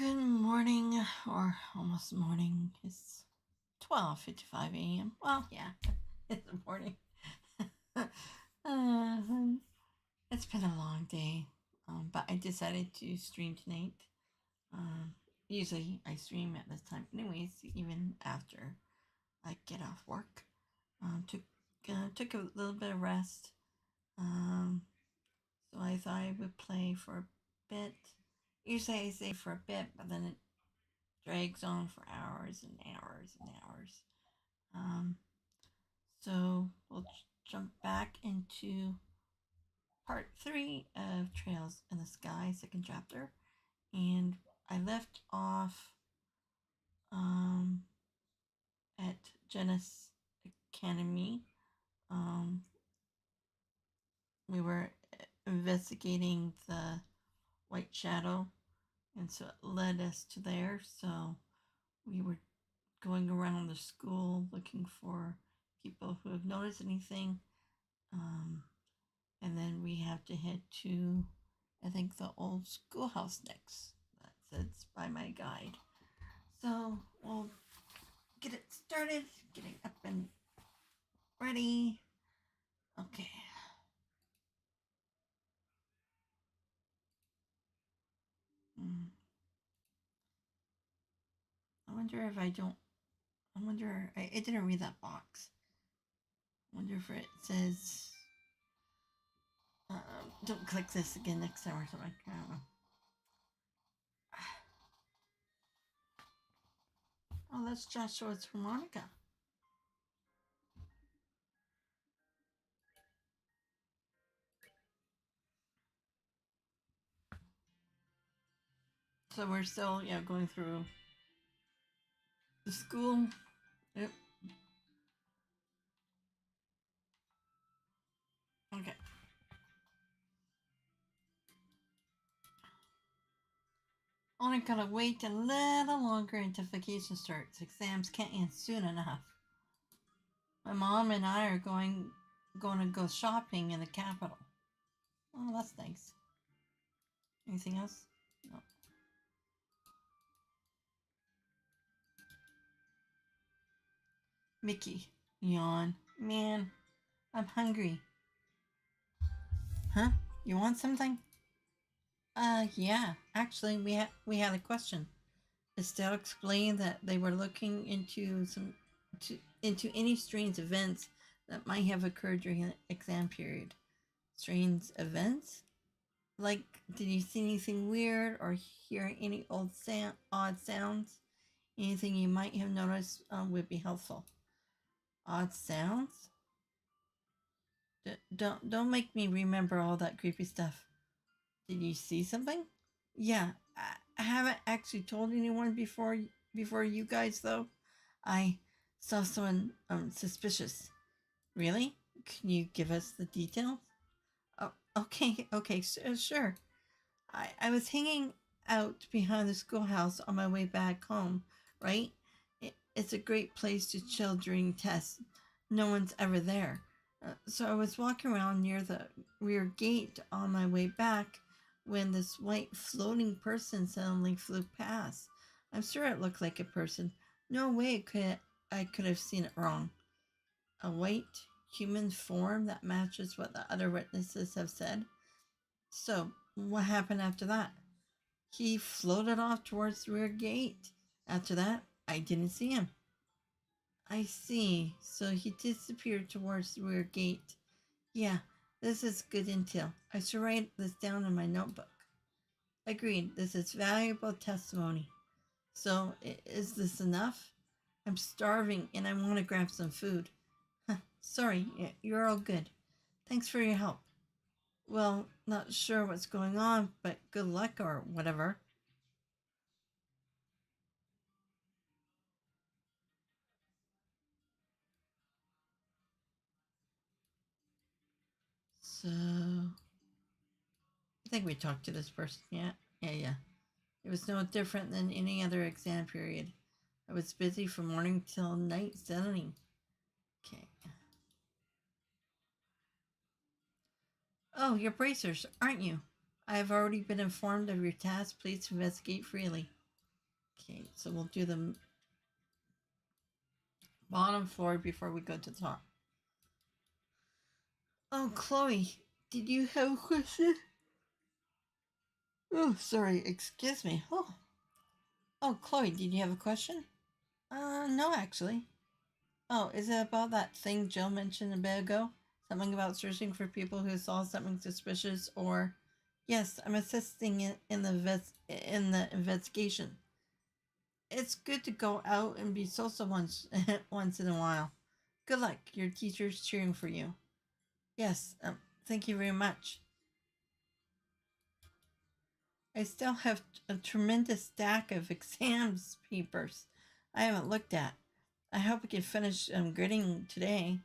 Good morning, or almost morning. It's 12:55 a.m. Well, yeah, it's the morning. uh, it's been a long day, but I decided to stream tonight. Um, Usually I stream at this time, anyways, even after I get off work. Took a little bit of rest. Um, so I thought I would play for a bit. Usually I say for a bit, but then it drags on for hours and hours and hours. Um, so we'll jump back into part 3 of Trails in the Sky, second chapter. And I left off um, at Genesis Academy. Um, we were investigating the White Shadow, and so it led us to there. So we were going around the school looking for people who have noticed anything. And then we have to head to, I think, the old schoolhouse next. That's by my guide. So we'll get it started, getting up and ready. Okay. I wonder if I don't. I wonder. I didn't read that box. I wonder if it says. Don't click this again next time or something. I don't know. Oh, that's Joshua's harmonica. So we're still, going through the school. Yep. Okay. Only gotta wait a little longer until vacation starts. Exams can't end soon enough. My mom and I are going to go shopping in the capital. Oh, that's nice. Anything else? No. Mickey, yawn. Man, I'm hungry. Huh? You want something? Yeah. Actually, we had a question. Estelle explained that they were looking into any strange events that might have occurred during the exam period. Strange events? Like, did you see anything weird or hear any odd sounds? Anything you might have noticed would be helpful. Odd sounds? Don't make me remember all that creepy stuff. Did you see something? Yeah, I haven't actually told anyone before you guys though. I saw someone suspicious. Really? Can you give us the details? Oh, okay, sure. I was hanging out behind the schoolhouse on my way back home, right? It's a great place to chill during tests. No one's ever there. So I was walking around near the rear gate on my way back when this white floating person suddenly flew past. I'm sure it looked like a person. No way I could have seen it wrong. A white human form that matches what the other witnesses have said. So, what happened after that? He floated off towards the rear gate. After that, I didn't see him. I see. So he disappeared towards the rear gate. Yeah, this is good intel. I should write this down in my notebook. Agreed. This is valuable testimony. So, is this enough? I'm starving and I want to grab some food. Sorry, you're all good. Thanks for your help. Well, not sure what's going on, but good luck or whatever. So, I think we talked to this person. Yeah. It was no different than any other exam period. I was busy from morning till night studying. Okay. Oh, you're bracers, aren't you? I have already been informed of your task. Please investigate freely. Okay, so we'll do the bottom floor before we go to the top. Oh, Chloe, did you have a question? Oh, sorry, excuse me. Oh, Chloe, did you have a question? No, actually. Oh, is it about that thing Jill mentioned a bit ago? Something about searching for people who saw something suspicious, or... Yes, I'm assisting in the investigation. It's good to go out and be social once once in a while. Good luck. Your teacher's cheering for you. Yes, thank you very much. I still have a tremendous stack of exams papers I haven't looked at. I hope I can finish grading today.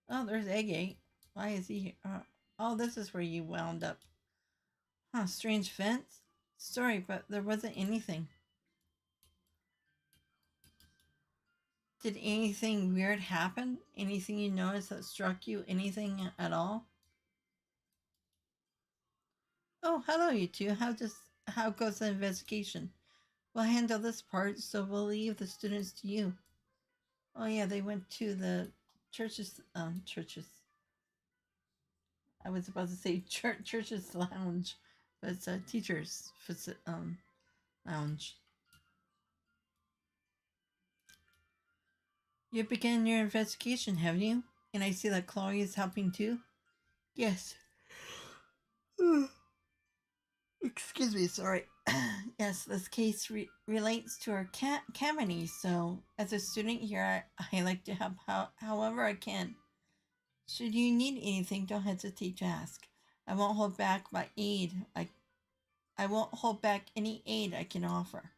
Oh, there's Egg. Why is he here? Oh, this is where you wound up. Huh, strange fence? Sorry, but there wasn't anything. Did anything weird happen? Anything you noticed that struck you? Anything at all? Oh, hello, you two. How goes the investigation? We'll handle this part, so we'll leave the students to you. Oh yeah, they went to the churches. I was about to say churches lounge, but it's a teachers lounge. You began your investigation, have you? And I see that Chloe is helping too. Yes. Excuse me, sorry. Yes, this case relates to our Kamini, so as a student here, I like to help however I can. Should you need anything, don't hesitate to ask. I won't hold back my aid. I won't hold back any aid I can offer.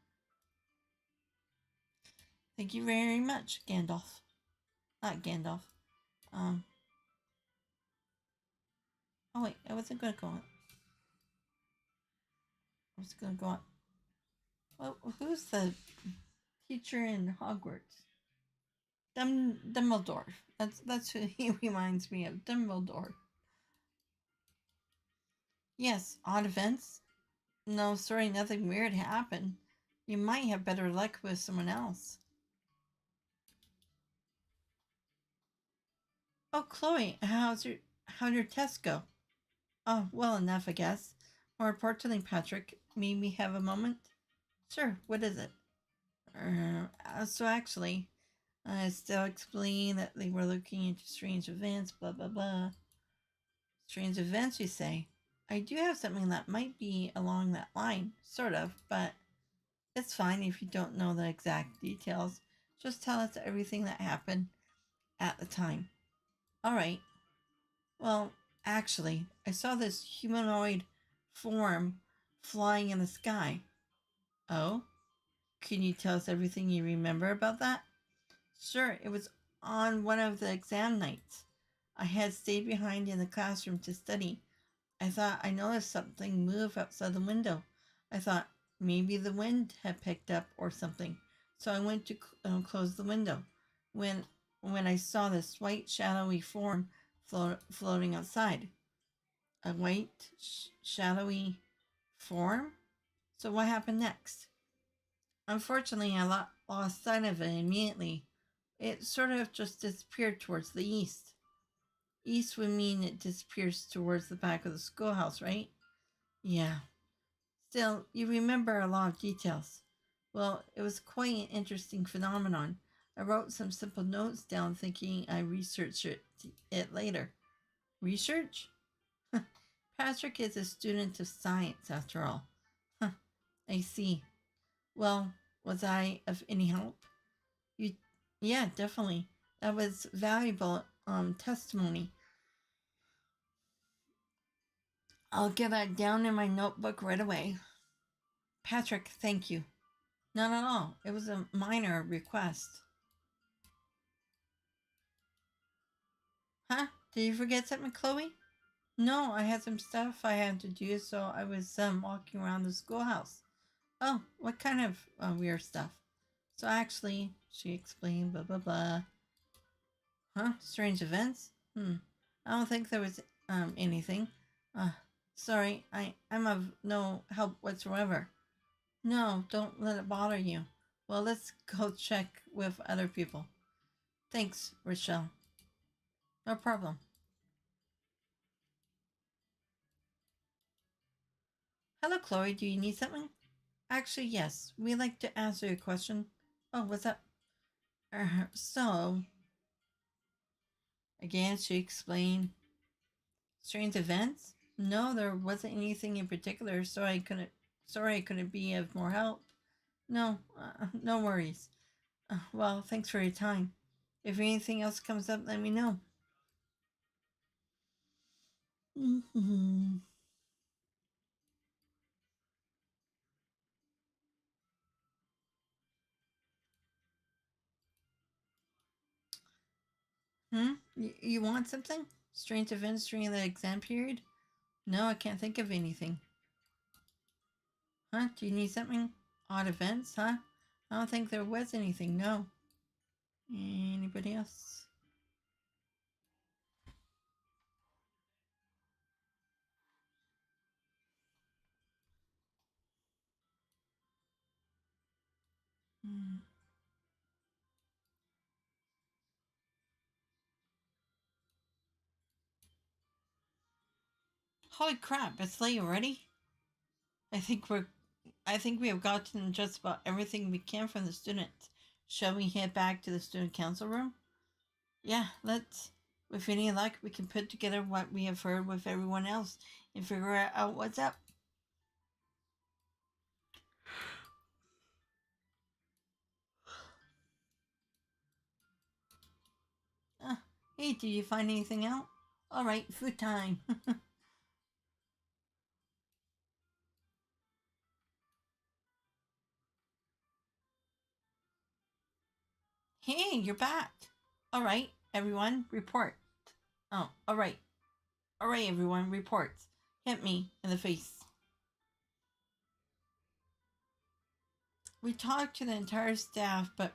Thank you very much, Gandalf. Not Gandalf. Um. Oh wait, I wasn't gonna go on. I was gonna go on. Well, who's the teacher in Hogwarts? Dumbledore. That's who he reminds me of. Dumbledore. Yes, odd events. No, sorry, nothing weird happened. You might have better luck with someone else. Oh, Chloe, how'd your test go? Oh, well enough, I guess. More importantly, Patrick, may we have a moment? Sure, what is it? So actually, I still explained that they were looking into strange events, blah blah blah. Strange events, you say? I do have something that might be along that line, sort of, but it's fine if you don't know the exact details. Just tell us everything that happened at the time. Alright. Well, actually, I saw this humanoid form flying in the sky. Oh? Can you tell us everything you remember about that? Sure, it was on one of the exam nights. I had stayed behind in the classroom to study. I thought I noticed something move outside the window. I thought maybe the wind had picked up or something. So I went to close the window. When I saw this white shadowy form floating outside. A white shadowy form? So what happened next? Unfortunately, I lost sight of it immediately. It sort of just disappeared towards the east. East would mean it disappears towards the back of the schoolhouse, right? Yeah. Still, you remember a lot of details. Well, it was quite an interesting phenomenon. I wrote some simple notes down thinking I researched it later. Research? Patrick is a student of science, after all. Huh, I see. Well, was I of any help? You, yeah, definitely. That was valuable testimony. I'll get that down in my notebook right away. Patrick, thank you. Not at all. It was a minor request. Huh? Did you forget something, Chloe? No, I had some stuff I had to do, so I was walking around the schoolhouse. Oh, what kind of weird stuff? So actually, she explained, blah blah blah. Huh? Strange events? I don't think there was anything. Uh, sorry, I'm of no help whatsoever. No, don't let it bother you. Well, let's go check with other people. Thanks, Rochelle. No problem. Hello, Chloe. Do you need something? Actually, yes. We'd like to answer your question. Oh, what's up? So, again, she explained strange events. No, there wasn't anything in particular, so I couldn't. Sorry, I couldn't be of more help. No, no worries. Well, thanks for your time. If anything else comes up, let me know. Mm-hmm. You want something? Strange events during the exam period? No, I can't think of anything. Huh? Do you need something? Odd events, huh? I don't think there was anything, no. Anybody else? Hmm. Holy crap, it's late already? I think we're I think we have gotten just about everything we can from the students. Shall we head back to the student council room? Yeah, let's. With any luck, we can put together what we have heard with everyone else and figure out what's up. Uh, hey, did you find anything out? All right, food time. Hey, you're back. All right, everyone, report. Oh, all right. All right, everyone, reports. Hit me in the face. We talked to the entire staff, but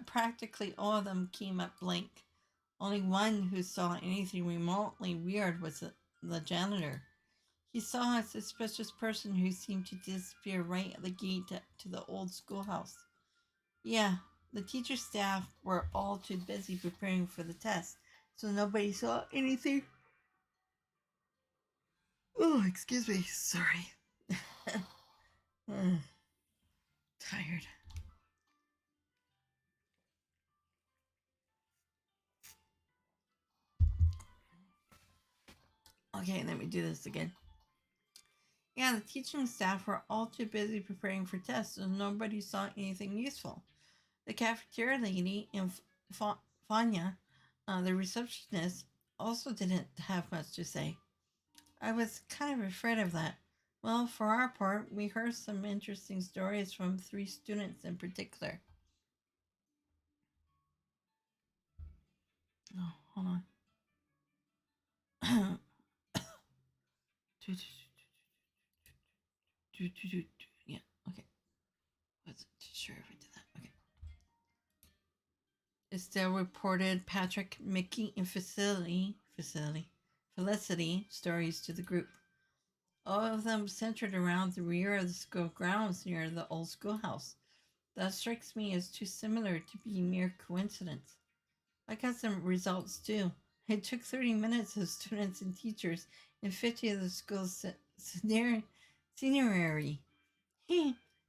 practically all of them came up blank. Only one who saw anything remotely weird was the janitor. He saw a suspicious person who seemed to disappear right at the gate to the old schoolhouse. Yeah, the teacher staff were all too busy preparing for the test, so nobody saw anything. Oh, excuse me. Sorry. Tired. Okay, let me do this again. Yeah, the teaching staff were all too busy preparing for tests, so nobody saw anything useful. The cafeteria lady and Fanya, the receptionist, also didn't have much to say. I was kind of afraid of that. Well, for our part, we heard some interesting stories from three students in particular. Oh, hold on. Yeah, okay. Wasn't sure if I did that. Okay. Estelle reported Patrick, Mickey, and Felicity stories to the group. All of them centered around the rear of the school grounds near the old schoolhouse. That strikes me as too similar to be mere coincidence. I got some results too. It took 30 minutes of students and teachers and 50 of the school's scenery.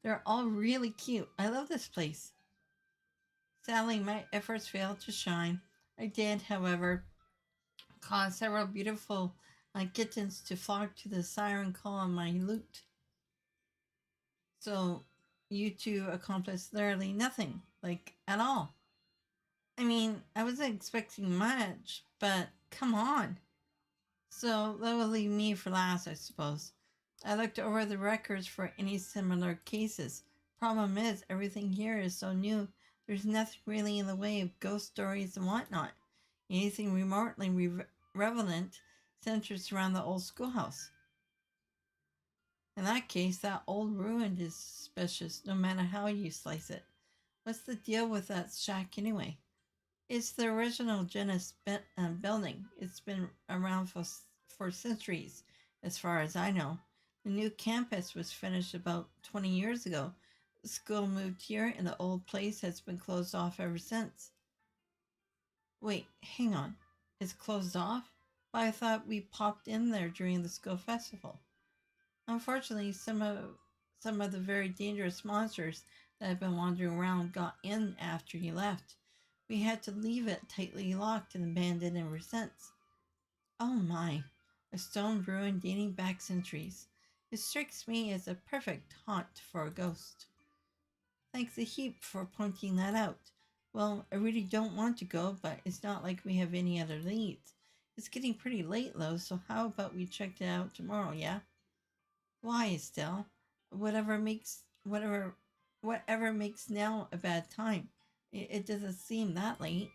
They're all really cute. I love this place. Sadly, my efforts failed to shine. I did, however, cause several beautiful kittens to flock to the siren call on my lute. So, you two accomplished literally nothing, like at all. I mean, I wasn't expecting much, but come on. So that will leave me for last, I suppose. I looked over the records for any similar cases. Problem is, everything here is so new, there's nothing really in the way of ghost stories and whatnot. Anything remotely relevant centers around the old schoolhouse. In that case, that old ruin is suspicious no matter how you slice it. What's the deal with that shack anyway? It's the original genus building. It's been around for centuries, as far as I know. The new campus was finished about 20 years ago. The school moved here, and the old place has been closed off ever since. Wait, hang on. It's closed off? Well, I thought we popped in there during the school festival. Unfortunately, some of the very dangerous monsters that had been wandering around got in after he left. We had to leave it tightly locked and abandoned ever since. Oh my, a stone ruin dating back centuries. It strikes me as a perfect haunt for a ghost. Thanks a heap for pointing that out. Well, I really don't want to go, but it's not like we have any other leads. It's getting pretty late though, so how about we check it out tomorrow, yeah? Why, Estelle? Whatever makes now a bad time. It doesn't seem that late.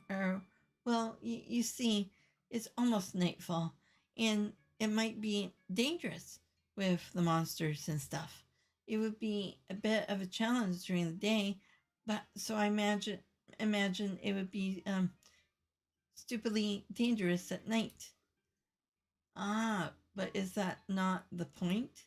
or, well, you see, it's almost nightfall, and it might be dangerous with the monsters and stuff. It would be a bit of a challenge during the day, but so I imagine it would be stupidly dangerous at night. Ah, but is that not the point?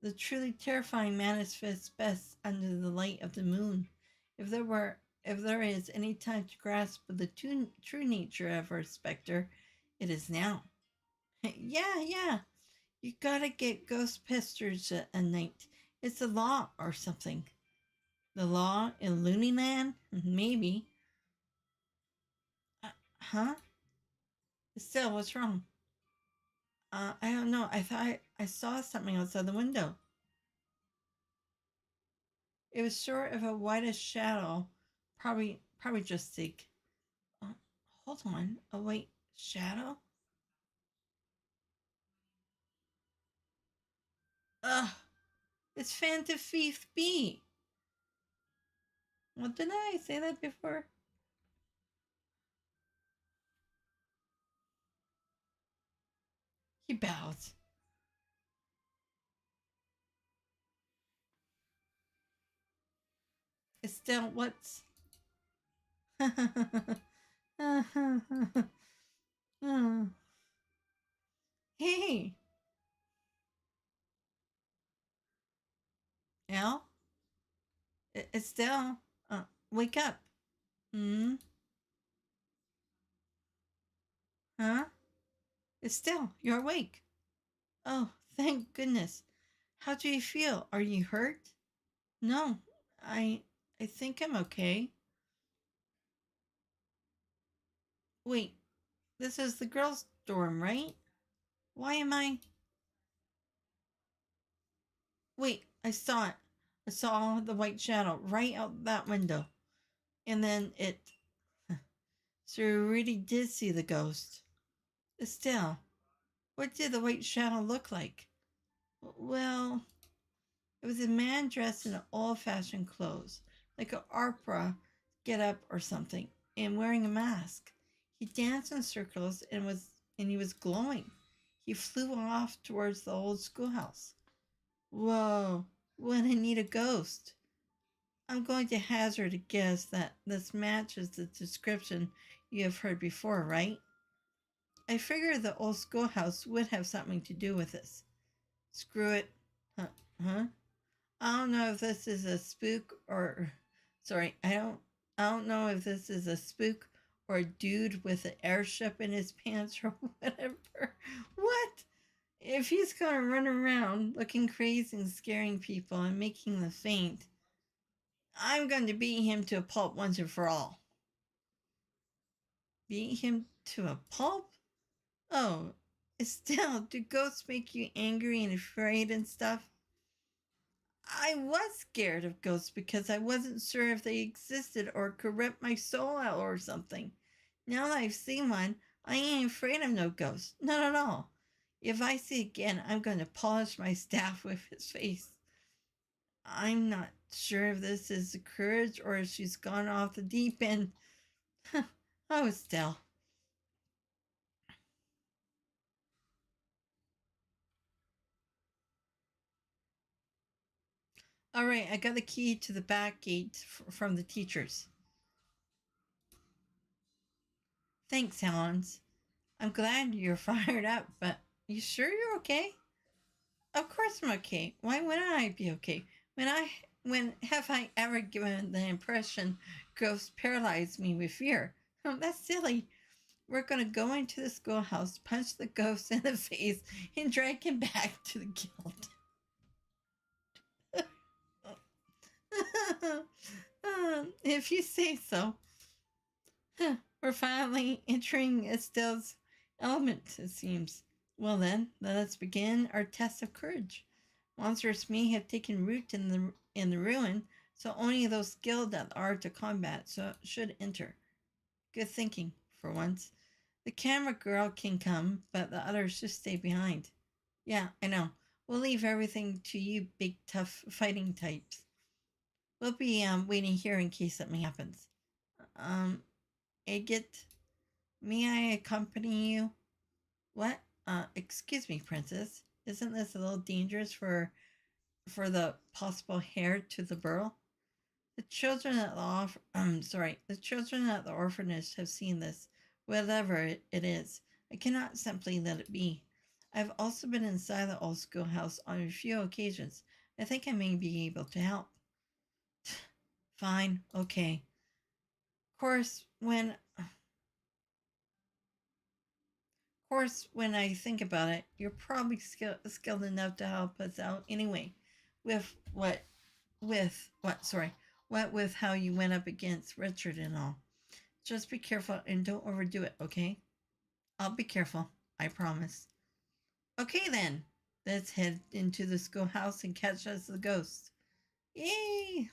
The truly terrifying manifests best under the light of the moon. If there is any time to grasp the true nature of our specter, it is now. Yeah. You gotta get ghost pictures at night. It's a law or something. The law in Looneyland? Maybe. Huh? Still, what's wrong? I don't know. I thought I saw something outside the window. It was sort of a whitish shadow. Probably just Zeke. Uh, Hold on. A white shadow? Ugh. It's Phantom Thief B. Well, didn't I say that before? He bows. It's still what's. Hey, Al. It's still. Wake up. Hmm. Huh? It's still. You're awake. Oh, thank goodness. How do you feel? Are you hurt? No, I I think I'm okay. Wait, this is the girls' dorm, right? Why am I? Wait, I saw it. I saw the white shadow right out that window. And then it. So you really did see the ghost. Estelle, what did the white shadow look like? Well, it was a man dressed in old fashioned clothes, like an opera get up or something, and wearing a mask. He danced in circles and he was glowing. He flew off towards the old schoolhouse. Whoa, what a neat a ghost. I'm going to hazard a guess that this matches the description you have heard before, right? I figure the old schoolhouse would have something to do with this. Screw it. Huh? Huh? I don't know if this is a spook or sorry, I don't know if this is a spook or a dude with an airship in his pants or whatever. What? If he's gonna run around looking crazy and scaring people and making them faint, I'm going to beat him to a pulp once and for all. Beat him to a pulp? Oh, Estelle, do ghosts make you angry and afraid and stuff? I was scared of ghosts because I wasn't sure if they existed or could rip my soul out or something. Now that I've seen one, I ain't afraid of no ghost. Not at all. If I see again, I'm going to polish my staff with his face. I'm not sure if this is the courage or if she's gone off the deep end. Oh, Estelle. All right, I got the key to the back gate from the teachers. Thanks, Hans. I'm glad you're fired up, but You sure you're okay? Of course I'm okay. Why wouldn't I be okay? When have I ever given the impression ghosts paralyze me with fear? Oh, that's silly. We're gonna go into the schoolhouse, punch the ghost in the face, and drag him back to the guild. If you say so. We're finally entering Estelle's element, it seems. Well then, let us begin our test of courage. Monsters may have taken root in the ruin, so only those skilled at the art of combat should enter. Good thinking, for once. The camera girl can come, but the others should stay behind. Yeah, I know. We'll leave everything to you big tough fighting types. We'll be waiting here in case something happens. Um, Agate, may I accompany you? What? Excuse me, princess. Isn't this a little dangerous for the possible heir to the burrow? The children at the children at the orphanage have seen this, whatever it is. I cannot simply let it be. I've also been inside the old schoolhouse on a few occasions. I think I may be able to help. Fine, okay. Of course, when I think about it, you're probably skilled enough to help us out anyway. With what? With what? Sorry. What with how you went up against Richard and all. Just be careful and don't overdo it, okay? I'll be careful. I promise. Okay then. Let's head into the schoolhouse and catch us the ghost. Yay!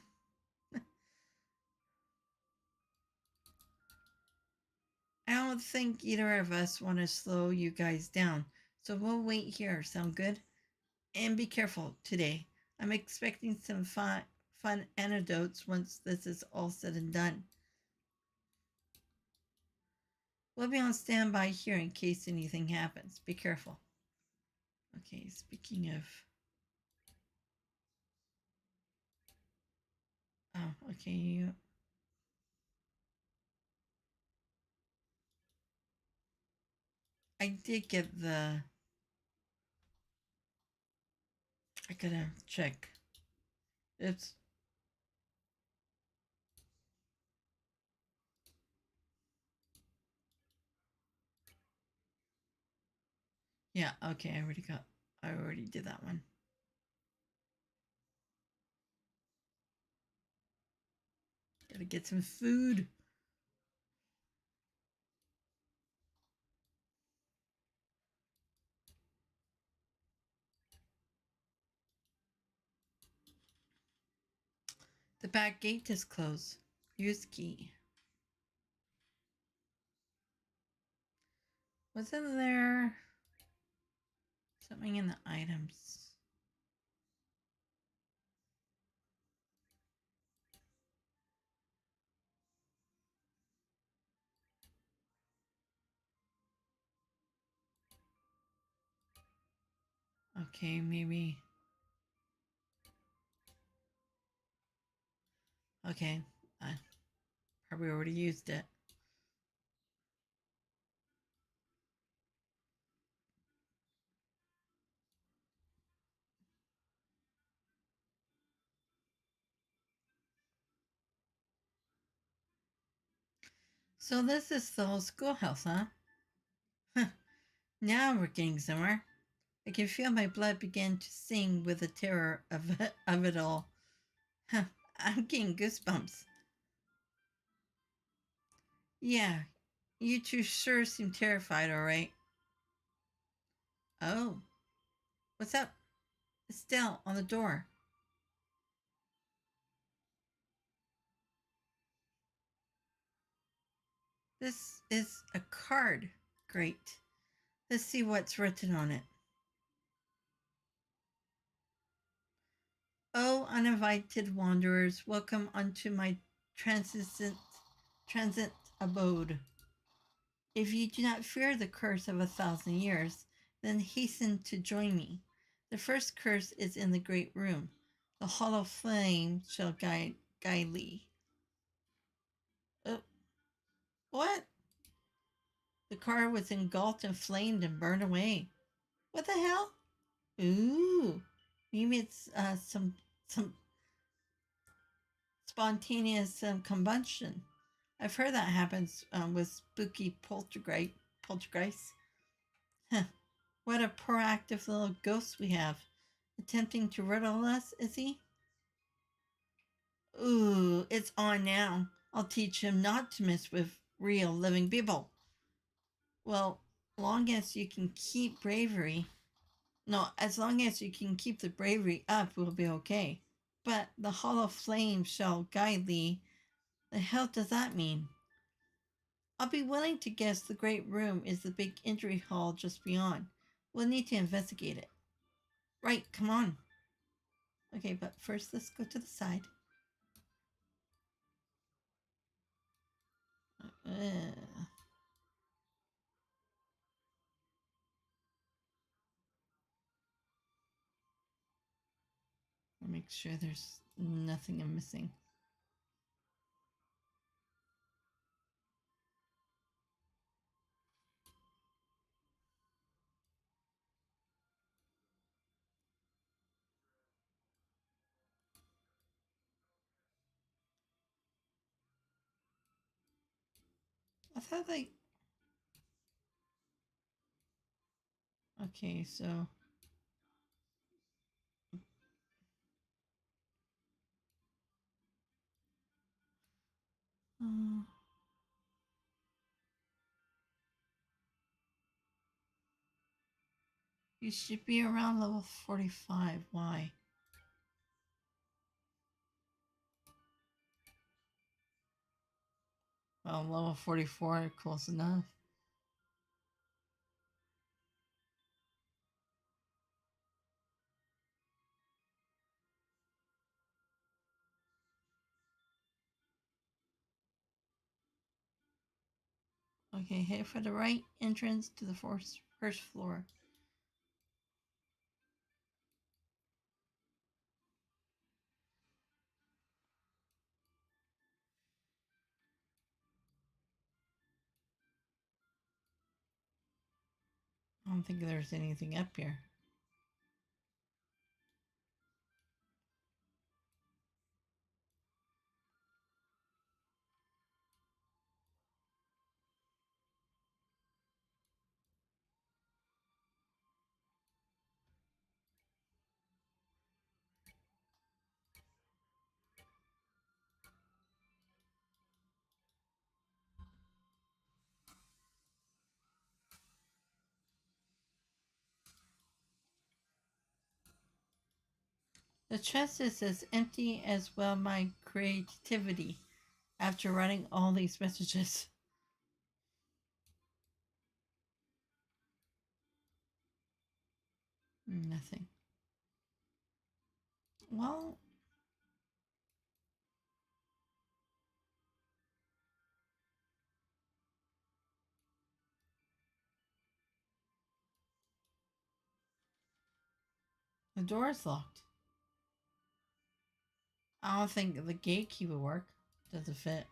I don't think either of us want to slow you guys down, so we'll wait here. Sound good? And be careful today. I'm expecting some fun anecdotes once this is all said and done. We'll be on standby here in case anything happens. Be careful. Okay, speaking of. Oh, okay. I did get the. I gotta check. It's. Yeah, okay. I already got. I already did that one. Gotta get some food. The back gate is closed. Use key. Wasn't there something in the items? Okay, maybe. Okay, I probably already used it. So this is the whole schoolhouse, huh? Now we're getting somewhere. I can feel my blood begin to sing with the terror of it all. I'm getting goosebumps. Yeah, you two sure seem terrified, all right. Oh, what's up? Estelle on the door. This is a card. Great. Let's see what's written on it. Oh, uninvited wanderers, welcome unto my transient, transient abode. If you do not fear the curse of 1,000 years, then hasten to join me. The first curse is in the great room. The hollow flame shall guide thee. Uh, what? The car was engulfed and flamed and burned away. What the hell? Ooh, maybe it's some spontaneous combustion. I've heard that happens with spooky poltergeists. Huh. What a proactive little ghost we have. Attempting to riddle us, is he? Ooh, it's on now. I'll teach him not to mess with real living people. Well, long as you can keep bravery. No, as long as you can keep the bravery up, we'll be okay. But the hollow flame shall guide thee. The hell does that mean? I'll be willing to guess the great room is the big injury hall just beyond. We'll need to investigate it. Right, come on. Okay, but first let's go to the side. Make sure there's nothing I'm missing. I thought like... Okay, so... Uh, you should be around level 45. Why? Well, level 44, close enough. Okay, head for the right entrance to the first floor. I don't think there's anything up here. The chest is as empty as well my creativity after writing all these messages. Nothing. Well, the door is locked. I don't think the gate key would work. Doesn't fit.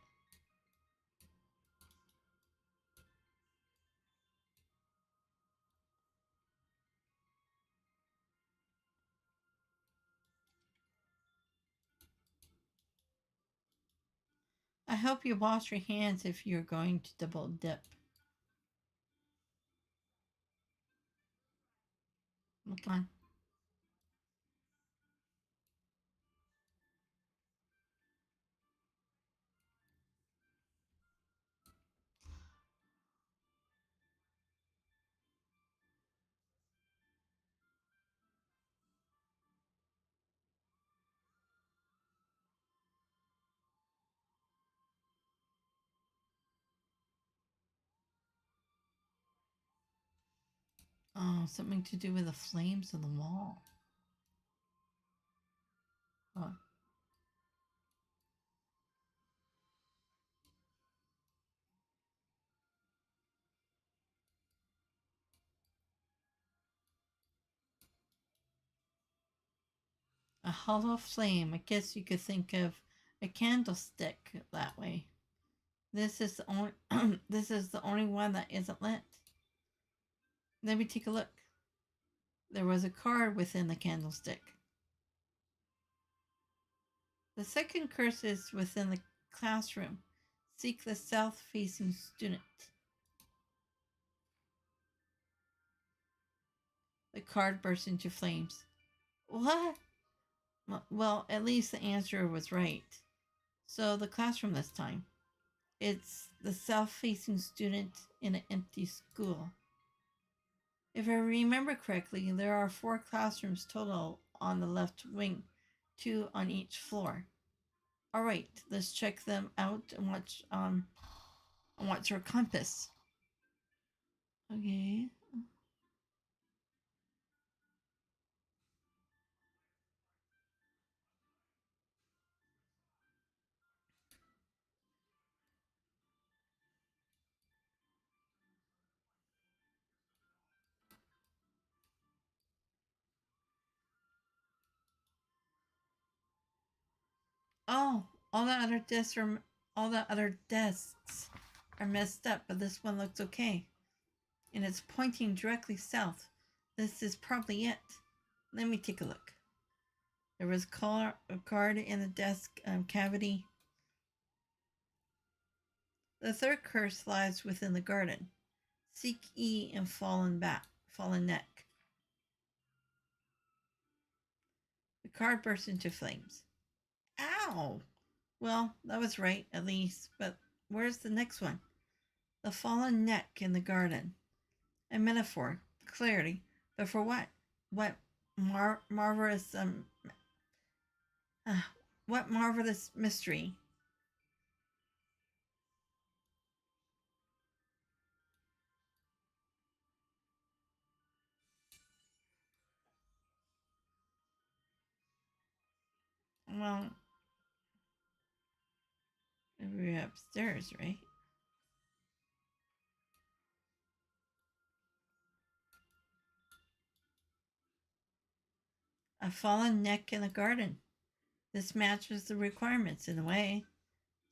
I hope you wash your hands if you're going to double dip. Come on. Oh, something to do with the flames on the wall. Oh. A hollow flame. I guess you could think of a candlestick that way. This is the only this is the only one that isn't lit. Let me take a look. There was a card within the candlestick. The second curse is within the classroom. Seek the south-facing student. The card burst into flames. What? Well, at least the answer was right. So the classroom this time. It's the south-facing student in an empty school. If I remember correctly, there are 4 classrooms total on the left wing, 2 on each floor. All right, let's check them out and watch our compass. Okay. Oh, all the other desks are messed up, but this one looks okay, and it's pointing directly south. This is probably it. Let me take a look. There was a card in the desk cavity. The third curse lies within the garden. Seek E and fallen neck. The card burst into flames. Ow! Well, that was right, at least, but where's the next one? The fallen neck in the garden. A metaphor, clarity, but for what? What marvelous uh, what marvelous mystery? Well, we're upstairs, right? A fallen neck in the garden. This matches the requirements in a way.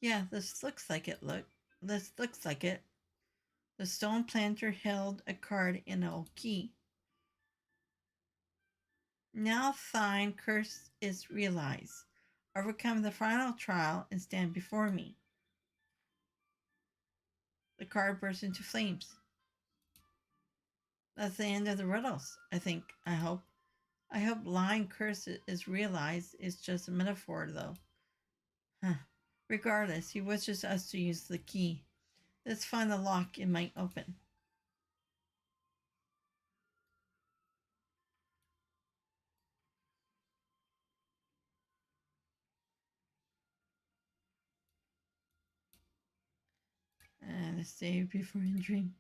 Yeah, this looks like it. The stone planter held a card in a key. Now thine curse is realized. Overcome the final trial and stand before me. The card bursts into flames. That's the end of the riddles, I think. I hope. I hope line curse is realized is just a metaphor, though. Huh. Regardless, he wishes us to use the key. Let's find the lock it might open. And save before entering.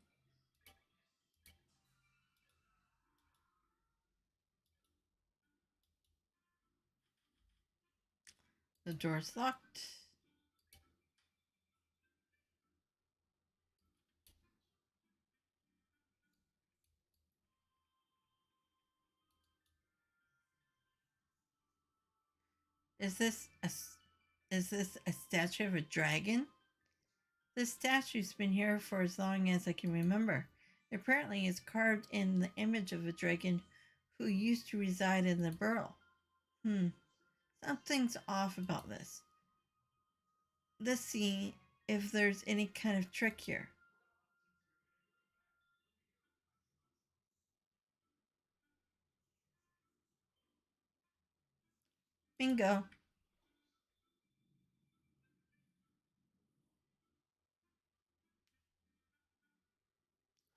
The door's locked. Is this a is this a statue of a dragon? This statue's been here for as long as I can remember. Apparently, it's carved in the image of a dragon who used to reside in the burrow. Something's off about this. Let's see if there's any kind of trick here. Bingo.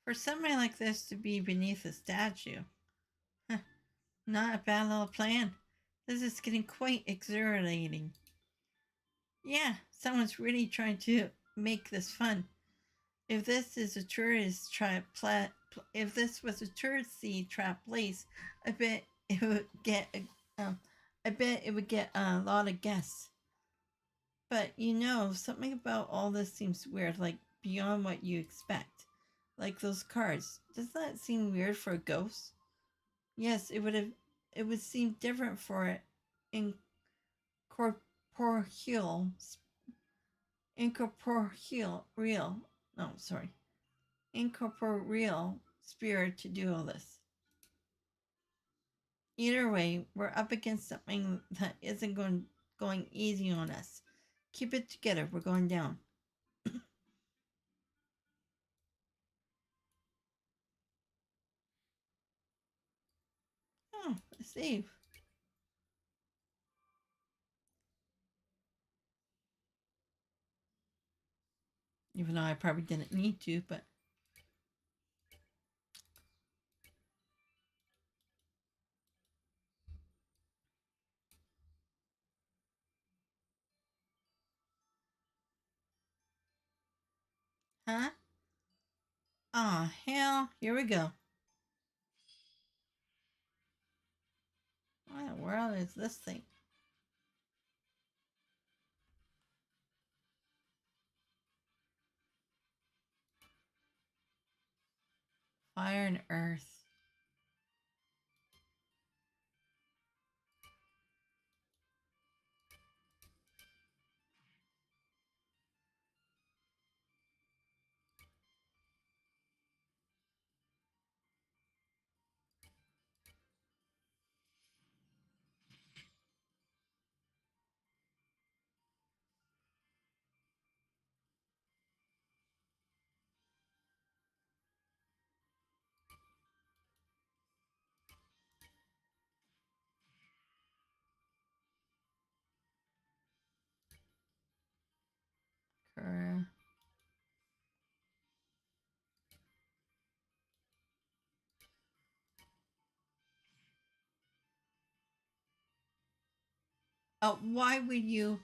For something like this to be beneath a statue, not a bad little plan. This is getting quite exhilarating. Yeah, someone's really trying to make this fun. If this is a tourist trap, if this was a touristy trap place, I bet it would get. I bet it would get a lot of guests. But something about all this seems weird, like beyond what you expect. Like those cards. Does that seem weird for a ghost? Yes, it would seem different for an incorporeal incorporeal real no sorry incorporeal spirit to do all this. Either way, we're up against something that isn't going easy on us. Keep it together. We're going down. Oh, a save. Even though I probably didn't need to, but huh? Ah, oh, hell, here we go. What in the world is this thing? Fire and earth. Cur- why would you?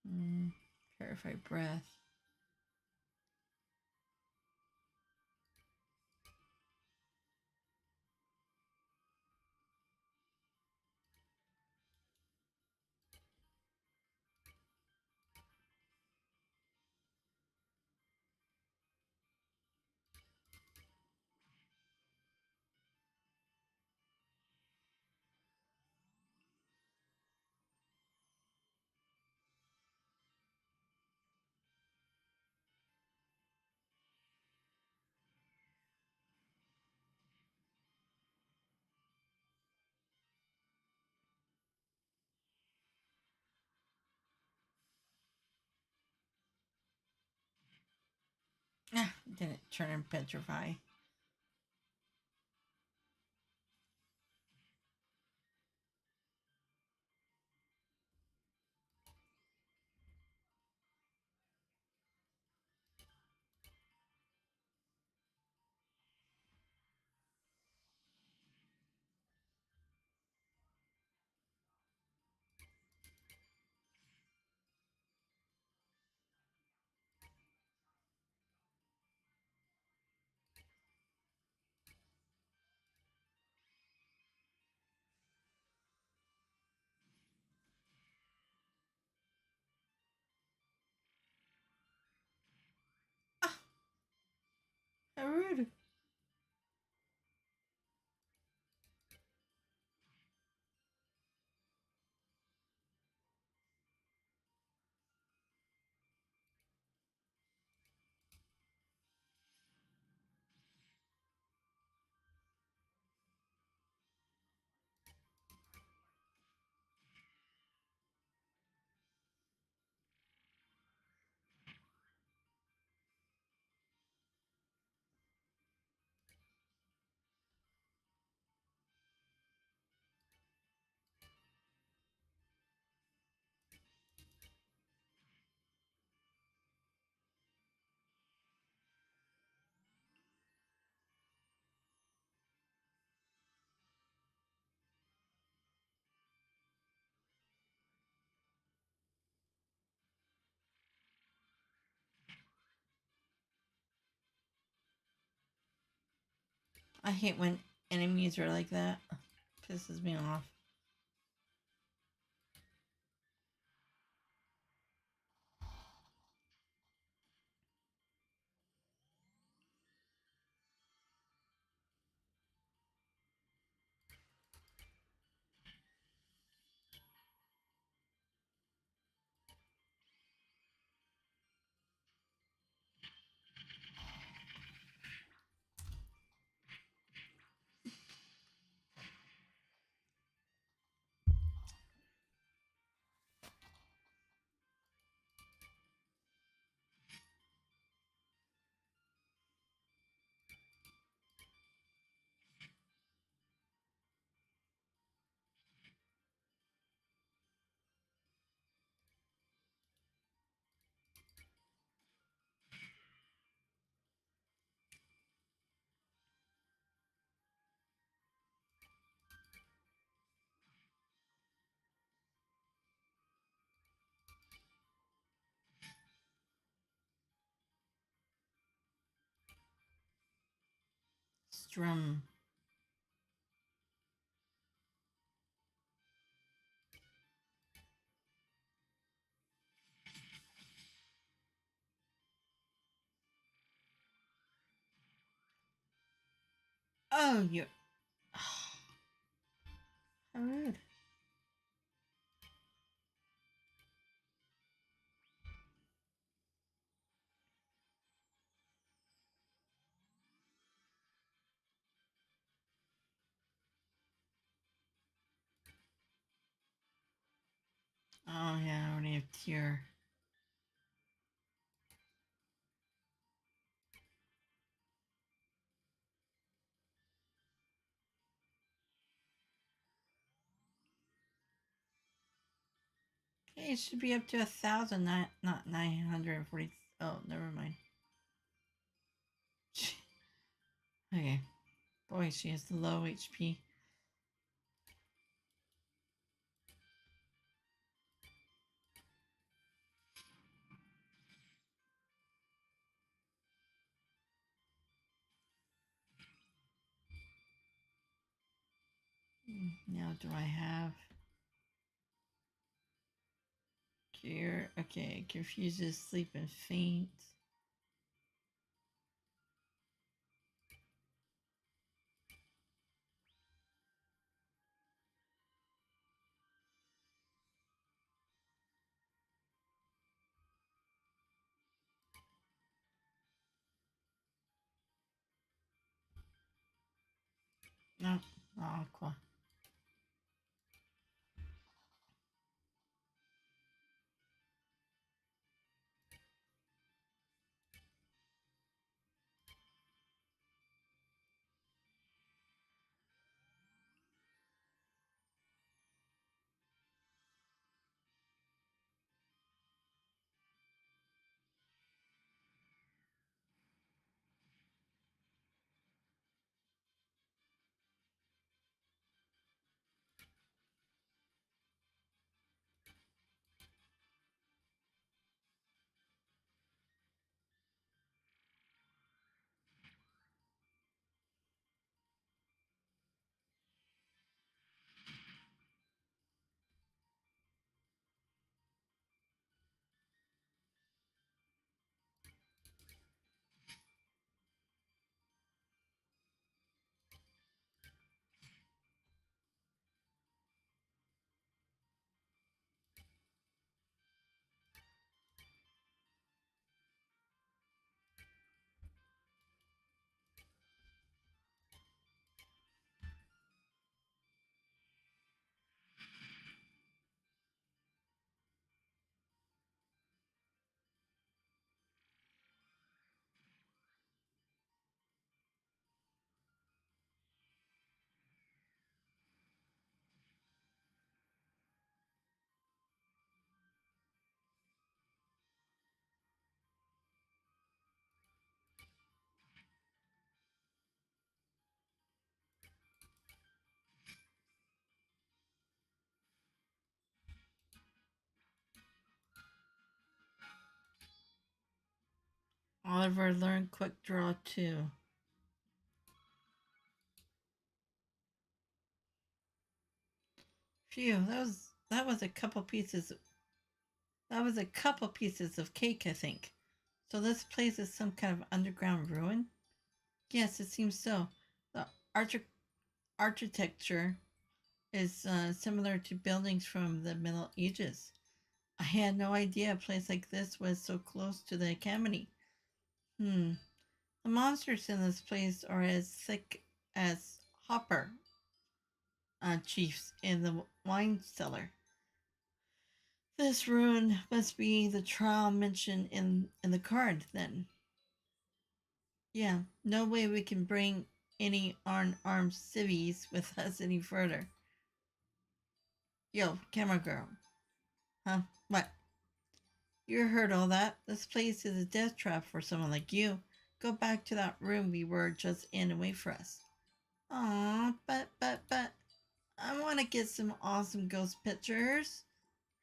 Mm, purify breath. Ah, didn't turn and petrify. Ah, how rude. I hate when enemies are like that. Pisses me off. Strum. Oh, you're. How rude. Oh, yeah, I already have tear. Okay, it should be up to 1,000, not 940. Oh, never mind. Okay. Boy, she has low HP. Now, do I have cure? Okay, confuses sleep and faint. No, aqua. Oliver learned quick draw too. Phew, that was a couple pieces. That was a couple pieces of cake, I think. So this place is some kind of underground ruin. Yes, it seems so. The architecture is similar to buildings from the Middle Ages. I had no idea a place like this was so close to the academy. Hmm. The monsters in this place are as thick as Hopper chiefs in the wine cellar. This ruin must be the trial mentioned in the card, then. Yeah, no way we can bring any unarmed civvies with us any further. Yo, camera girl. Huh? What? You heard all that. This place is a death trap for someone like you. Go back to that room we were just in and wait for us. Aw, but, I want to get some awesome ghost pictures.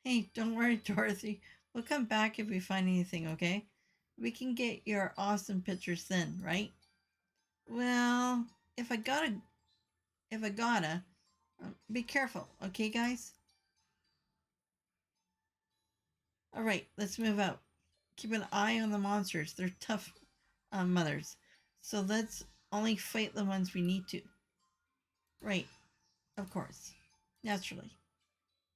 Hey, don't worry, Dorothy. We'll come back if we find anything, okay? We can get your awesome pictures then, right? Well, if I gotta, be careful, okay, guys? All right, let's move out. Keep an eye on the monsters. They're tough mothers. So let's only fight the ones we need to. Right, of course. Naturally.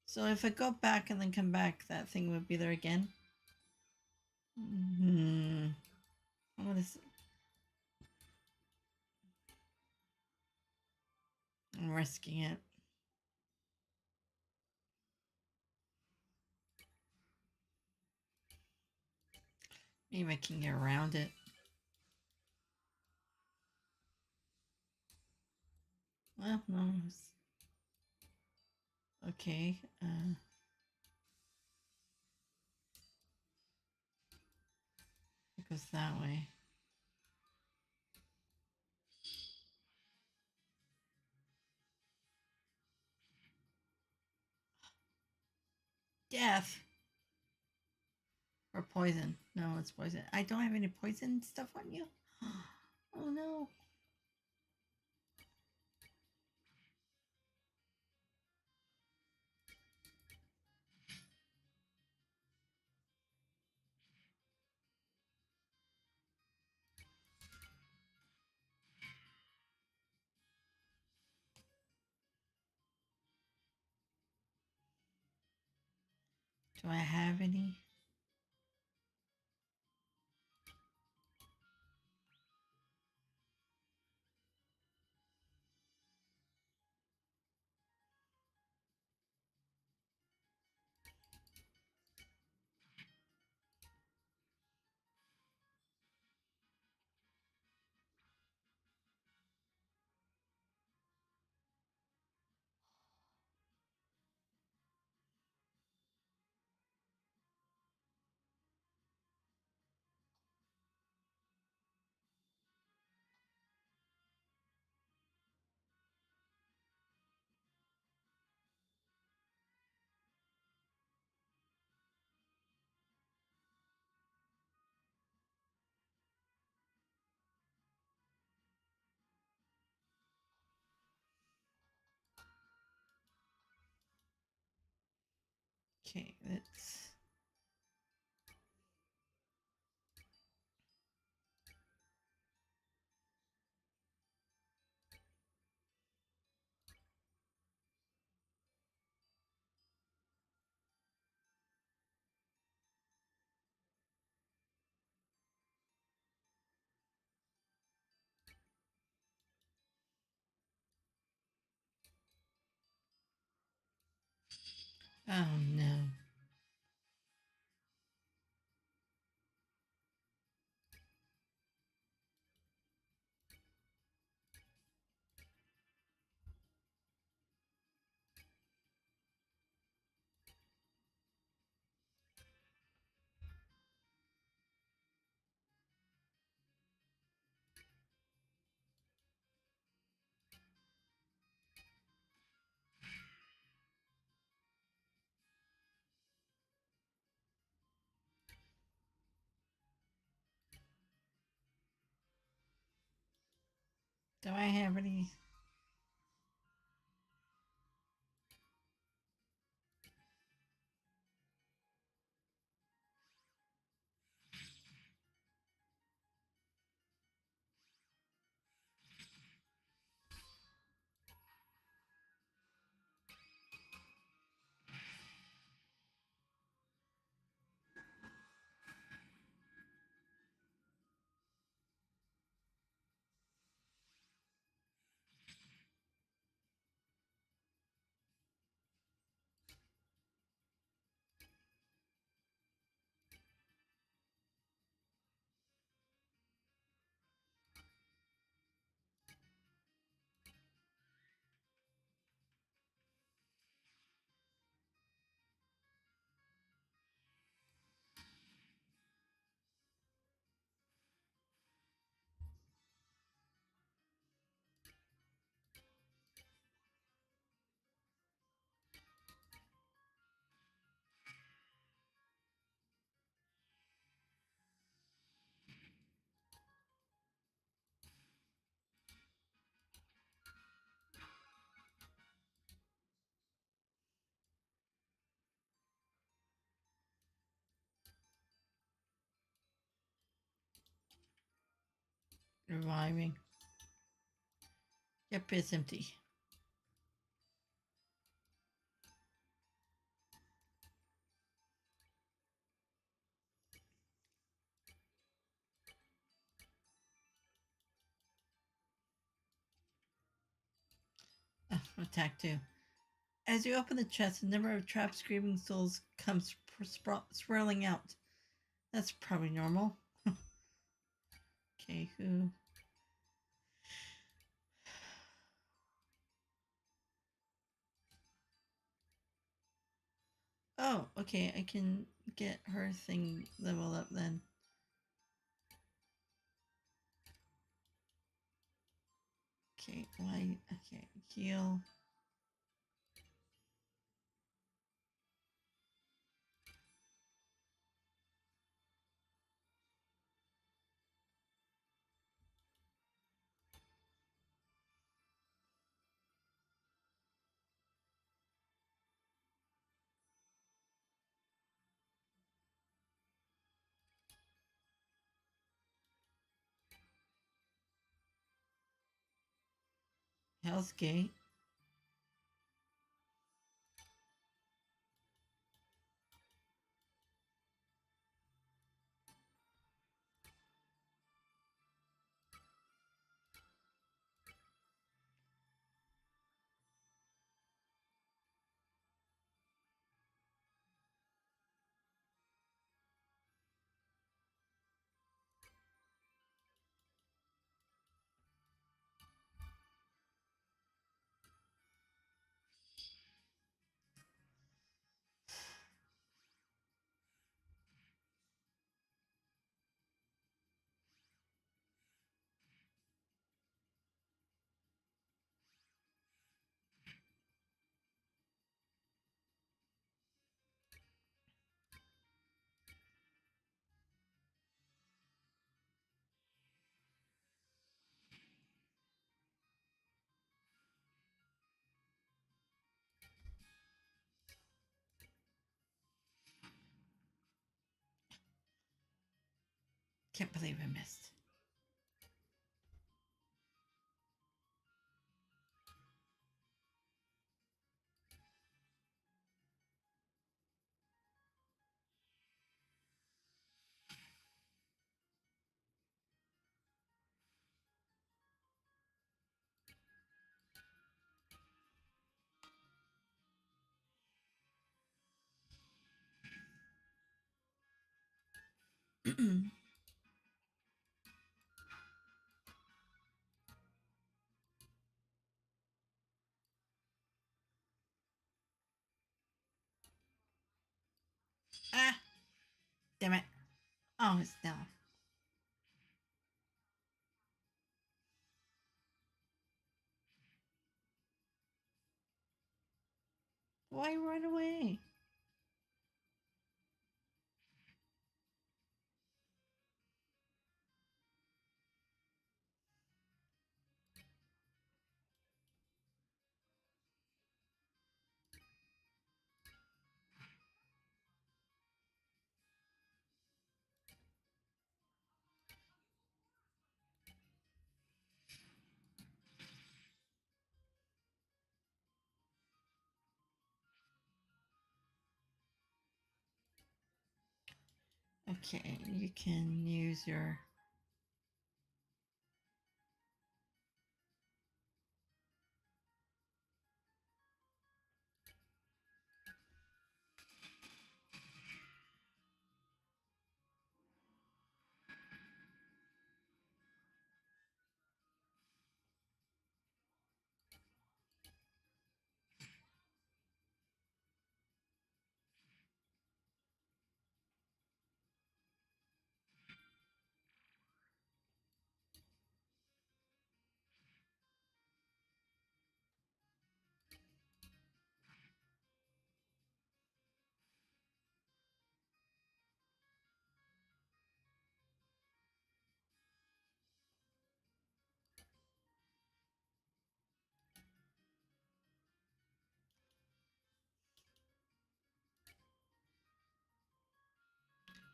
So if I go back and then come back, that thing would be there again. Hmm. What is it? I'm risking it. Maybe I can get around it. Well, no. Okay. It goes that way. Death. Or poison. No, it's poison. I don't have any poison stuff on you. Oh no. Do I have any? Okay, let's. Oh no. Do I have any? Reviving. Yep, it's empty. Attack 2. As you open the chest, a number of trapped screaming souls comes swirling out. That's probably normal. Okay, who? Oh, okay, I can get her thing leveled up then. Okay, why? Okay, heal. Hell's Gate. Can't believe I missed. Ah! Damn it. Oh, it's down. Why run away? Okay, you can use your.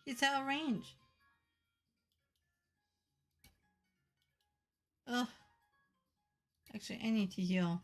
He's out of range. Ugh. Actually, I need to heal.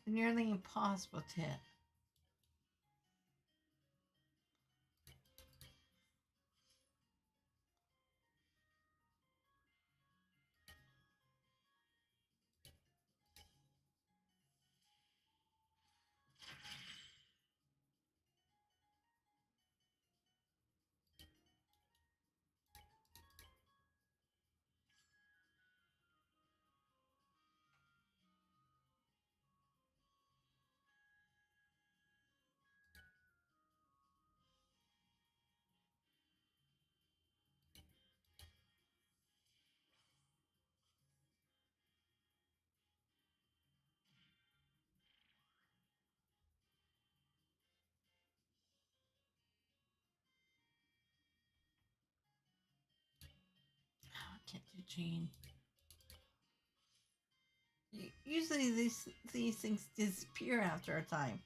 Nearly impossible to hit. I can't do Jane. Usually these things disappear after a time.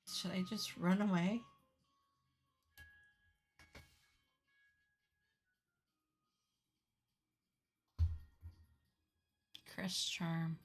Should I just run away? Chris charm.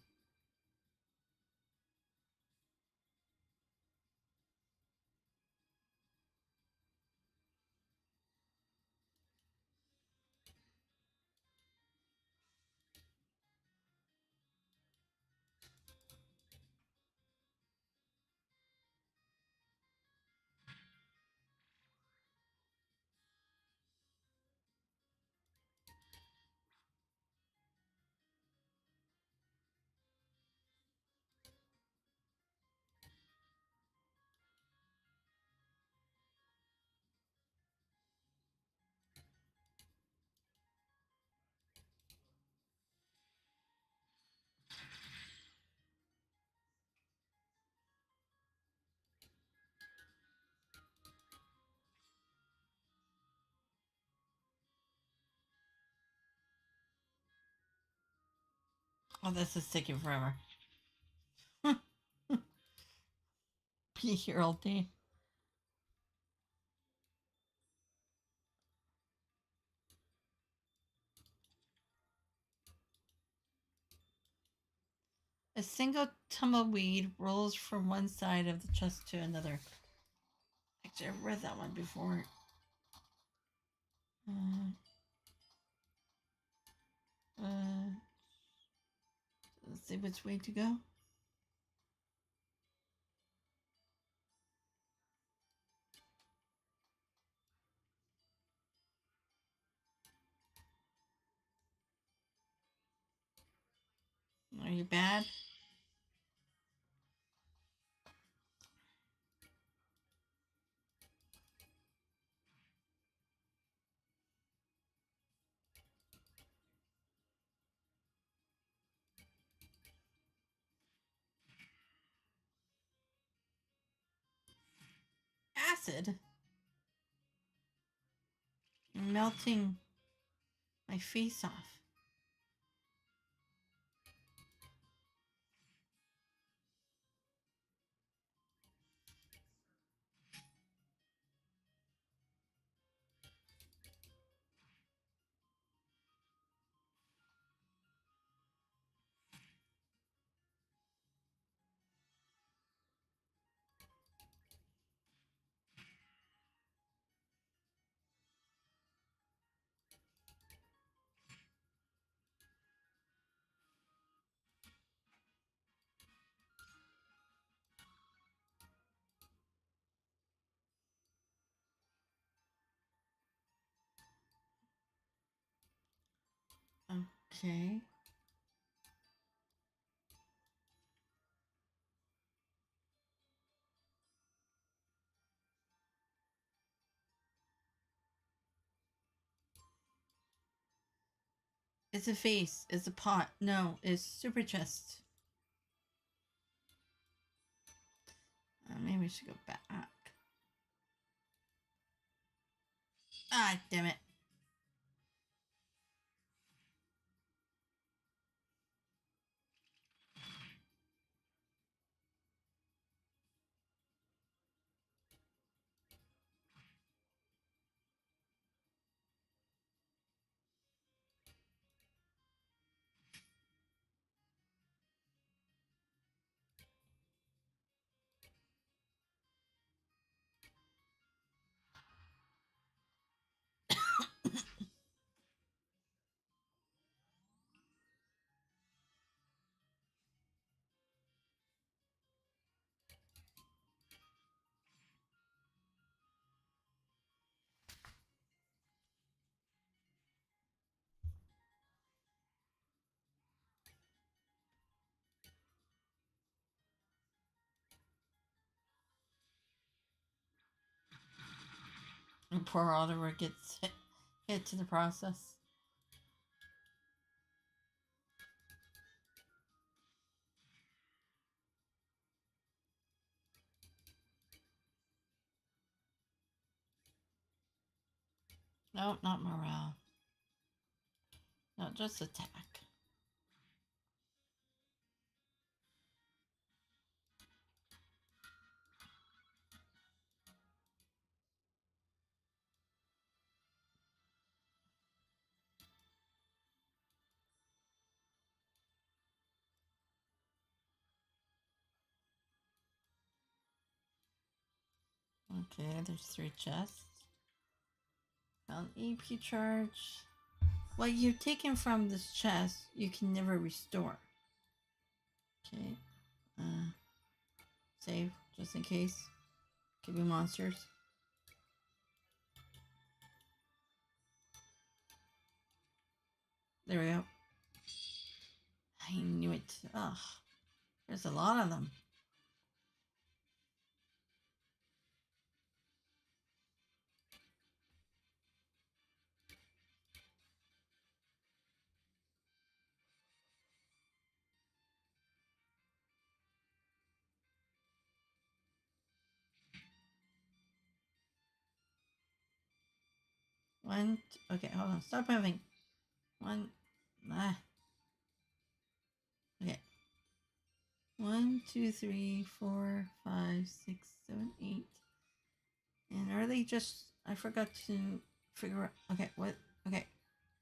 Oh, this is taking forever. Be here all day. A single tumbleweed rolls from one side of the chest to another. Actually, I've read that one before. Let's see which way to go. Are you bad? Acid? You're melting my face off. Okay. It's a face. It's a pot. No, it's super chest. Maybe we should go back. Ah, damn it. And poor Oliver gets hit to the process. No, not morale. No, just attack. Okay, there's 3 chests. Found EP charge. What you've taken from this chest, you can never restore. Okay. Save, just in case. Could be monsters. There we go. I knew it. Ugh. There's a lot of them. One. Okay, hold on. Stop moving. One. Ah. Okay. 1, 2, 3, 4, 5, 6, 7, 8. And are they just? I forgot to figure out. Okay, what? Okay.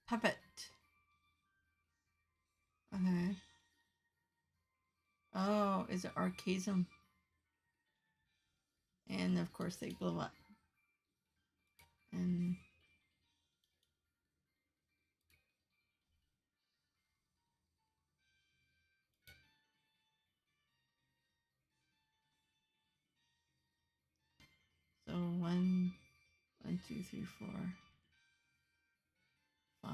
Puppet. Okay. Oh, is it archasm? And of course they blow up. And 1, 2, 3, 4, 5.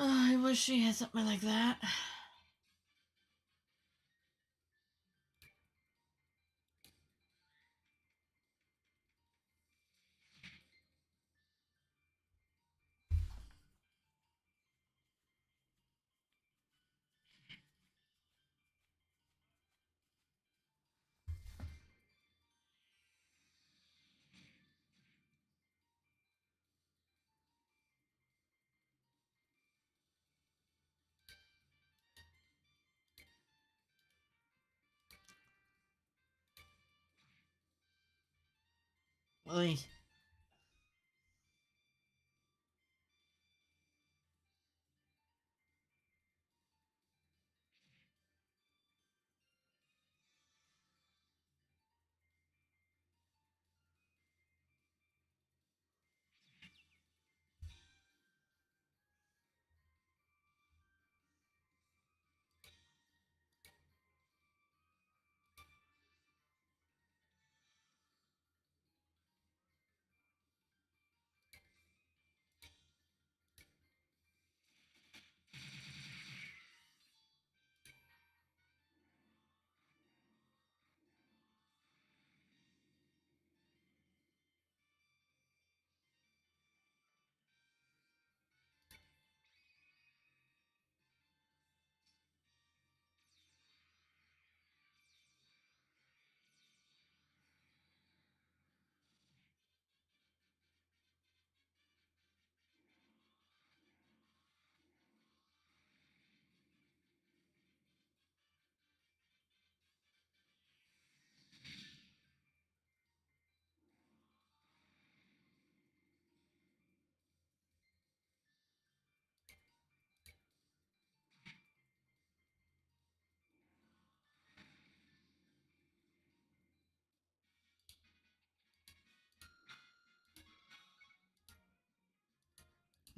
Oh, I wish she had something like that. Oy.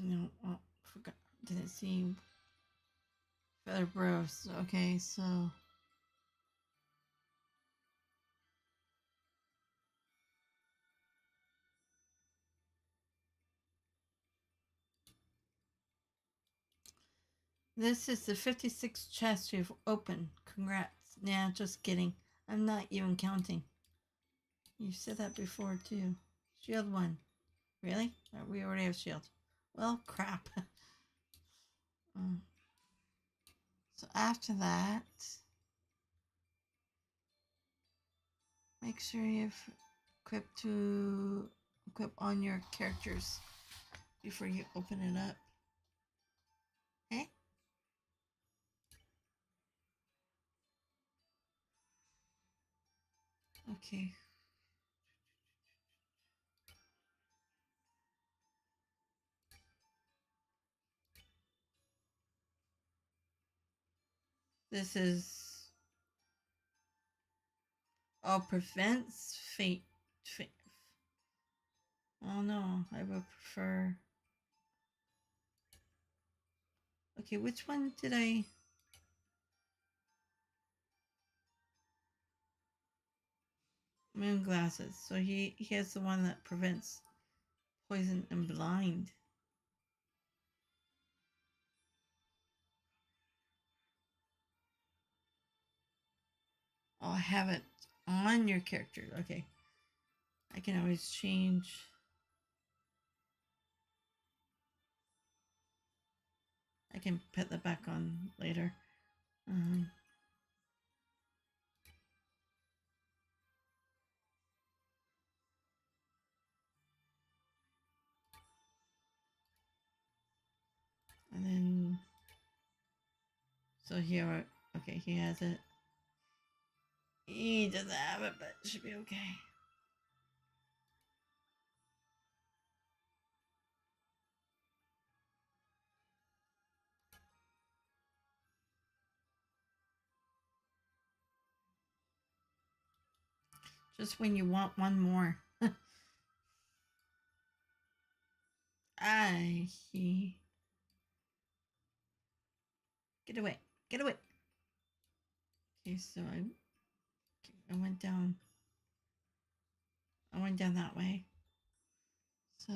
No, oh, forgot. Didn't see Feather Bros. Okay, so. This is the 56th chest you've opened. Congrats. Nah, just kidding. I'm not even counting. You said that before, too. Shield 1. Really? We already have shield. Well, crap. So after that, make sure you've equip on your characters before you open it up. Okay? Okay. This is prevents fate. Oh no, I would prefer. Okay, which one did I? Moon glasses. So he has the one that prevents poison and blind. I'll have it on your character. Okay. I can always change. I can put that back on later. And then, so here, okay, he has it. He doesn't have it, but it should be okay. Just when you want one more. He. Get away. Get away. Okay, so I went down. I went down that way. So.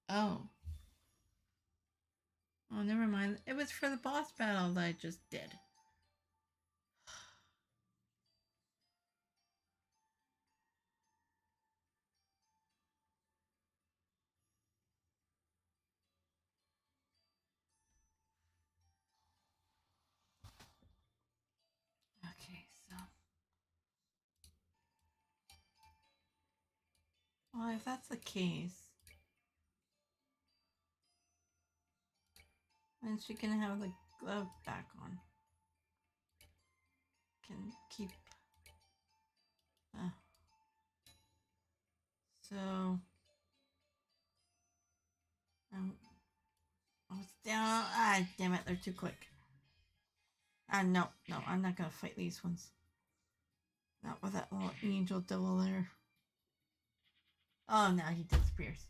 Oh. Oh, never mind. It was for the boss battle that I just did. Okay, so. Well, if that's the case, then she can have the glove back on. Can keep. So. I was down. Ah, damn it, they're too quick. No, I'm not gonna fight these ones. Not with that little angel devil there. Oh, now he disappears.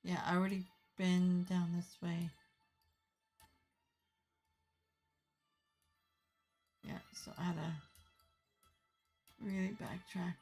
Yeah, I already been down this way. Yeah, so I had to really backtrack.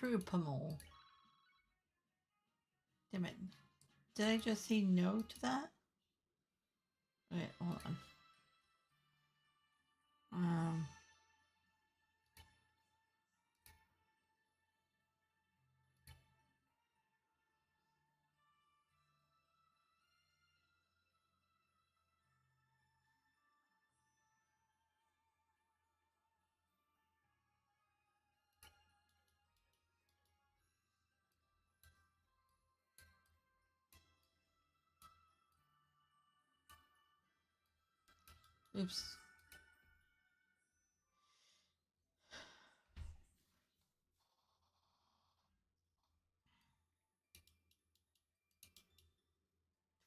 True pummel. Damn it. Did I just say no to that? Wait, hold on. Oops.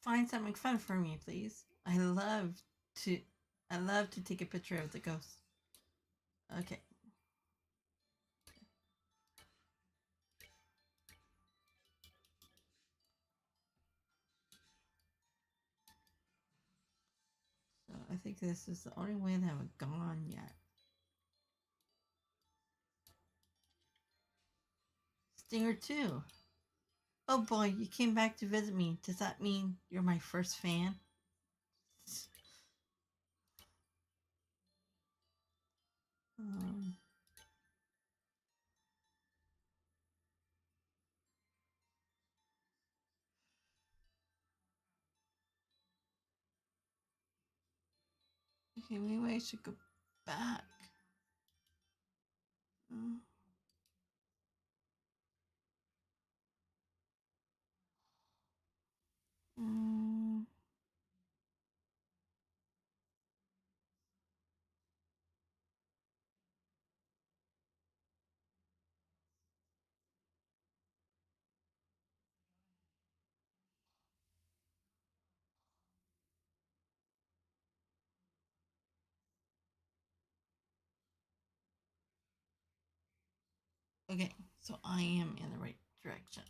Find something fun for me, please. I love to take a picture of the ghost. Okay. So I think this is the only way they haven't gone yet. Stinger 2. Oh boy, you came back to visit me. Does that mean you're my first fan? Um, okay, maybe I should go back. Mm. Mm. Okay, so I am in the right direction.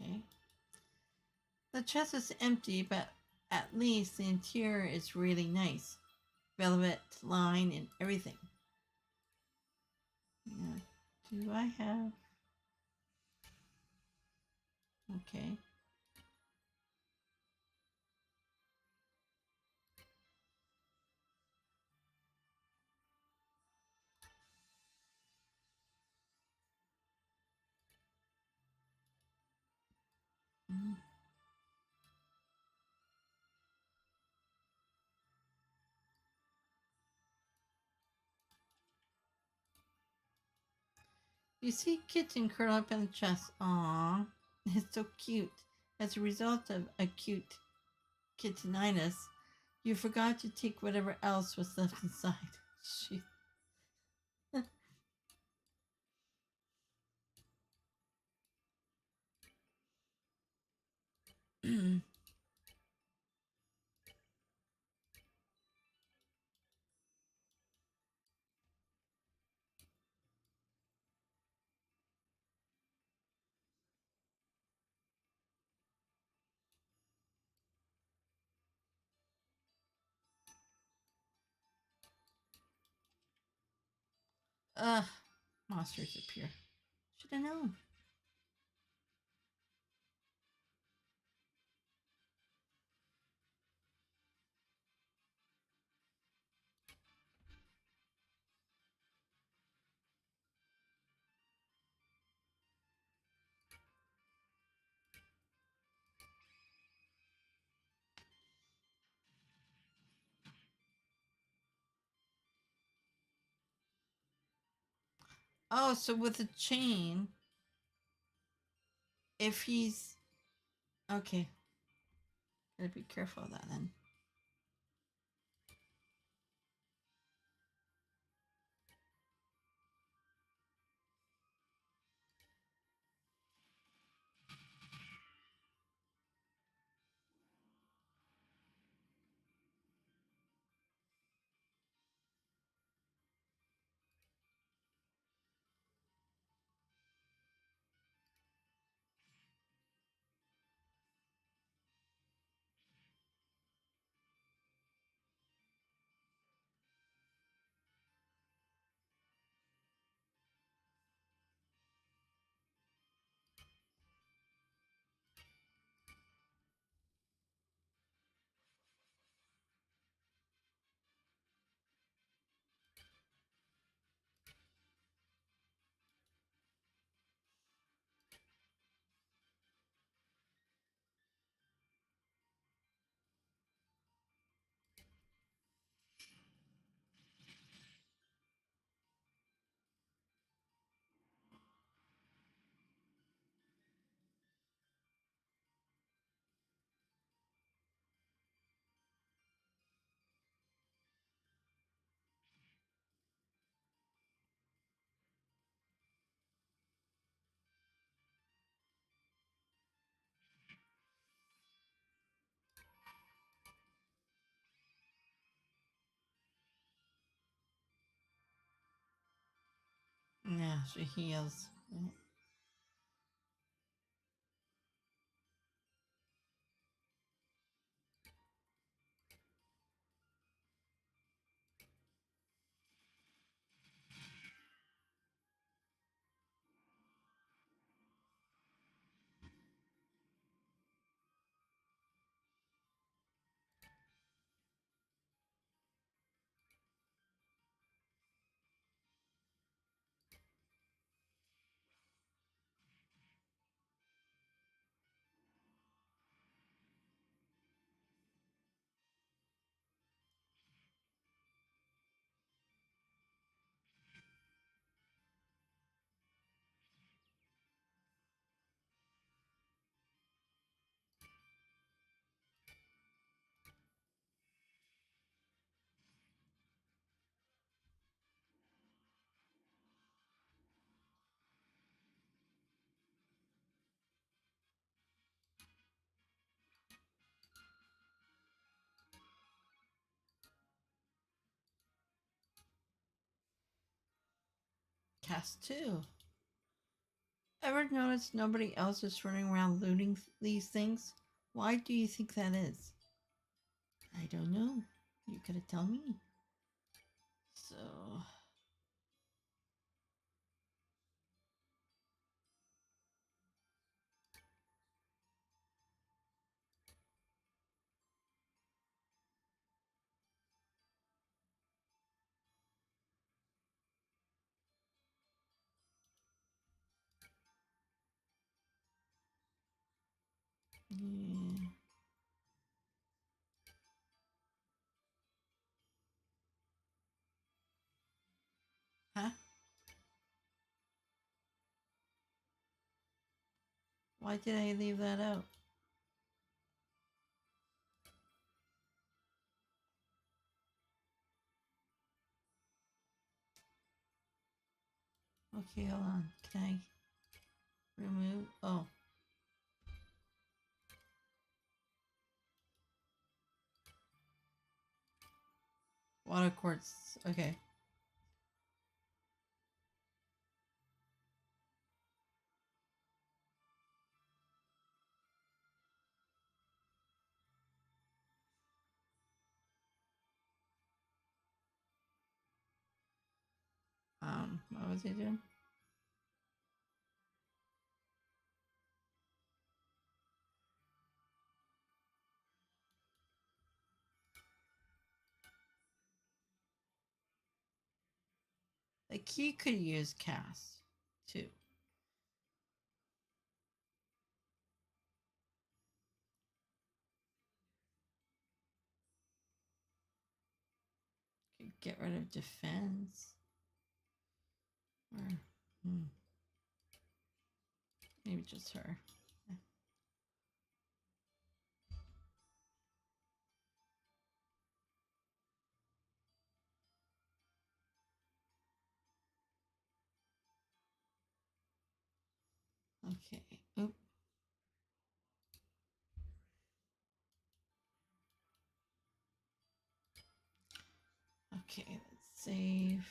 Okay. The chest is empty, but at least the interior is really nice. Velvet, line, and everything. Yeah. Do I have? Okay. Mm. You see kitten curl up in the chest. Aww. It's so cute. As a result of acute kittenitis, you forgot to take whatever else was left inside. She. Ugh. Monsters appear. Should have known. Oh, so with a chain, if he's okay, gotta be careful of that then. Yeah, she heals. Cast 2. Ever notice nobody else is running around looting these things? Why do you think that is? I don't know. You could have told me. So, yeah. Huh? Why did I leave that out? Okay, hold on. Can I remove? Oh, water quartz. Okay. What was he doing? The key could use cast too. Could get rid of defense. Or maybe just her. Okay. Oop. Okay, let's save.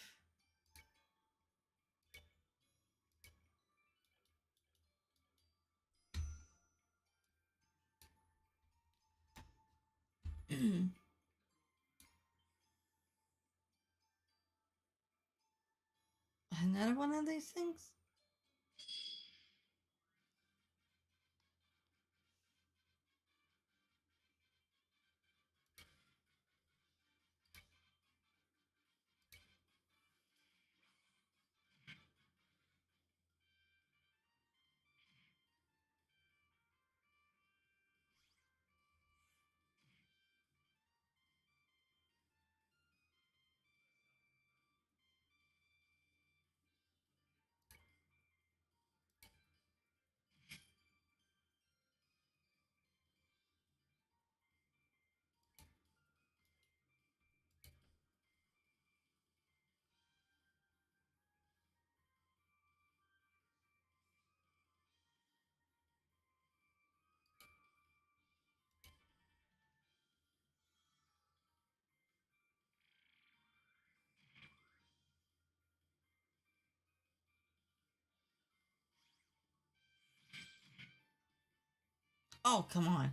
Another one of these things? Oh, come on.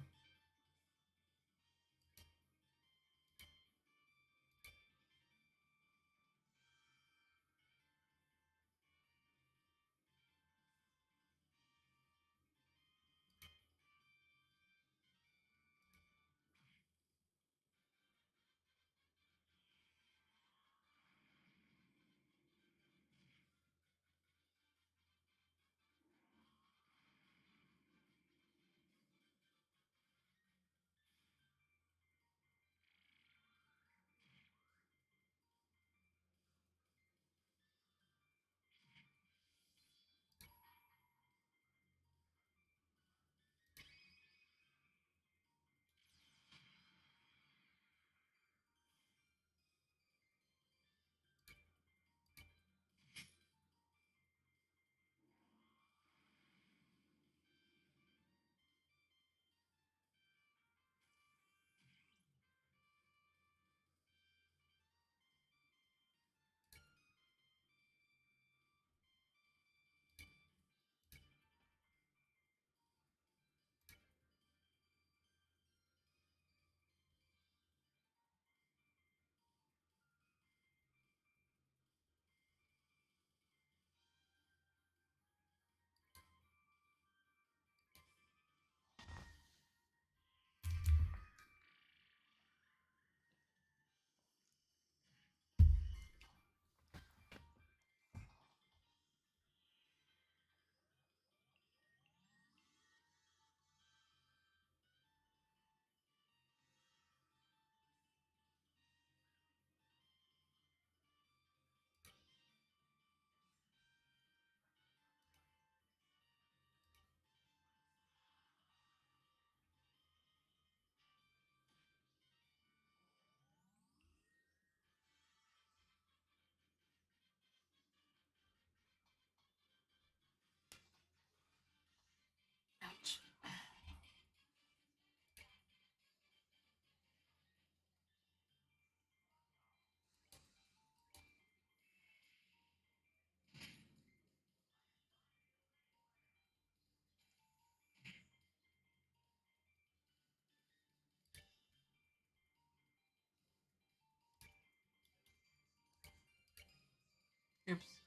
Ouch. Oops.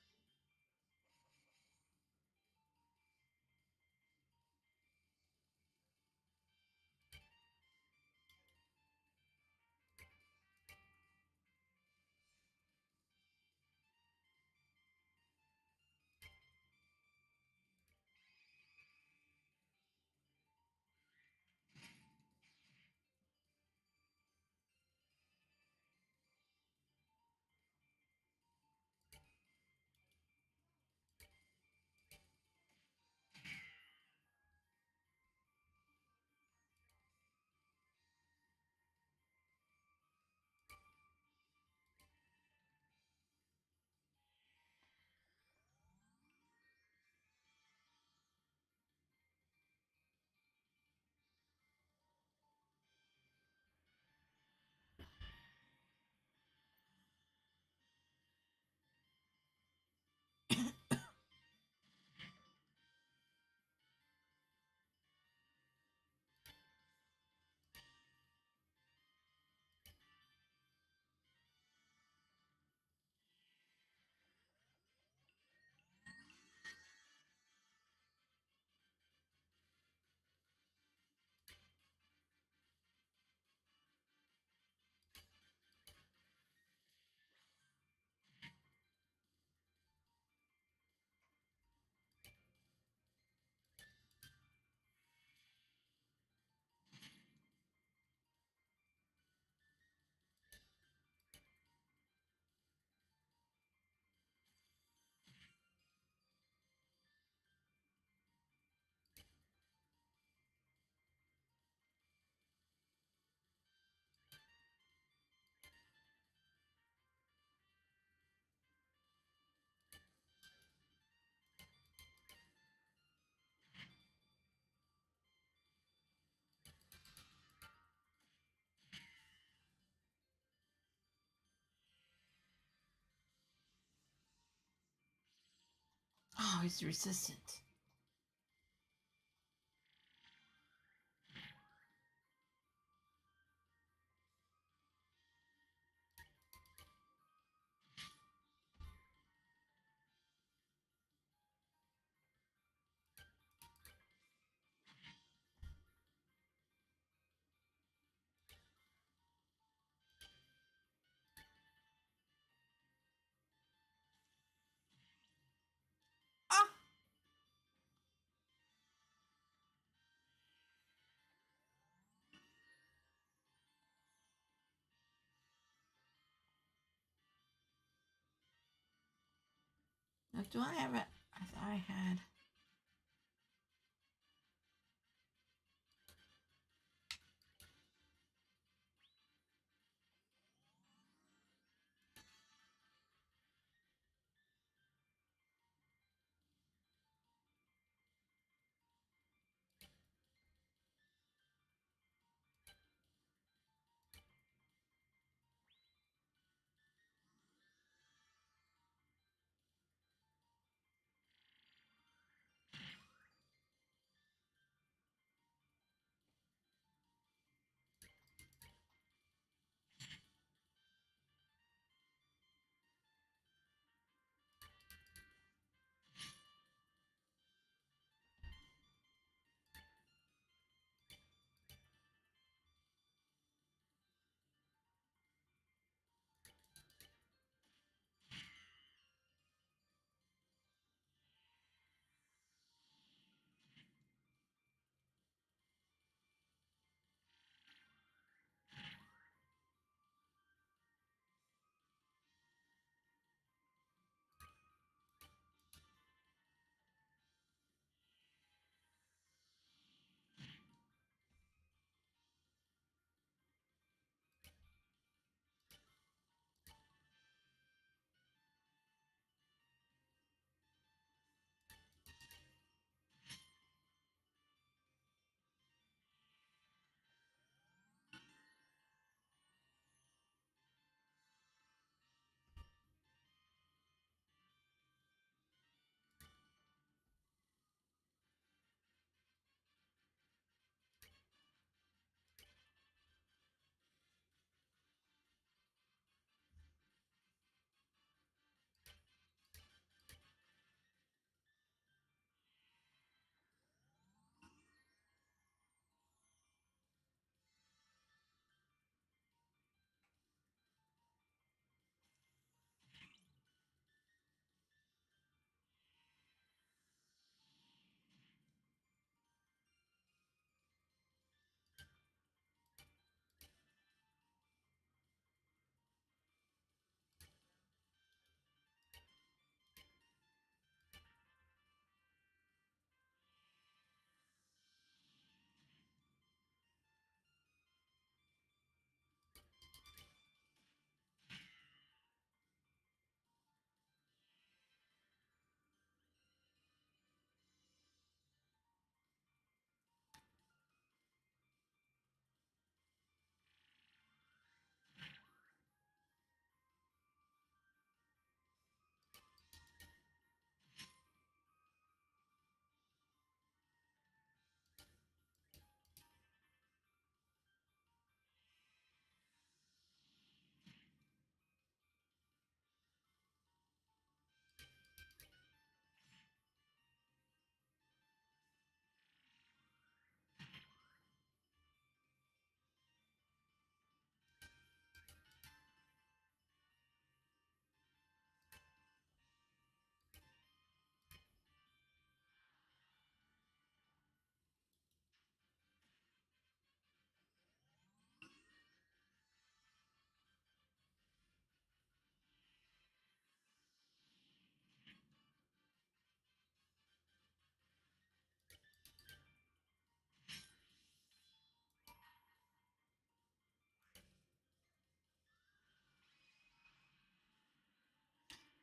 Oh, he's resistant. Do I have it? I thought I had.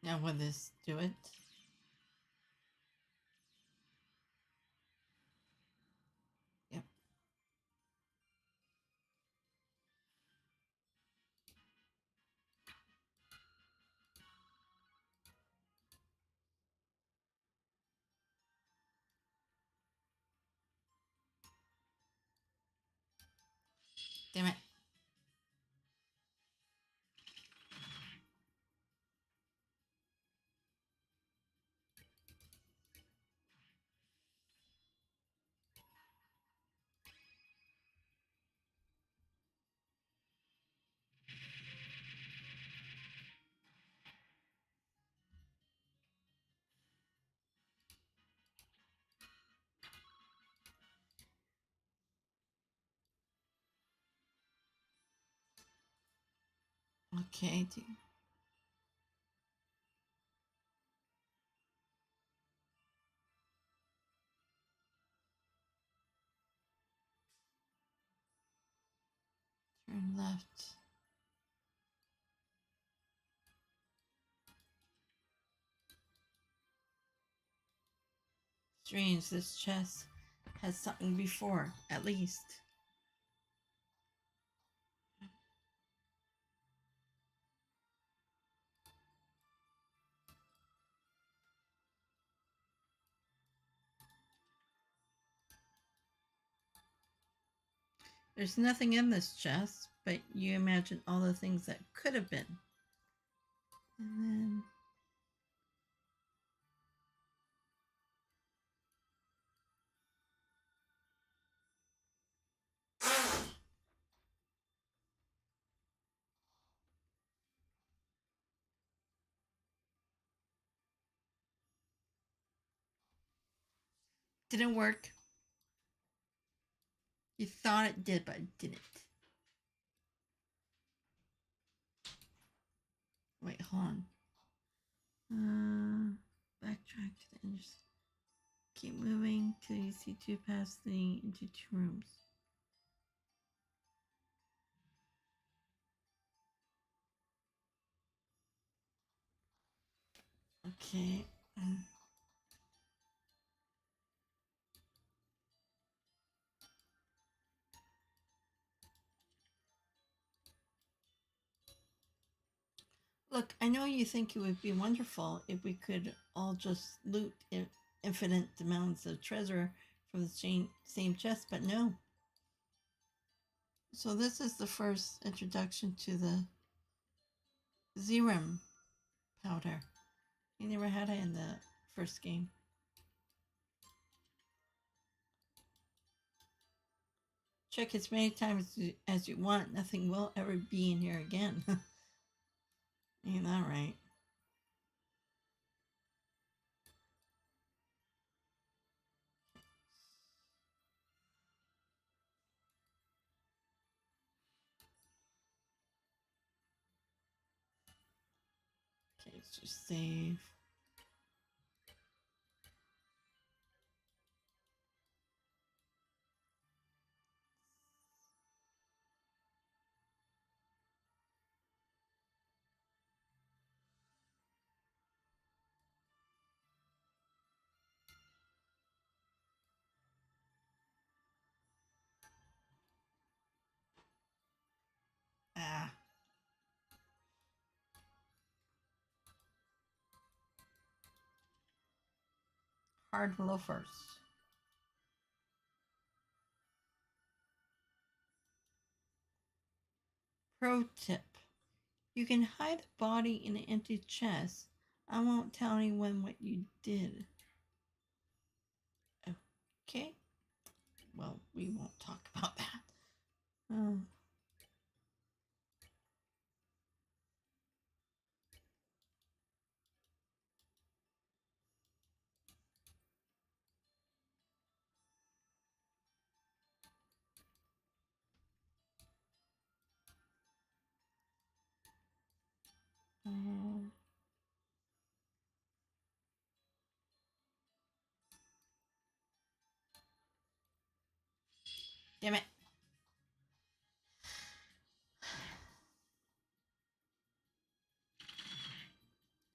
Now will this do it? Yep. Damn it. Okay. left. Strange, this chest has something before, at least. There's nothing in this chest, but you imagine all the things that could have been. And then didn't work. You thought it did, but it didn't. Wait, hold on. Backtrack to the end. Keep moving till you see two paths leading into two rooms. Okay. Look, I know you think it would be wonderful if we could all just loot infinite amounts of treasure from the same chest, but no. So this is the first introduction to the Zerum powder. You never had it in the first game. Check as many times as you want. Nothing will ever be in here again. Ain't that right? Okay, let's just save. Ah. Hard loafers. Pro tip. You can hide a body in an empty chest. I won't tell anyone what you did. Okay. Well, we won't talk about that. Oh. Damn it.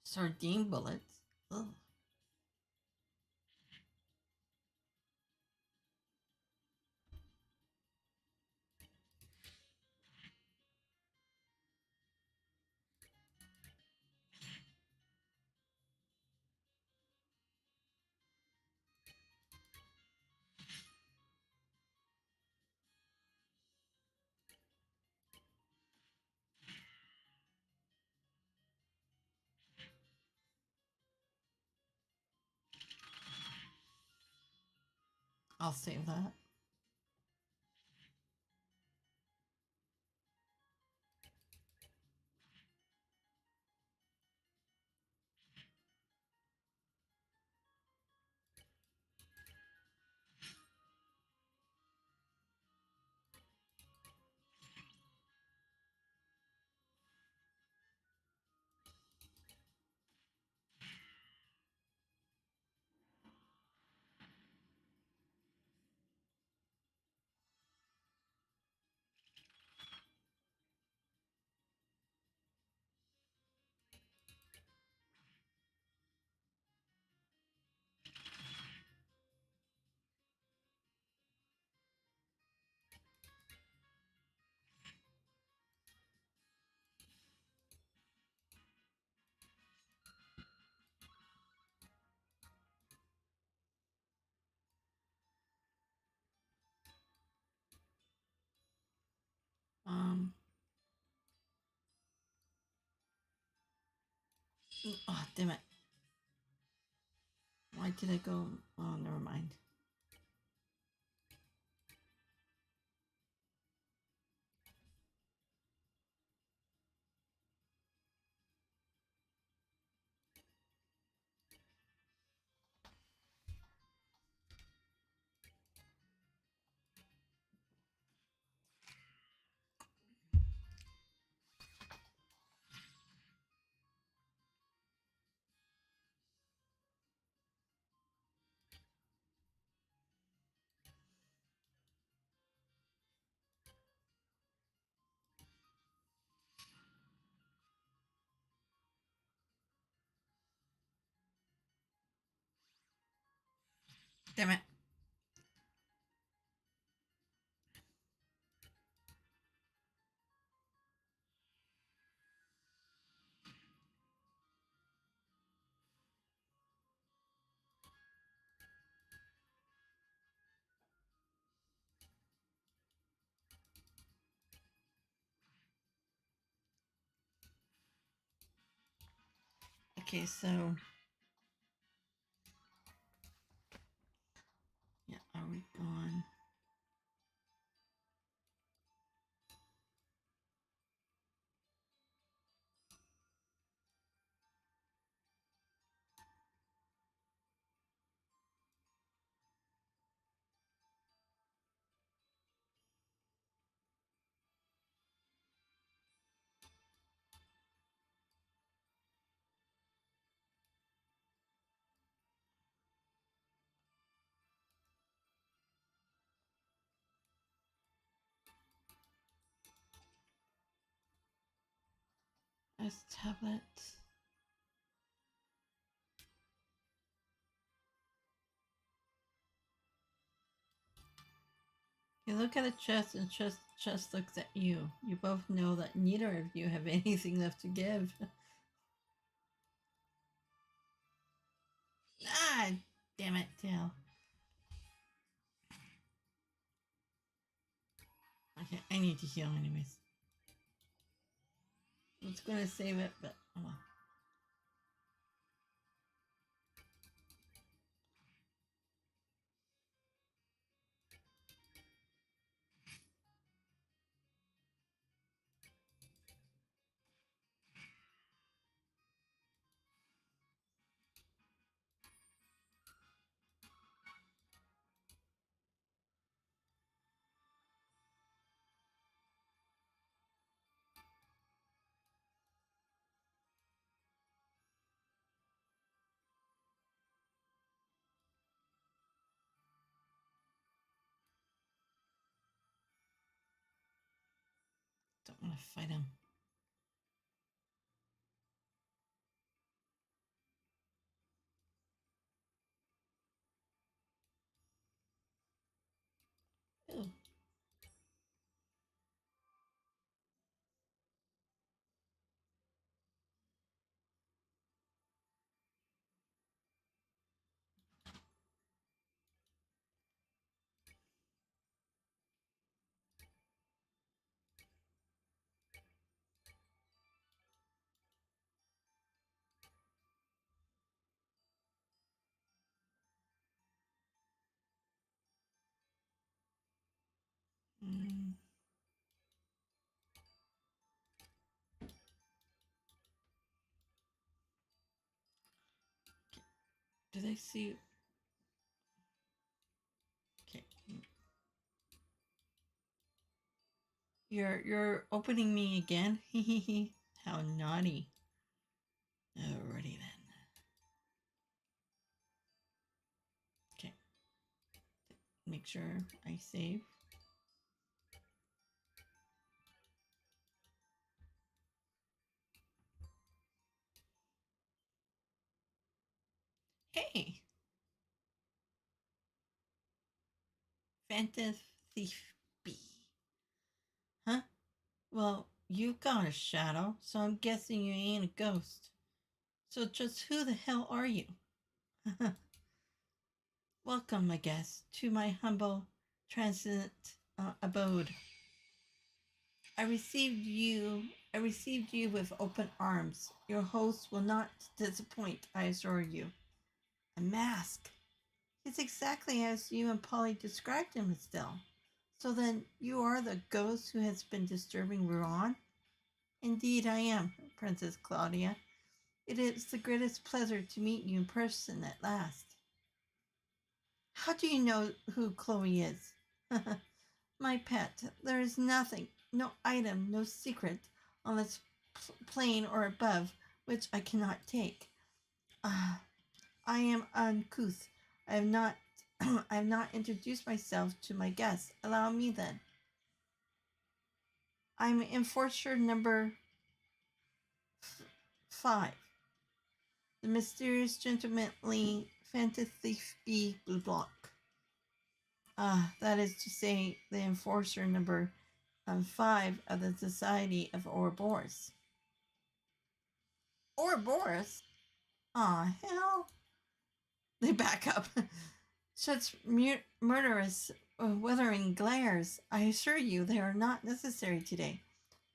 Sardine bullets. Ugh. I'll save that. Oh, damn it. Why did I go? Oh, never mind. Damn it. Okay, so yeah, are we gone? As tablet. You look at the chest, and chest looks at you. You both know that neither of you have anything left to give. Ah, damn it, Tail. Okay, I need to heal anyways. I was gonna save it, but oh well. Don't want to fight him. Ew. Mm. Did I see? Okay. You're opening me again? Hehehe. How naughty. Alrighty then. Okay. Make sure I save. Hey! Phantom Thief B. Huh? Well, you got a shadow, so I'm guessing you ain't a ghost. So just who the hell are you? Welcome, I guess, to my humble transient abode. I received you I received you with open arms. Your host will not disappoint, I assure you. A mask. It's exactly as you and Polly described him, Estelle. So then, you are the ghost who has been disturbing Ruan? Indeed, I am, Princess Claudia. It is the greatest pleasure to meet you in person at last. How do you know who Chloe is? My pet, there is nothing, no item, no secret on this plane or above which I cannot take. Ah, I am uncouth. I have not I have not introduced myself to my guests. Allow me then. I'm enforcer number 5. The mysterious gentlemanly fantasy blue block. That is to say, the enforcer number 5 of the Society of Ouroboros. Ouroboros? Aw, hell. They back up. Such murderous, withering glares. I assure you they are not necessary today.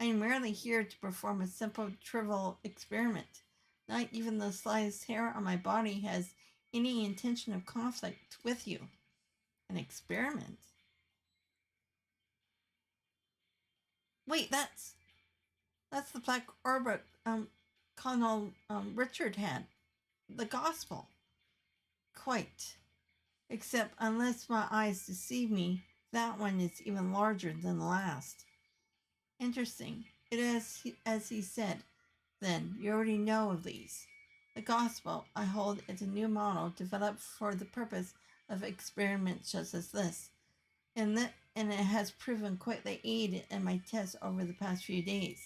I am merely here to perform a simple, trivial experiment. Not even the slightest hair on my body has any intention of conflict with you. An experiment? Wait, that's the black orbit Colonel Richard had. The gospel. Quite. Except, unless my eyes deceive me, that one is even larger than the last. Interesting. It is as he said. Then, you already know of these. The gospel I hold is a new model developed for the purpose of experiments such as this. And it has proven quite the aid in my tests over the past few days.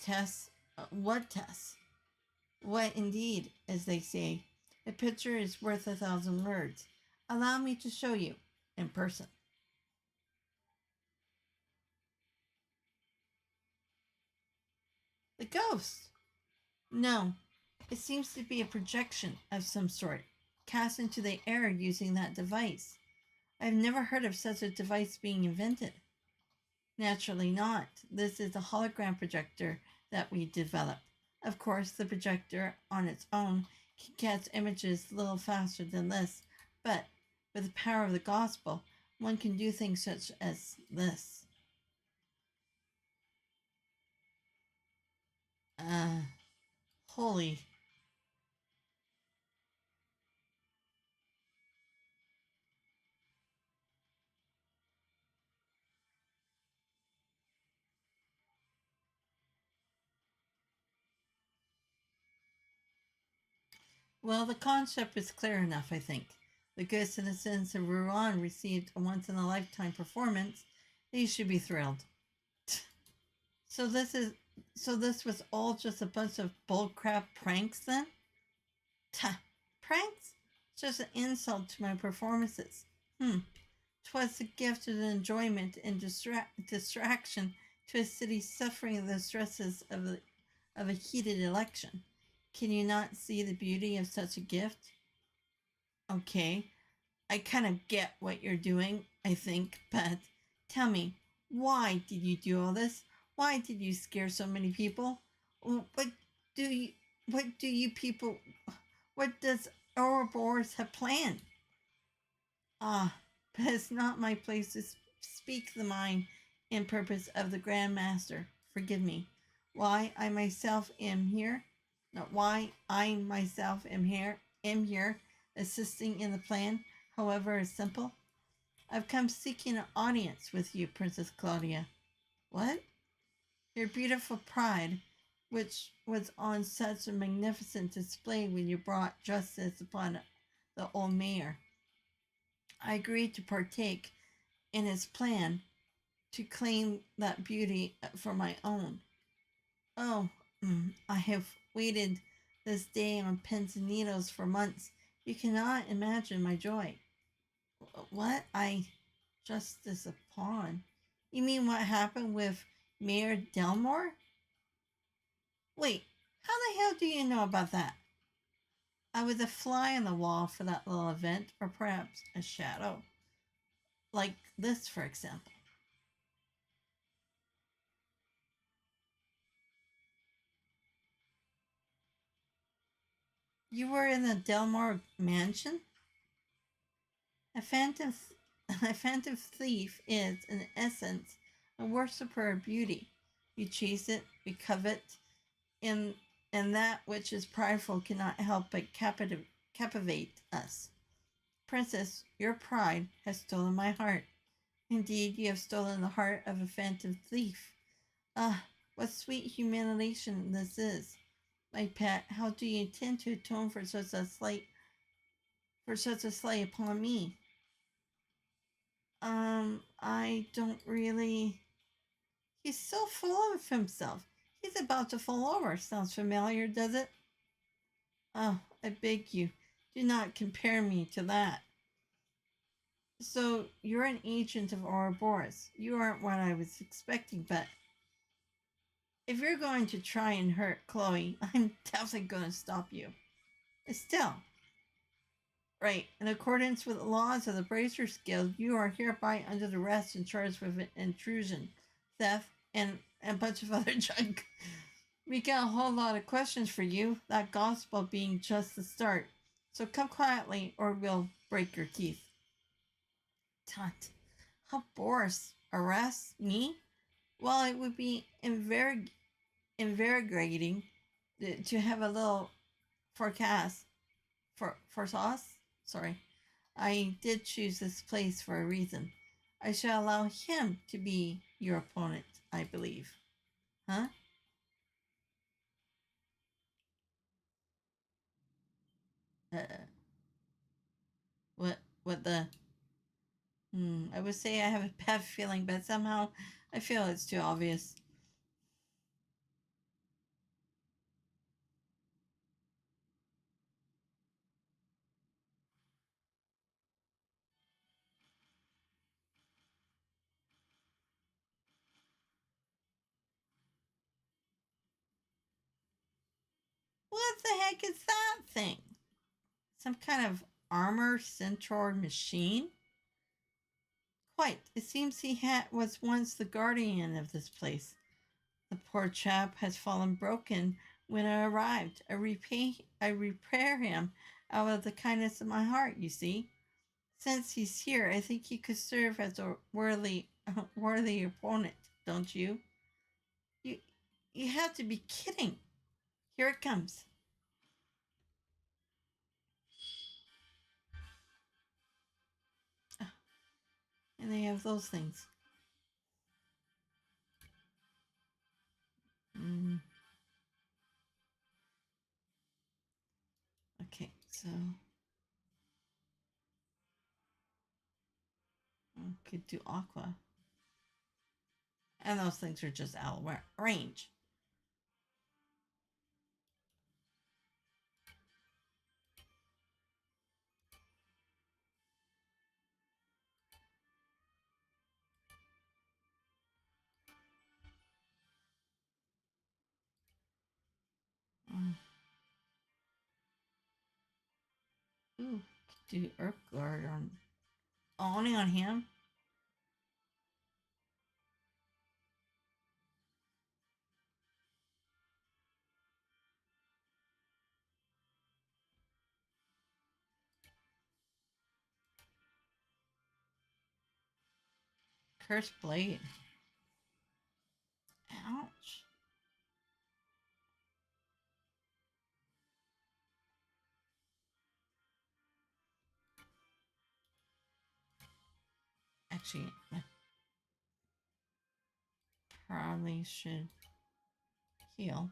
Tests? What tests? What indeed, as they say. A picture is worth 1,000 words. Allow me to show you in person. The ghost? No, it seems to be a projection of some sort, cast into the air using that device. I've never heard of such a device being invented. Naturally not. This is a hologram projector that we developed. Of course, the projector on its own can catch images a little faster than this, but with the power of the gospel, one can do things such as this. Holy. Well, the concept is clear enough, I think. The good citizens of Rouen received a once-in-a-lifetime performance. They should be thrilled. So this was all just a bunch of bullcrap pranks then? Tah, pranks? Just an insult to my performances. 'Twas the gift of enjoyment and distraction to a city suffering the stresses of a heated election. Can you not see the beauty of such a gift? Okay, I kind of get what you're doing, I think, but tell me, why did you do all this? Why did you scare so many people? What do you, what do you people, what does Ouroboros have planned? Ah, but it's not my place to speak the mind and purpose of the Grand Master. Forgive me. Why I myself am here, not why I myself am here, assisting in the plan, however simple. I've come seeking an audience with you, Princess Claudia. What? Your beautiful pride, which was on such a magnificent display when you brought justice upon the old mayor. I agreed to partake in his plan to claim that beauty for my own. Oh, I have waited this day on pins and needles for months. You cannot imagine my joy. What? Justice a pawn? You mean what happened with Mayor Delmore? Wait, how the hell do you know about that? I was a fly on the wall for that little event, or perhaps a shadow. Like this, for example. You were in the Delmore mansion? A phantom, a phantom thief is, in essence, a worshipper of beauty. You chase it, we covet, and, and that which is prideful cannot help but captivate us. Princess, your pride has stolen my heart. Indeed, you have stolen the heart of a phantom thief. Ah, what sweet humiliation this is. My pet, how do you intend to atone for such a slight upon me? I don't really. He's so full of himself. He's about to fall over. Sounds familiar, does it? Oh, I beg you, do not compare me to that. So, you're an agent of Ouroboros. You aren't what I was expecting, but if you're going to try and hurt Chloe, I'm definitely going to stop you. Estelle, right, in accordance with the laws of the Bracers Guild, you are hereby under arrest and charged with intrusion, theft, and a bunch of other junk. We got a whole lot of questions for you, that gospel being just the start. So come quietly or we'll break your teeth. Tut. How Boris arrest me? Well, it would be invigorating to have a little forecast for sauce. Sorry. I did choose this place for a reason. I shall allow him to be your opponent, I believe. Huh? Uh, what the I would say I have a bad feeling, but somehow I feel it's too obvious. What the heck is that thing? Some kind of armor centaur machine? Quite. It seems was once the guardian of this place. The poor chap has fallen broken when I arrived. I repair him out of the kindness of my heart, you see. Since he's here, I think he could serve as a worthy opponent, don't you? You you have to be kidding. Here it comes. Ah, and they have those things. Mm, okay, so I could do aqua. And those things are just out of range. Mm. Ooh, could do Earth Guard on only on him. Curse Blade. Ouch. Actually, I probably should heal.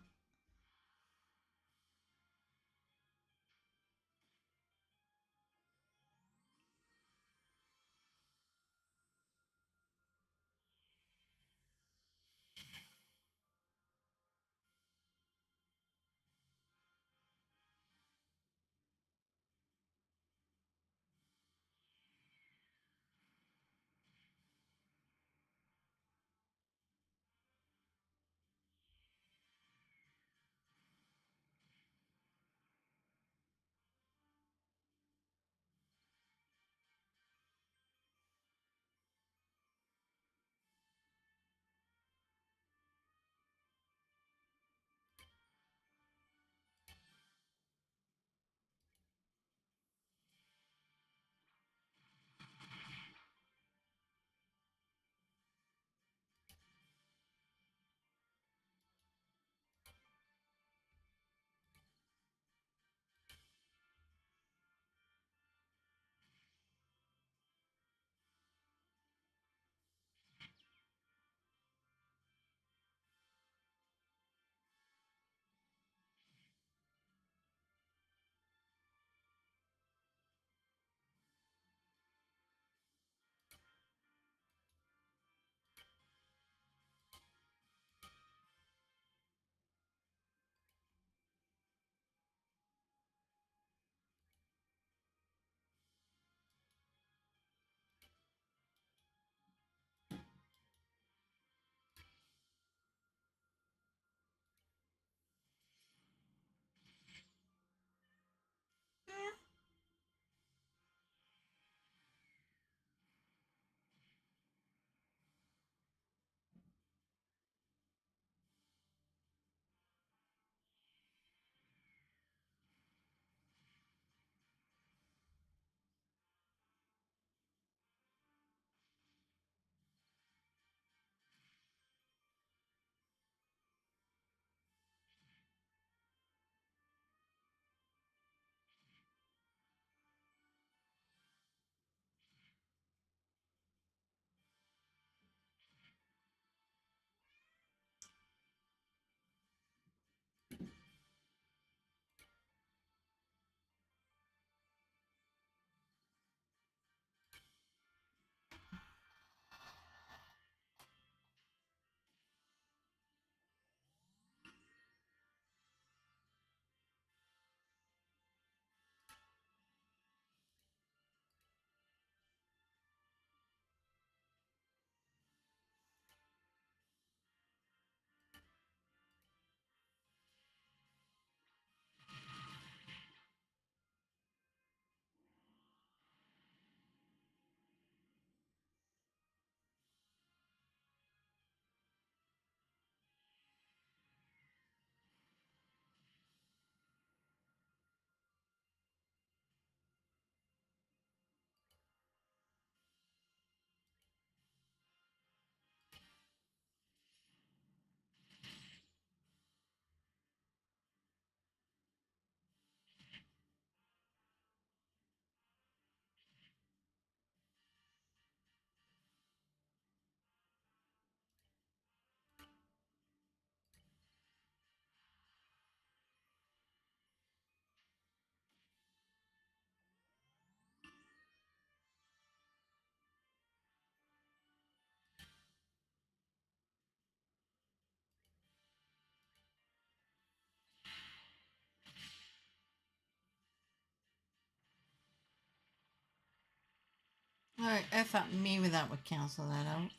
I thought maybe that would cancel that out.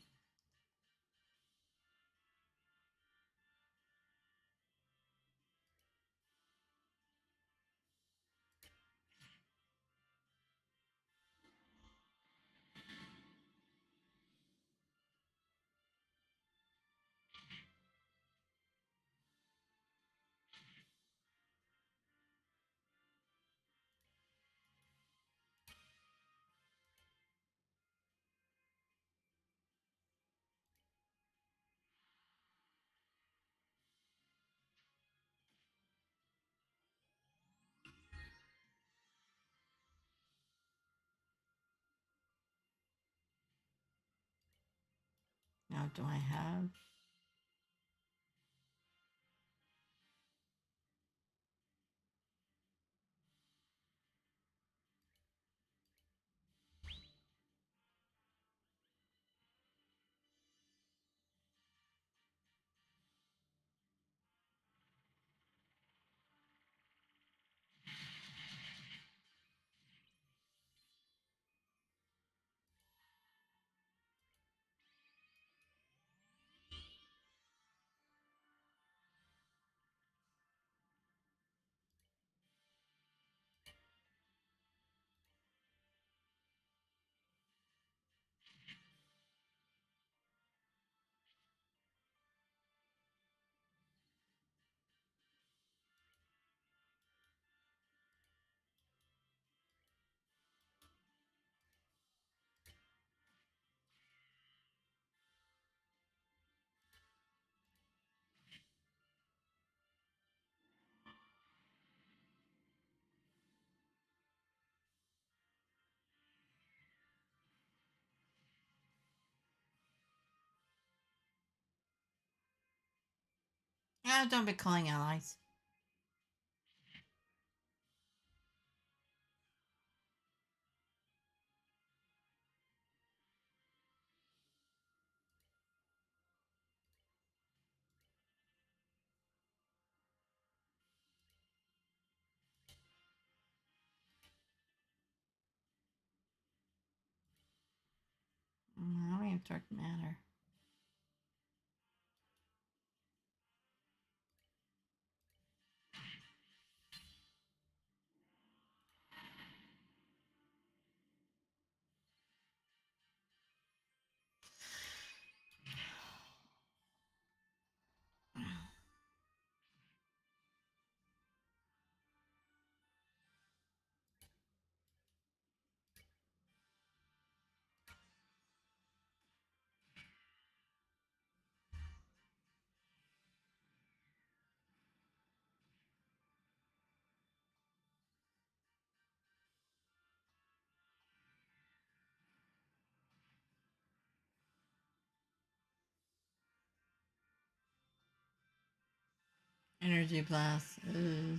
Now, do I have? Don't be calling allies. I don't even dark matter. Energy blast. Ugh.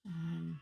Um,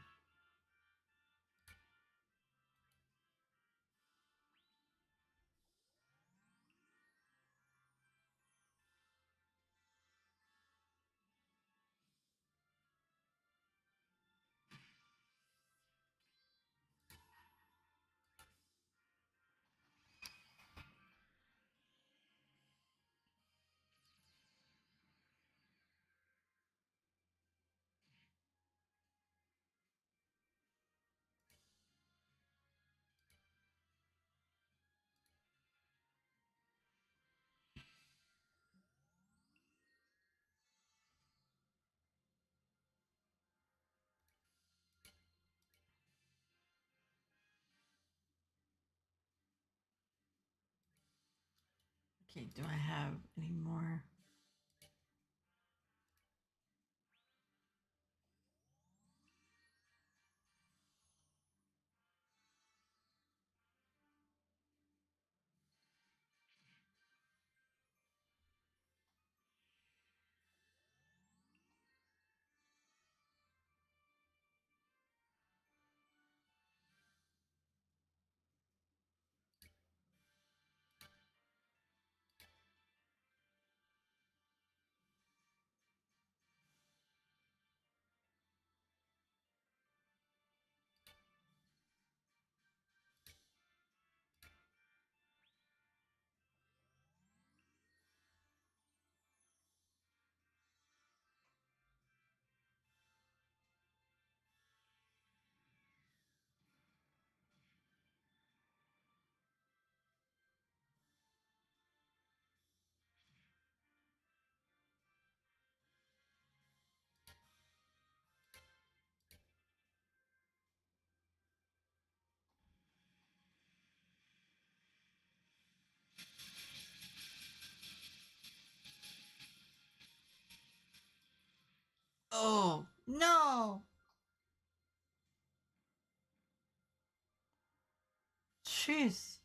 Okay, do I have any more? Oh, no! Jeez.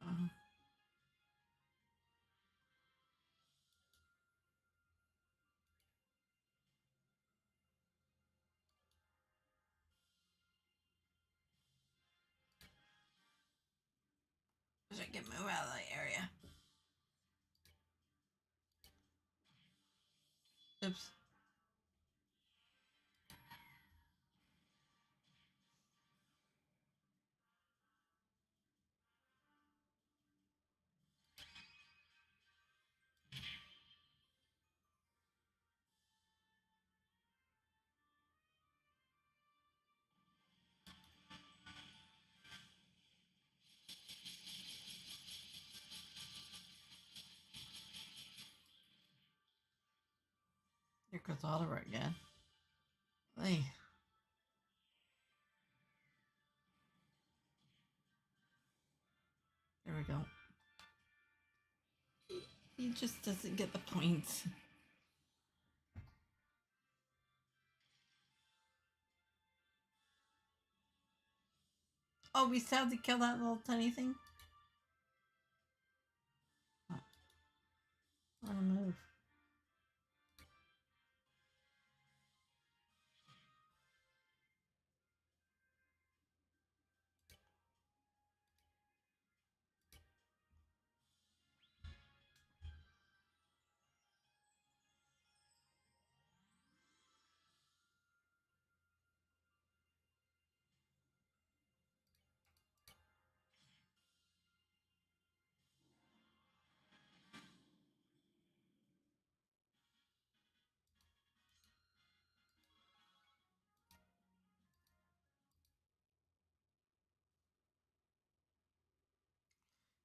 Um, I get move out of the area. Oops. thought of it again. Hey. There we go. He just doesn't get the points. Oh, we still have to kill that little tiny thing? Oh. I don't move.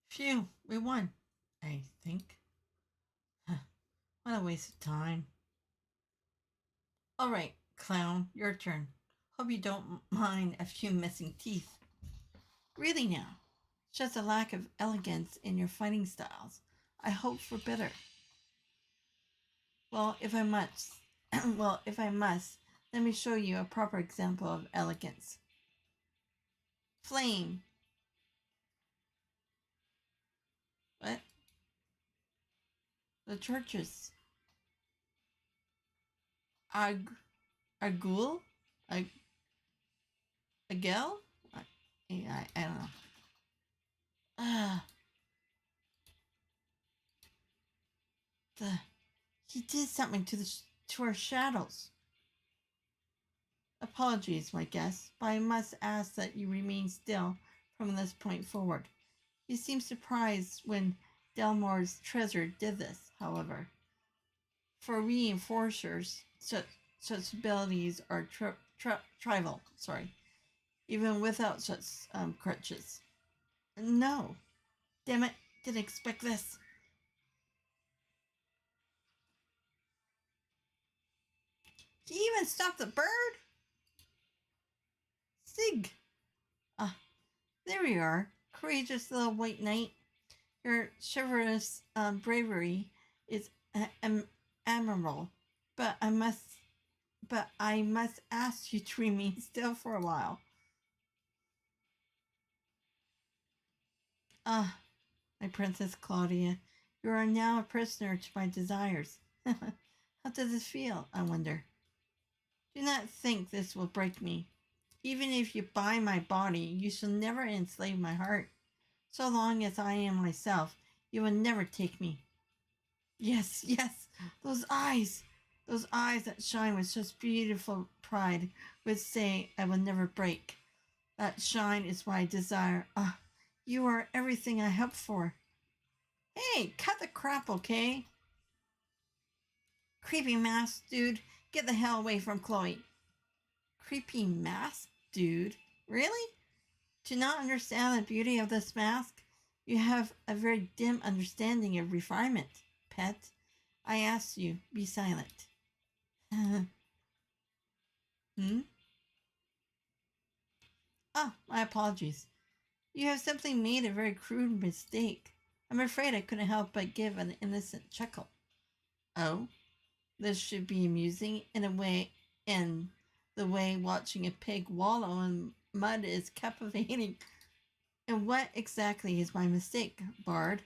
Phew, we won. I think. What a waste of time. Alright, clown, your turn. Hope you don't mind a few missing teeth. Really now. Just a lack of elegance in your fighting styles. I hope for better. Well, if I must, let me show you a proper example of elegance. Flame. What? The churches. A ghoul? A girl? I don't know. He did something to our shadows. Apologies, my guest, but I must ask that you remain still from this point forward. You seem surprised when Delmore's treasure did this, however. For reinforcers, such abilities are trivial, even without such crutches. No. Damn it, didn't expect this. He even stopped the bird? Sig. There we are. Courageous little white knight. Your chivalrous bravery is admirable, but I must ask you to remain still for a while. My Princess Claudia, you are now a prisoner to my desires. How does this feel, I wonder? Do not think this will break me. Even if you buy my body, you shall never enslave my heart. So long as I am myself, you will never take me. Yes, those eyes that shine with such beautiful pride would say I will never break. That shine is what I desire. You are everything I hope for. Hey, cut the crap, okay? Creepy mask, dude. Get the hell away from Chloe. Creepy mask, dude? Really? To not understand the beauty of this mask, you have a very dim understanding of refinement, pet. I ask you, be silent. Oh, my apologies. You have simply made a very crude mistake. I'm afraid I couldn't help but give an innocent chuckle. Oh, this should be amusing in the way watching a pig wallow in mud is captivating. And what exactly is my mistake, Bard?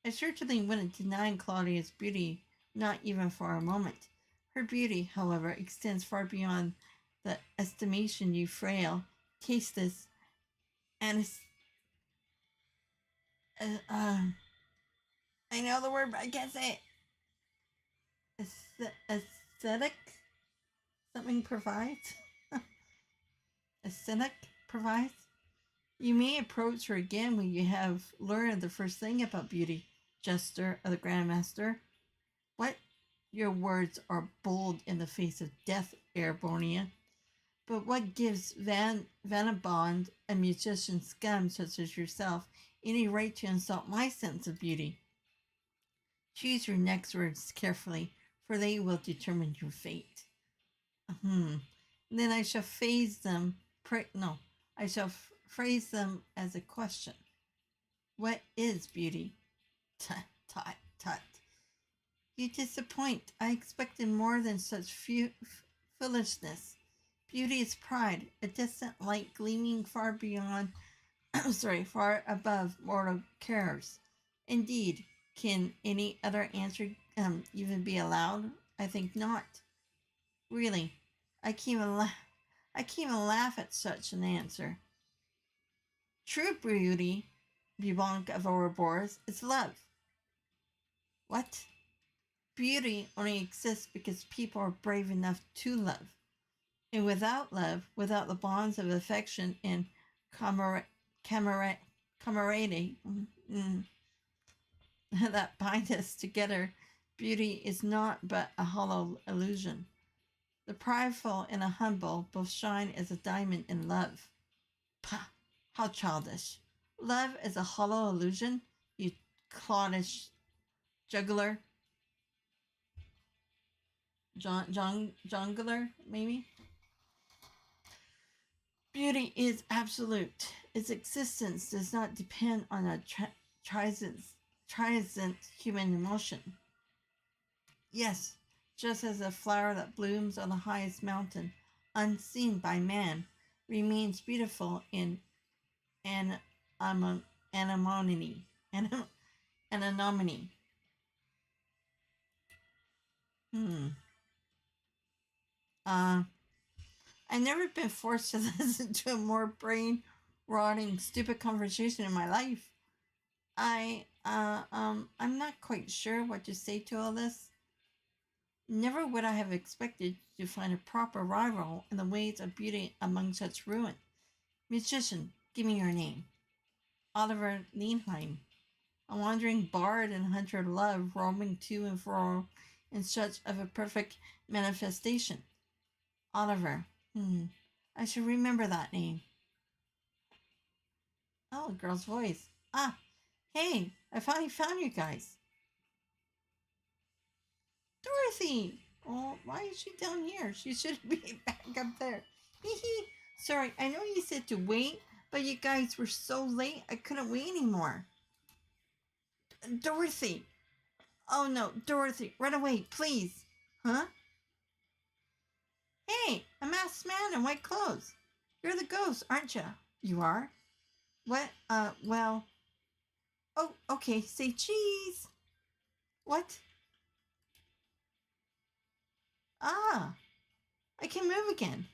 I certainly wouldn't deny Claudia's beauty, not even for a moment. Her beauty, however, extends far beyond the estimation you frail, tasteless, and I know the word, but I can't say it. Aesthetic? Something provides? Aesthetic provides? You may approach her again when you have learned the first thing about beauty, Jester of the Grandmaster. What? Your words are bold in the face of death, Airbornia. But what gives Vanabond, a musician scum such as yourself, any right to insult my sense of beauty? Choose your next words carefully, for they will determine your fate. Then I shall phrase them. No, I shall phrase them as a question. What is beauty? Tut, tut, tut. You disappoint. I expected more than such foolishness. Beauty is pride, a distant light gleaming far beyond, far above mortal cares. Indeed, can any other answer even be allowed? I think not. Really, I can't even laugh at such an answer. True beauty, Bubonk of Ouroboros, is love. What? Beauty only exists because people are brave enough to love. And without love, without the bonds of affection and camaraderie that bind us together, beauty is not but a hollow illusion. The prideful and the humble both shine as a diamond in love. Pah! How childish. Love is a hollow illusion, you cloddish juggler. Jungler, maybe? Beauty is absolute. Its existence does not depend on a transient human emotion. Yes, just as a flower that blooms on the highest mountain, unseen by man, remains beautiful in anonymity. Anonymity. I've never been forced to listen to a more brain-rotting, stupid conversation in my life. I'm not quite sure what to say to all this. Never would I have expected to find a proper rival in the ways of beauty among such ruin. Musician, give me your name. Oliver Lienheim, a wandering bard and hunter of love, roaming to and fro in search of a perfect manifestation. Oliver. I should remember that name. Oh, a girl's voice. Ah, hey, I finally found you guys. Dorothy! Oh, why is she down here? She should be back up there. Sorry, I know you said to wait, but you guys were so late, I couldn't wait anymore. Dorothy! Oh no, Dorothy, run away, please. Huh? Hey, a masked man in white clothes. You're the ghost, aren't you? You are? What? Well. Oh, okay, say cheese. What? Ah, I can move again.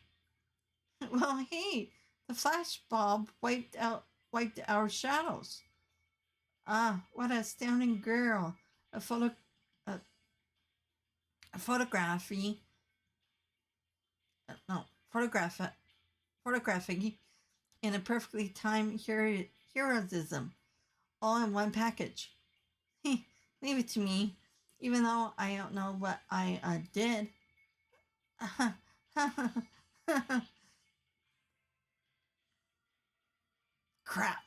Well, hey, the flash bulb wiped our shadows. Ah, what an astounding girl. A a, a photography. No, photographing in a perfectly timed heroism, all in one package. Leave it to me, even though I don't know what I did. Crap.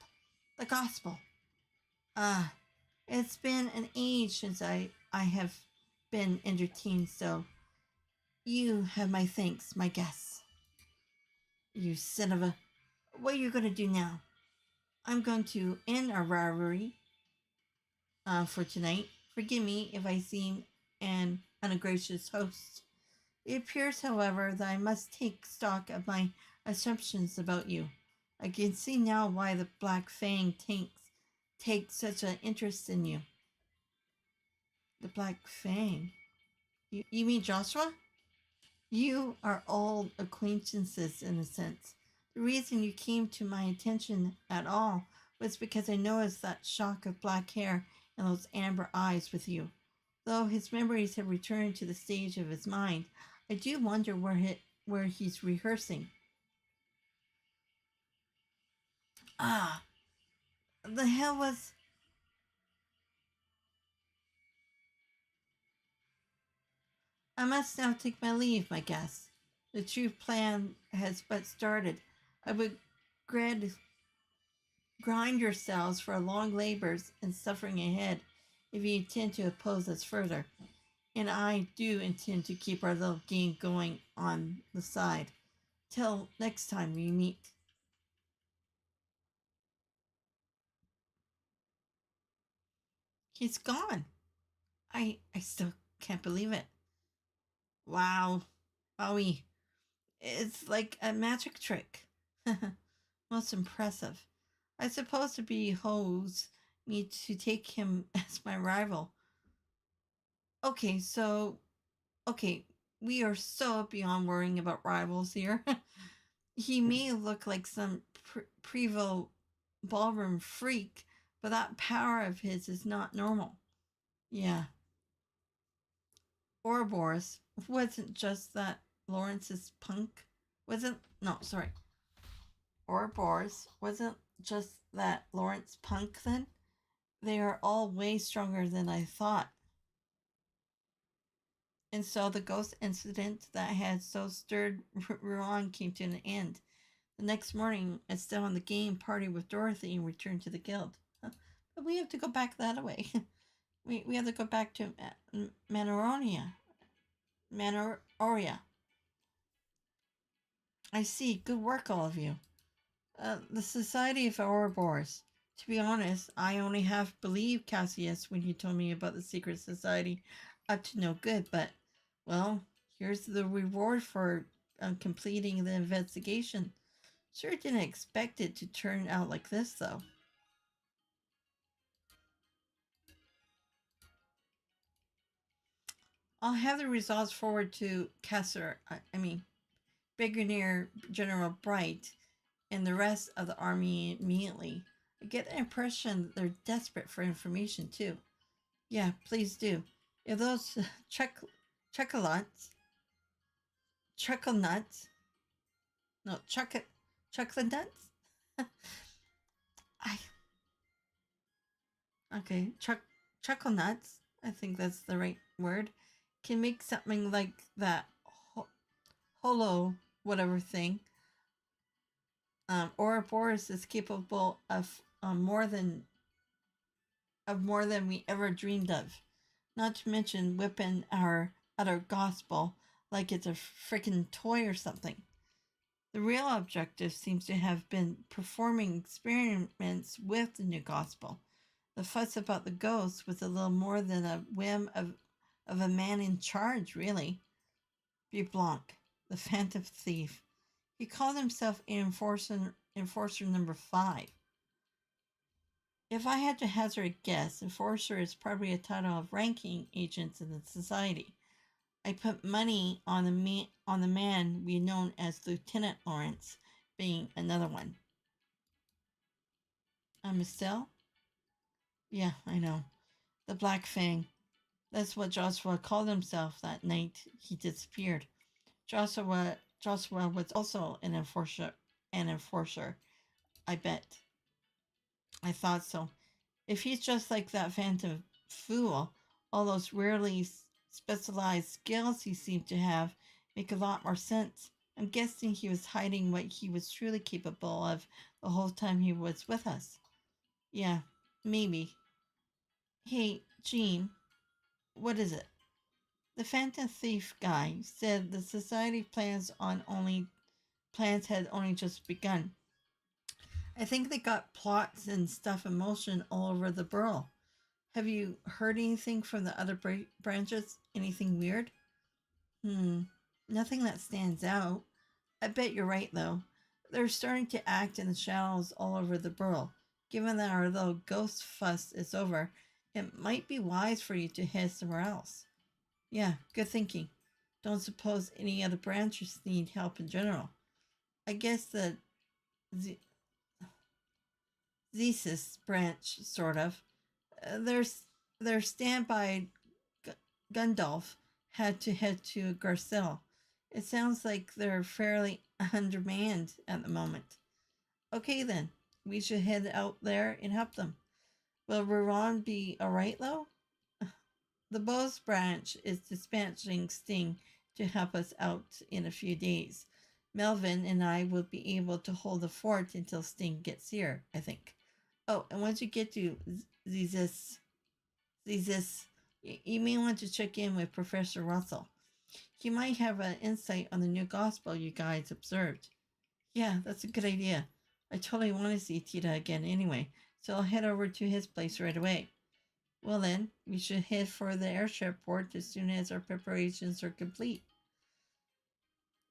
The gospel. It's been an age since I have been entertained, so you have my thanks, my guests. You son of a... What are you going to do now? I'm going to end our rivalry for tonight. Forgive me if I seem an ungracious host. It appears, however, that I must take stock of my assumptions about you. I can see now why the Black Fang takes such an interest in you. The Black Fang? You mean Joshua? You are old acquaintances in a sense. The reason you came to my attention at all was because I noticed that shock of black hair and those amber eyes with you. Though his memories have returned to the stage of his mind, I do wonder where he's rehearsing. Ah, the hell was... I must now take my leave, my guests. The true plan has but started. I would grind yourselves for long labors and suffering ahead if you intend to oppose us further. And I do intend to keep our little game going on the side. Till next time we meet. He's gone. I still can't believe it. Wow. Wowie. It's like a magic trick. Most impressive. I suppose to be hose me to take him as my rival. Okay, so okay, we are so beyond worrying about rivals here. He may look like some previl ballroom freak, but that power of his is not normal. Yeah. Ouroboros wasn't just that Lawrence's punk. Wasn't, no, sorry. Ouroboros wasn't just that Lawrence punk then. They are all way stronger than I thought. And so the ghost incident that had so stirred Ruan came to an end. The next morning, Estelle on the game party with Dorothy and returned to the guild. But we have to go back that way. we have to go back to Manoronia. Manoria. I see. Good work, all of you. The Society of Ouroboros. To be honest, I only half believed Cassius when he told me about the secret society up to no good, but, well, here's the reward for completing the investigation. Sure didn't expect it to turn out like this, though. I'll have the results forward to Brigadier General Bright and the rest of the army immediately. I get the impression they're desperate for information, too. Yeah, please do. If those chocolates, chuckle nuts, no, chocolate nuts? I, okay, chuckle nuts, I think that's the right word, can make something like that holo whatever thing. Ouroboros is capable of more than we ever dreamed of. Not to mention whipping our other gospel like it's a freaking toy or something. The real objective seems to have been performing experiments with the new gospel. The fuss about the ghosts was a little more than a whim of a man in charge, really. Blanc, the phantom thief. He called himself enforcer number 5. If I had to hazard a guess, enforcer is probably a title of ranking agents in the society. I put money on the man we known as Lieutenant Lawrence being another one. Estelle? Yeah, I know. The Black Fang. That's what Joshua called himself that night he disappeared. Joshua was also an enforcer. I bet. I thought so. If he's just like that phantom fool, all those rarely specialized skills he seemed to have make a lot more sense. I'm guessing he was hiding what he was truly capable of the whole time he was with us. Yeah, maybe. Hey, Jean, what is it? The phantom thief guy said the society plans had only just begun. I think they got plots and stuff in motion all over the borough. Have you heard anything from the other branches? Anything weird? Nothing that stands out. I bet you're right, though. They're starting to act in the shadows all over the borough. Given that our little ghost fuss is over, it might be wise for you to head somewhere else. Yeah, good thinking. Don't suppose any other branches need help in general. I guess the Thesis branch, sort of. Their standby Gundolf had to head to Garcelle. It sounds like they're fairly undermanned at the moment. Okay then, we should head out there and help them. Will Ruron be alright though? The Bose branch is dispatching Sting to help us out in a few days. Melvin and I will be able to hold the fort until Sting gets here, I think. Oh, and once you get to Zizis, You may want to check in with Professor Russell. He might have an insight on the new gospel you guys observed. Yeah, that's a good idea. I totally want to see Tita again anyway, so I'll head over to his place right away. Well then, we should head for the airship port as soon as our preparations are complete.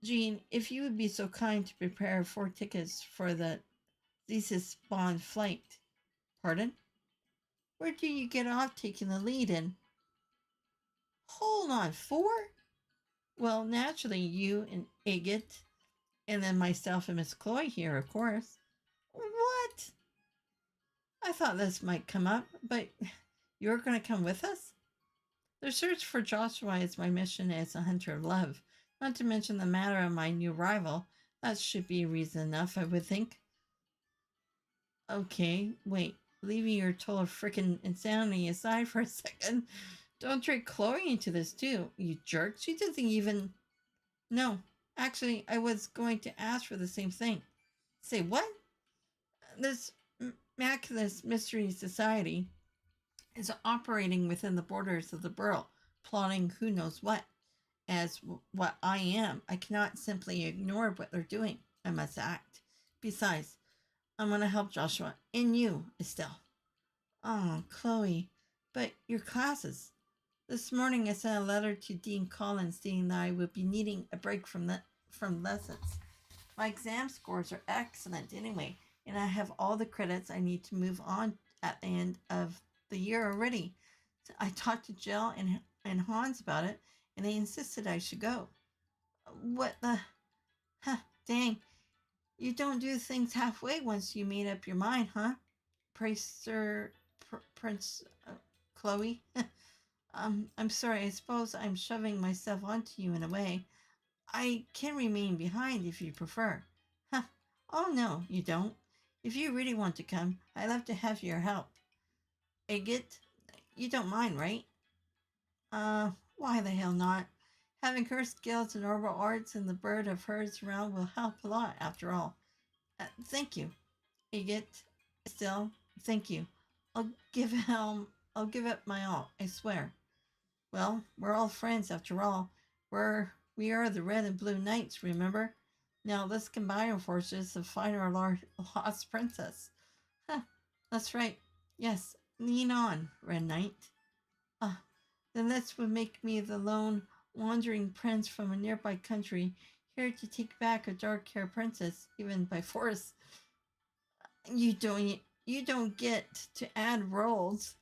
Jean, if you would be so kind to prepare 4 tickets for the thesis bond flight. Pardon? Where do you get off taking the lead in? Hold on, 4? Well, naturally, you and Agate, and then myself and Miss Chloe here, of course. What? I thought this might come up, but you're going to come with us? The search for Joshua is my mission as a hunter of love, not to mention the matter of my new rival. That should be reason enough, I would think. Okay, wait. Leaving your total frickin' insanity aside for a second, don't trick Chloe into this too, you jerk. She doesn't even... No, actually, I was going to ask for the same thing. Say what? This miraculous mystery society is operating within the borders of the borough, plotting who knows what. As what I am, I cannot simply ignore what they're doing. I must act. Besides, I'm going to help Joshua and you, Estelle. Oh, Chloe, but your classes. This morning I sent a letter to Dean Collins stating that I would be needing a break from lessons. My exam scores are excellent anyway, and I have all the credits I need to move on at the end of the year already. I talked to Jill and Hans about it, and they insisted I should go. What the? Huh, dang. You don't do things halfway once you made up your mind, huh? Prince Chloe? I'm sorry, I suppose I'm shoving myself onto you in a way. I can remain behind if you prefer. Huh. Oh, no, you don't. If you really want to come, I'd love to have your help. Agate, you don't mind, right? Why the hell not? Having her skills in orbital arts and the bird of hers around will help a lot, after all. Thank you. Agate, still, thank you. I'll give him, I'll give it my all, I swear. Well, we're all friends after all. We are the Red and Blue Knights, remember? Now let's combine our forces to find our lost princess. Huh, that's right. Yes, lean on, Red Knight. Ah, then this would make me the lone wandering prince from a nearby country, here to take back a dark-haired princess, even by force. You don't get to add roles.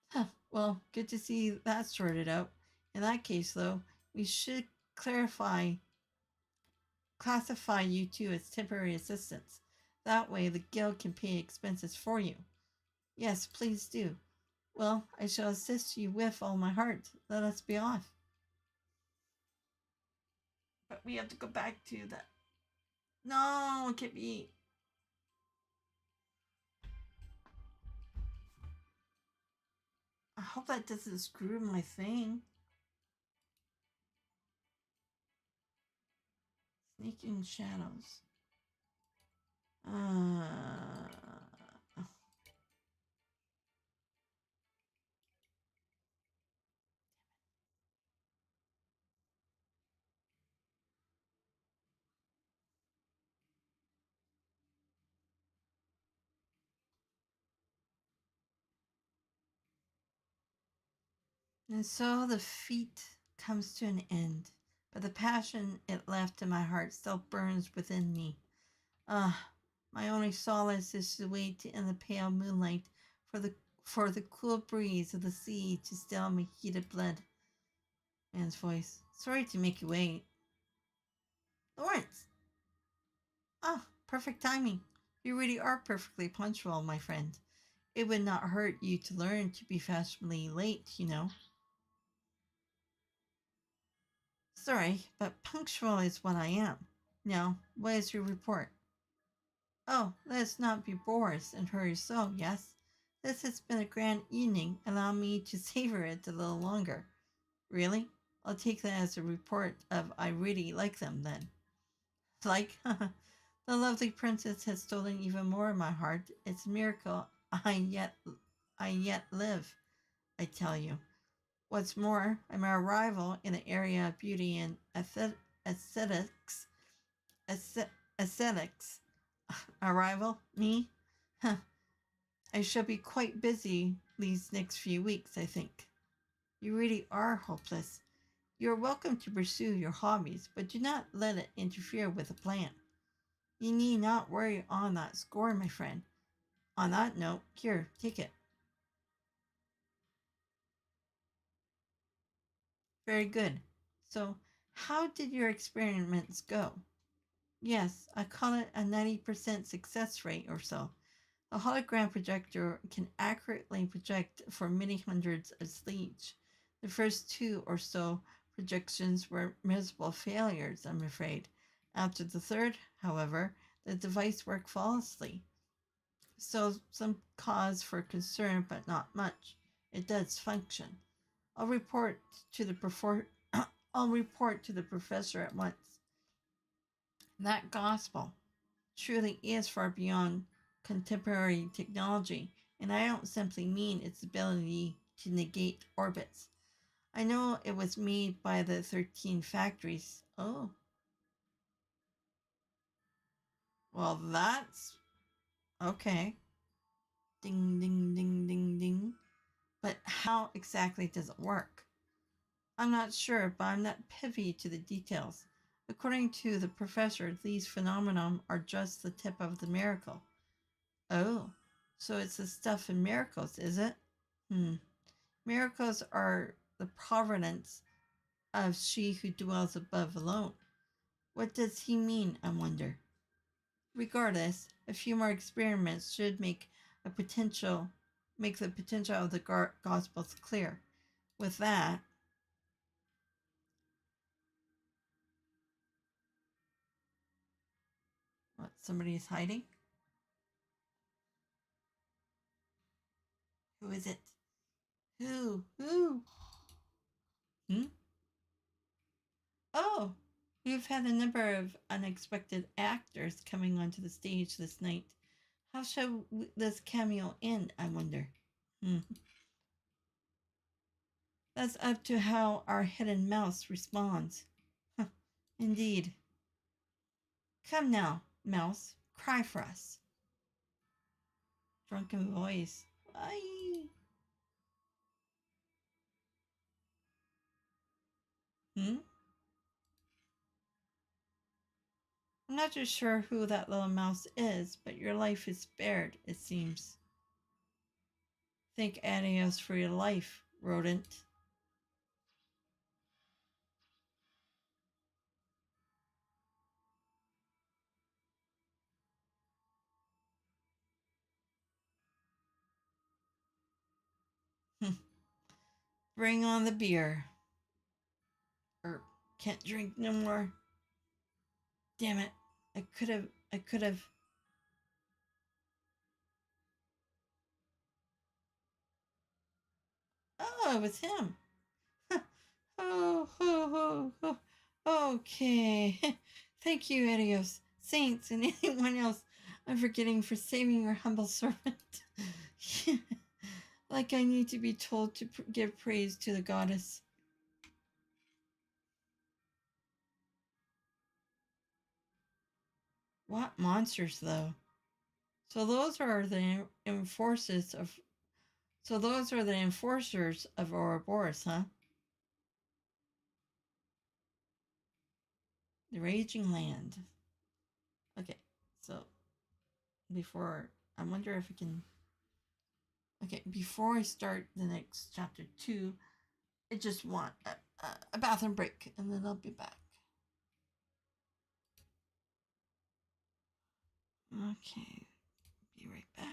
Huh, well, good to see that sorted out. In that case, though, we should classify you two as temporary assistants. That way, the guild can pay expenses for you. Yes, please do. Well, I shall assist you with all my heart. Let us be off. But we have to go back to that. No, it can't be. I hope that doesn't screw my thing. Sneaking shadows. Uh, and so the feat comes to an end, but the passion it left in my heart still burns within me. Ah, my only solace is to wait in the pale moonlight for the cool breeze of the sea to still my heated blood. Man's voice. Sorry to make you wait. Lawrence! Ah, perfect timing. You really are perfectly punctual, my friend. It would not hurt you to learn to be fashionably late, you know. Sorry, but punctual is what I am. Now, what is your report? Oh, let us not be bores and hurry so, yes. This has been a grand evening. Allow me to savor it a little longer. Really? I'll take that as a report of I really like them then. Like, the lovely princess has stolen even more of my heart. It's a miracle I yet live, I tell you. What's more, I'm a rival in the area of beauty and aesthetics. Aesthetics. A rival? Me? Huh. I shall be quite busy these next few weeks, I think. You really are hopeless. You are welcome to pursue your hobbies, but do not let it interfere with the plan. You need not worry on that score, my friend. On that note, here, take it. Very good. So, how did your experiments go? Yes, I call it a 90% success rate or so. A hologram projector can accurately project for many hundreds of sleeves. The first two or so projections were miserable failures, I'm afraid. After the third, however, the device worked flawlessly. So some cause for concern, but not much. It does function. I'll report to the I'll report to the professor at once. That gospel truly is far beyond contemporary technology, and I don't simply mean its ability to negate orbits. I know it was made by the 13 factories. Oh, well, that's okay. Ding, ding, ding, ding, ding. But how exactly does it work? I'm not sure, but I'm not privy to the details. According to the professor, these phenomena are just the tip of the miracle. Oh, so it's the stuff in miracles, is it? Hmm. Miracles are the providence of she who dwells above alone. What does he mean, I wonder? Regardless, a few more experiments should make the potential of the Gospels clear. With that, what, somebody is hiding? Who is it? Who? Who? Hmm? Oh, you've had a number of unexpected actors coming onto the stage this night. How shall this cameo end, I wonder? Hmm. That's up to how our hidden mouse responds. Huh. Indeed. Come now, mouse, cry for us. Drunken voice. Aye. Hmm? I'm not too sure who that little mouse is, but your life is spared, it seems. Thank Adios for your life, rodent. Bring on the beer. Or can't drink no more. Damn it. I could have. Oh, it was him. Oh, oh, oh, oh. Okay. Thank you, Adios, Saints, and anyone else I'm forgetting for saving your humble servant. Like I need to be told to give praise to the goddess. What monsters, though? So those are the enforcers of. So those are the enforcers of Ouroboros, huh? The Raging Land. Okay, so before I wonder if I can. Okay, before I start the next chapter 2, I just want a bathroom break, and then I'll be back. Okay, be right back.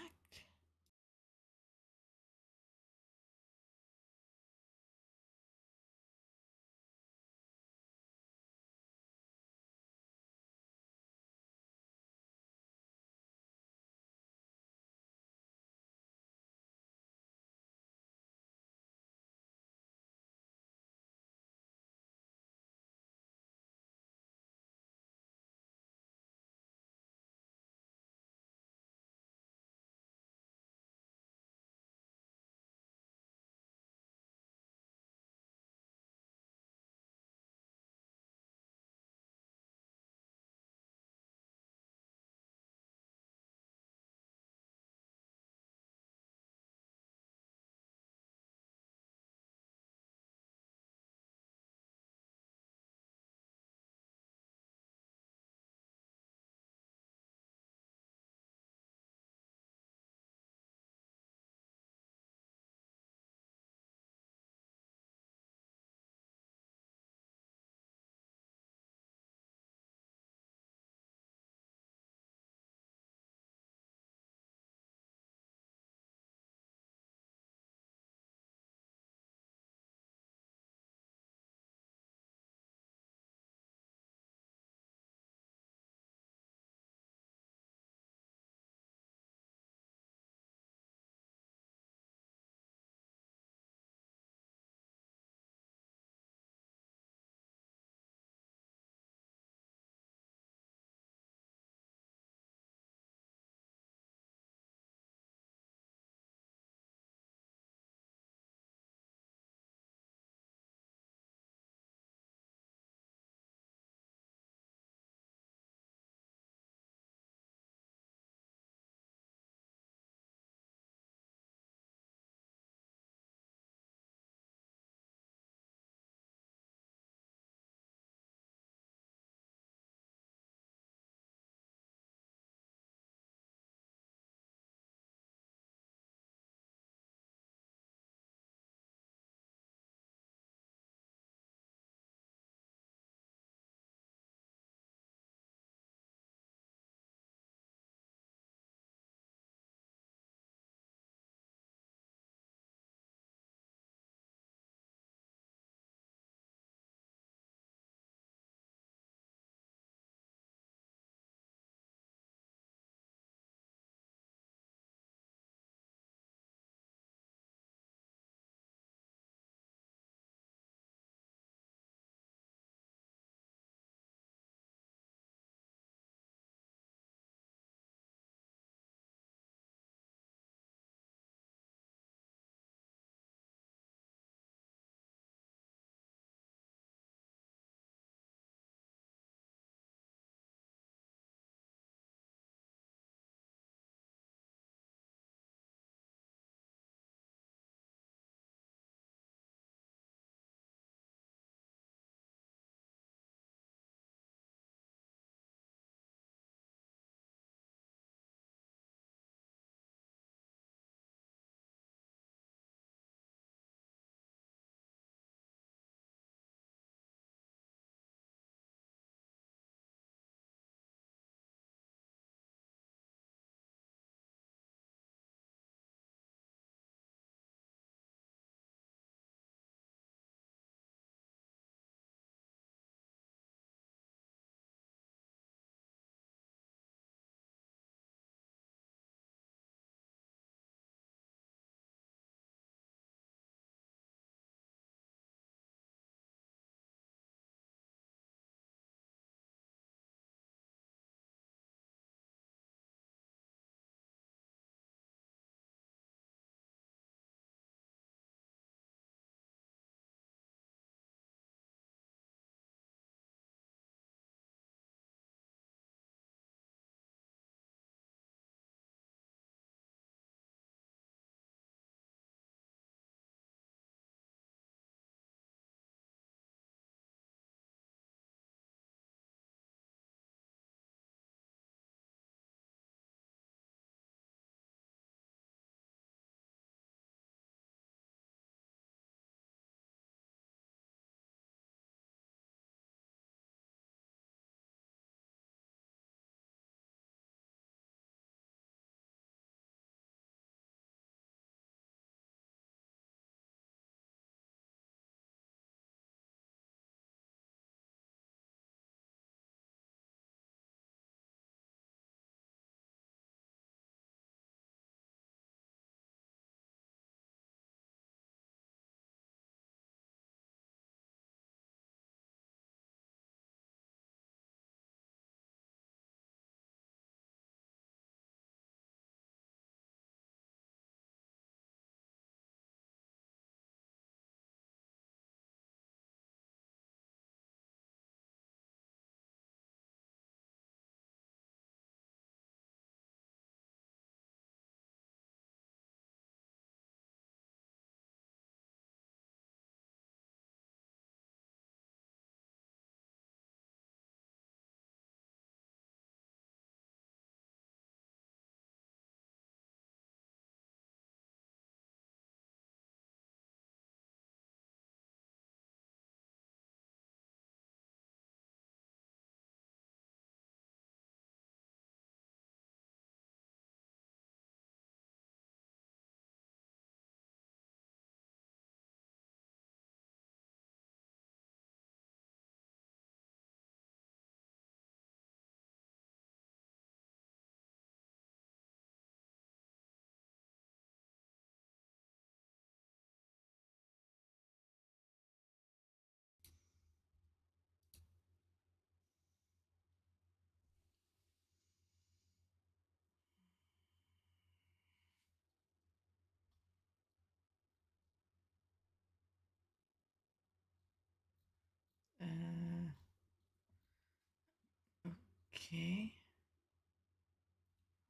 Okay.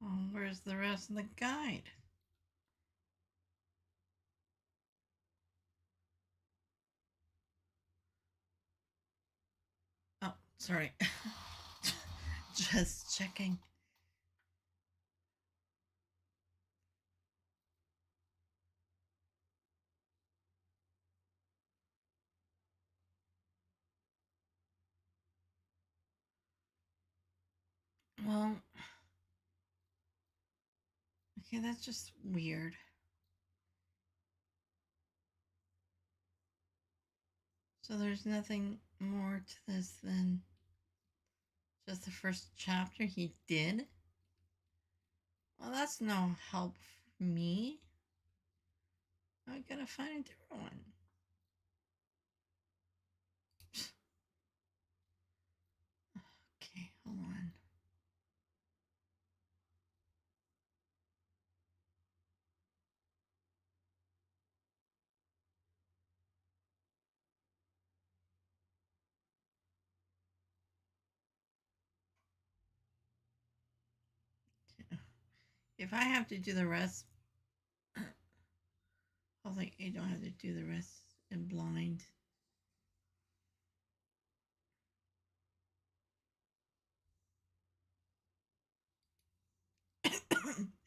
Well, where's the rest of the guide? Oh, sorry. Just checking. Well, okay, that's just weird. So there's nothing more to this than just the first chapter he did? Well, that's no help for me. I gotta find a different one. Okay, hold on. If I have to do the rest, hopefully I don't have to do the rest in blind.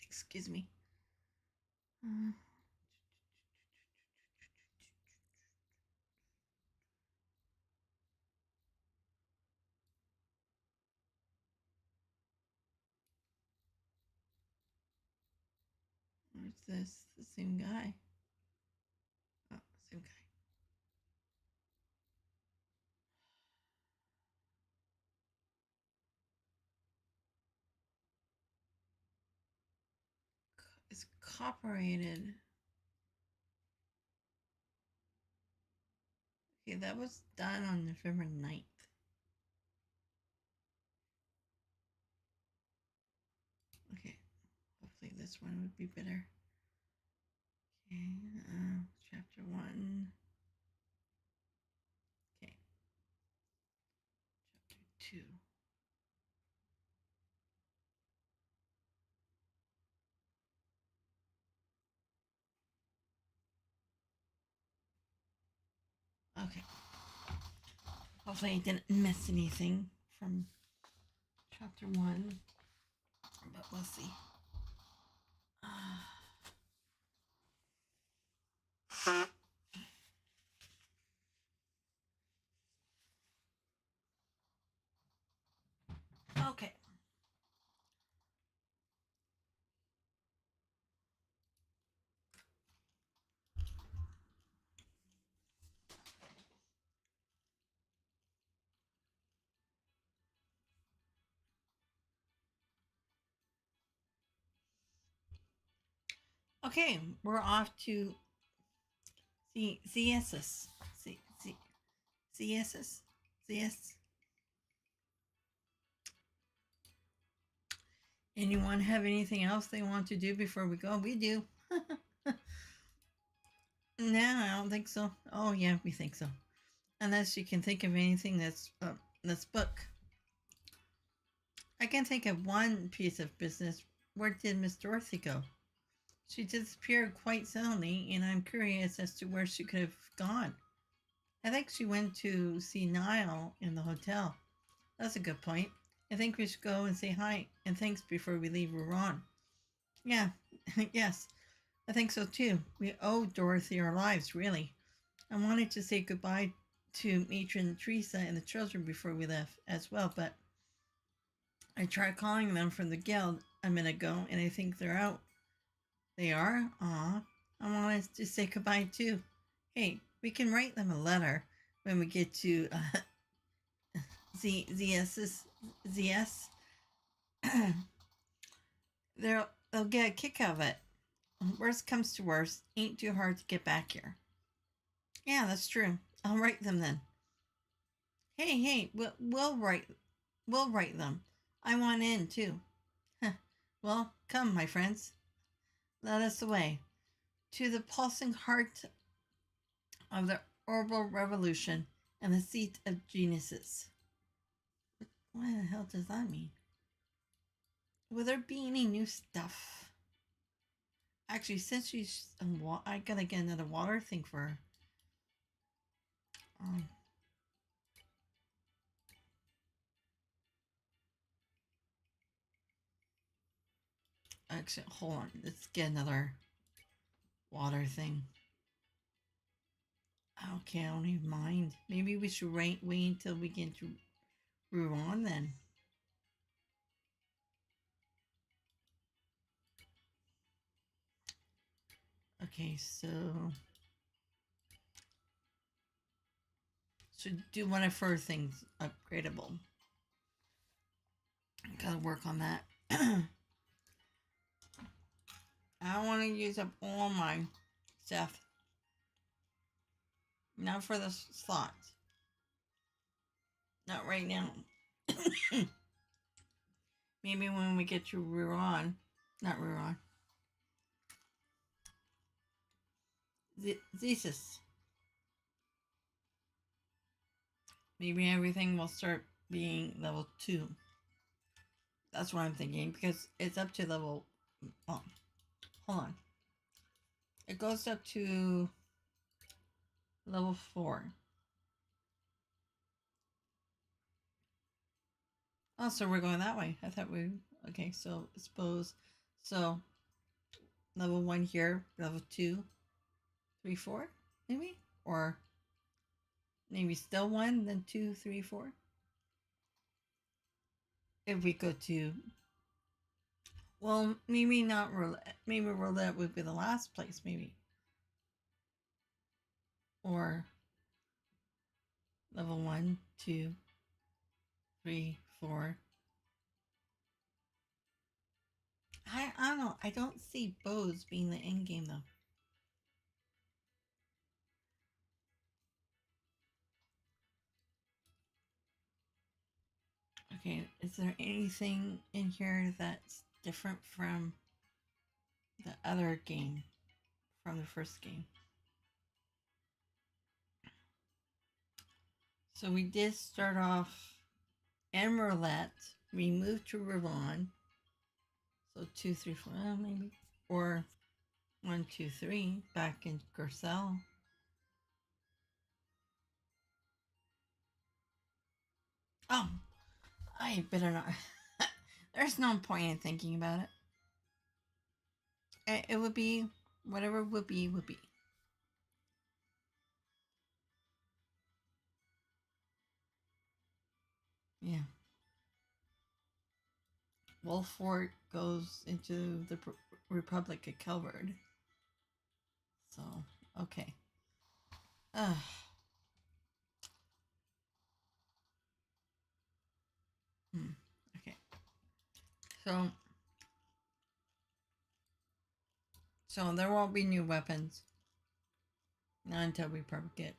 Excuse me. Where's this? The same guy. Oh, same guy. It's copyrighted. Okay, that was done on November 9th. Okay, hopefully this one would be better. Okay, chapter 1. Okay, chapter 2. Okay. Hopefully I didn't miss anything from chapter 1, but we'll see. Okay. Okay, we're off to CSS. CSS. CS. Anyone have anything else they want to do before we go? We do. No, I don't think so. Oh yeah, we think so. Unless you can think of anything that's book. I can think of one piece of business. Where did Miss Dorothy go? She disappeared quite suddenly, and I'm curious as to where she could have gone. I think she went to see Niall in the hotel. That's a good point. I think we should go and say hi and thanks before we leave Rouen. Yeah, yes, I think so too. We owe Dorothy our lives, really. I wanted to say goodbye to Matron Teresa and the children before we left as well, but I tried calling them from the guild a minute ago and I think they're out. They are? Aw. I wanted to say goodbye too. Hey, we can write them a letter when we get to ZS. They'll get a kick out of it. Worst comes to worst, ain't too hard to get back here. Yeah, that's true. I'll write them then. Hey, we'll write them. I want in too. Well, come, my friends. Let us away to the pulsing heart of the orbital revolution and the seat of geniuses. What the hell does that mean? will there be any new stuff? Actually, since she's I gotta get another water thing for her. Um, actually, hold on. Let's get another water thing. Okay, I don't even mind. Maybe we should wait until we get to Ruan then. Okay, so should do one of her things upgradable. Gotta work on that. I don't want to use up all my stuff. Not for the slots. Not right now. Maybe when we get to Ruan. Not Ruan. Thesis. Maybe everything will start being level 2. That's what I'm thinking, because it's up to level... Oh, hold on. It goes up to level 4. Oh, so we're going that way. I thought we... Okay, so suppose... So, level 1 here, level 2, 3, 4, maybe? Or maybe still 1, then 2, 3, 4? If we go to... Well, maybe not roulette. Maybe roulette would be the last place, maybe. Or level 1, 2, 3, 4. I don't know. I don't see bows being the end game though. Okay, is there anything in here that's different from the other game, from the first game? So we did start off in roulette. We moved to Ravon. So 2, 3, 4, maybe. Or 1, 2, 3 back in Garcelle. Oh, I better not. There's no point in thinking about it. It would be whatever would be, would be. Yeah. Wolfort goes into the Republic of Kelvard. So, okay. Okay. So there won't be new weapons. Not until we probably get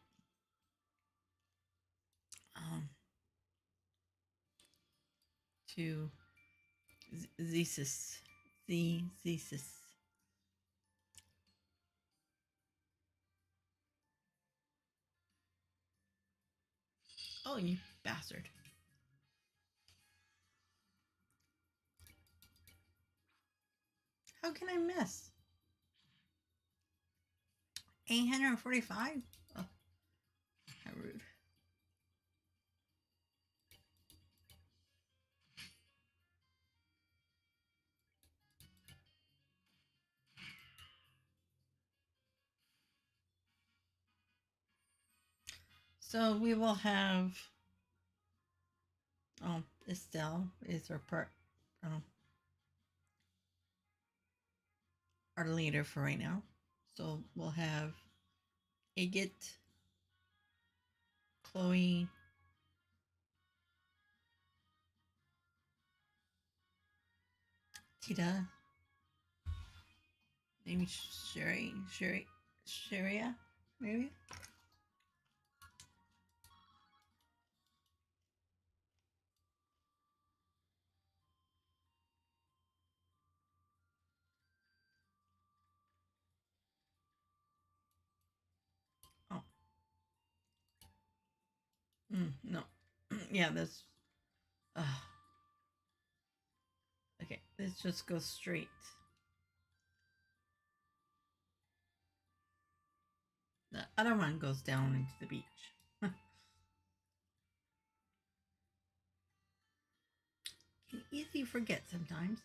to Thesis. The Thesis. Oh, you bastard. How can I miss? 845? Oh, how rude. So we will have... Oh, Estelle is our leader for right now. So we'll have Agate, Chloe, Tita, maybe Sharia, maybe? Oh. No. Yeah, that's... okay, Let's just go straight. The other one goes down into the beach. Can easily forget sometimes.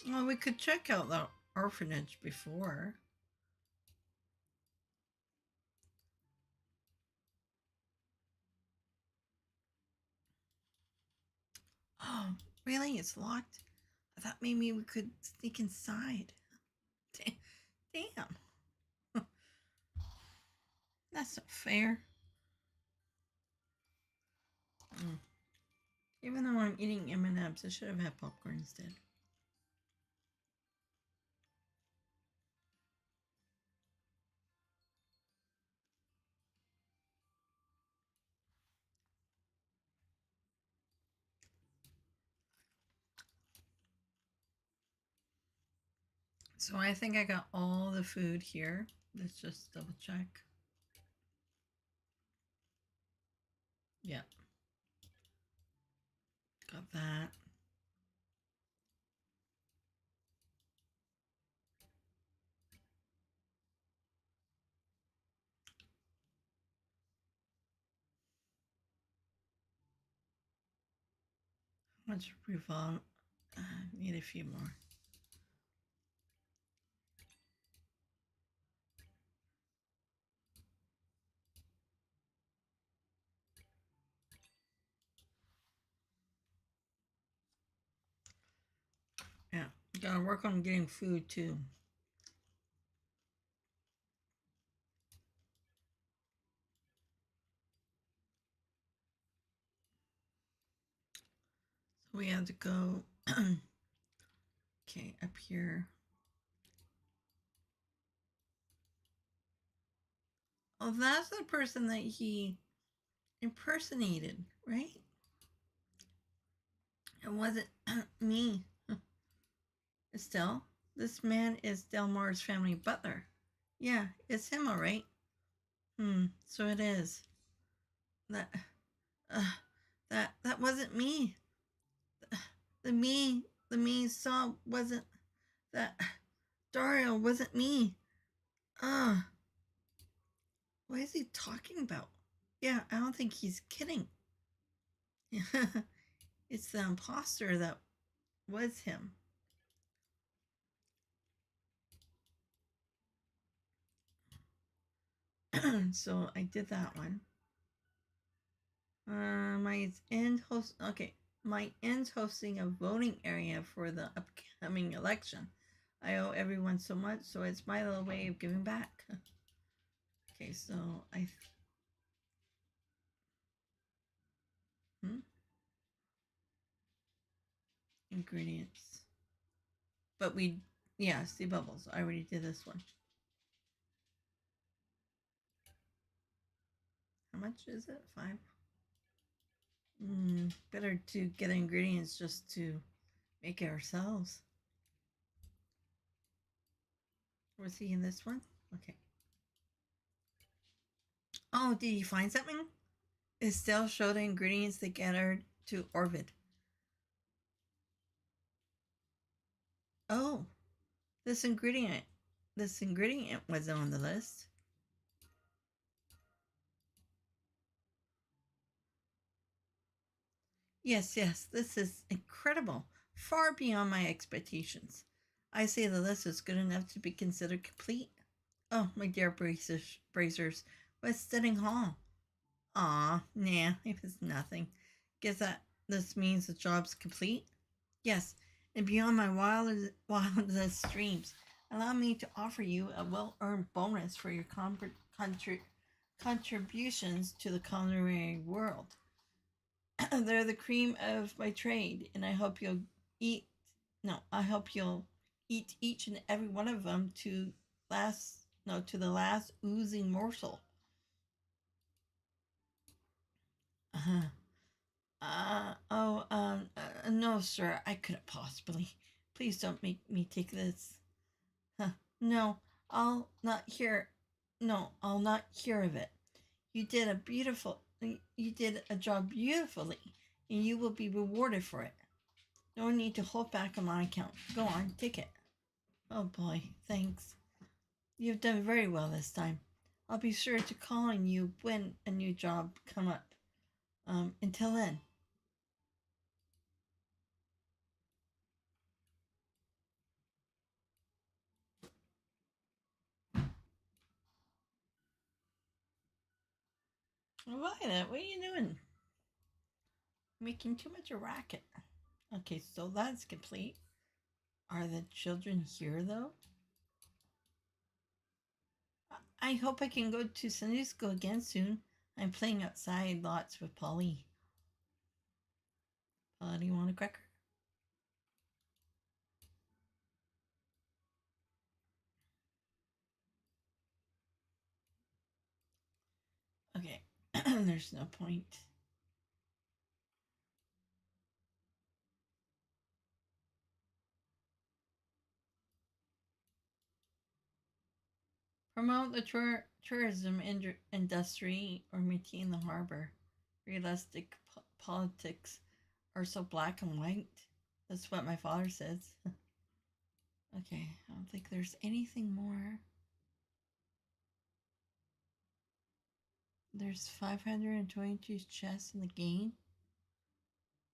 Well, we could check out the orphanage before. Oh, really? It's locked? I thought maybe we could sneak inside. Damn. That's not fair. Mm. Even though I'm eating M&Ms, I should have had popcorn instead. So I think I got all the food here. Let's just double check. Yep. Got that. How much revolve? Need a few more. Yeah, gotta work on getting food too. So we have to go. Okay, up here. Oh, that's the person that he impersonated, right? It wasn't me. Estelle, this man is Delmar's family butler. Yeah, it's him, all right. So it is. That, uh, that wasn't me. The me saw wasn't that. Dario wasn't me. Uh, what is he talking about? Yeah, I don't think he's kidding. It's the imposter that was him. So I did that one. My end host. Okay, my end hosting a voting area for the upcoming election. I owe everyone so much, so it's my little way of giving back. Okay, so I. Ingredients. But yeah, sea bubbles. I already did this one. How much is it? 5. Better to get ingredients just to make it ourselves. Was he in this one? Okay. Oh, did you find something? Estelle showed the ingredients they gathered to Orvid. Oh, this ingredient. This ingredient wasn't on the list. Yes, yes, this is incredible. Far beyond my expectations. I say the list is good enough to be considered complete. Oh, my dear Brazers, what's Stedding Hall? Aw, nah, it was nothing. Guess that this means the job's complete? Yes, and beyond my wildest dreams, allow me to offer you a well-earned bonus for your contributions to the culinary world. They're the cream of my trade, and I hope you'll eat. No, I hope you'll eat each and every one of them to last. No, to the last oozing morsel. Uh, no, sir, I couldn't possibly. Please don't make me take this. Huh. No, I'll not hear. No, I'll not hear of it. You did a job beautifully, and you will be rewarded for it. No need to hold back on my account. Go on, take it. Oh boy, thanks. You've done very well this time. I'll be sure to call on you when a new job come up. Until then. Violet, what are you doing? Making too much a racket. Okay, so that's complete. Are the children here though? I hope I can go to Sunday school again soon. I'm playing outside lots with Polly. Paula, do you want a cracker? Okay, there's no point. Promote the tourism industry or maintain the harbor. Realistic politics are so black and white. That's what my father says. Okay, I don't think there's anything more. There's 522 chests in the game,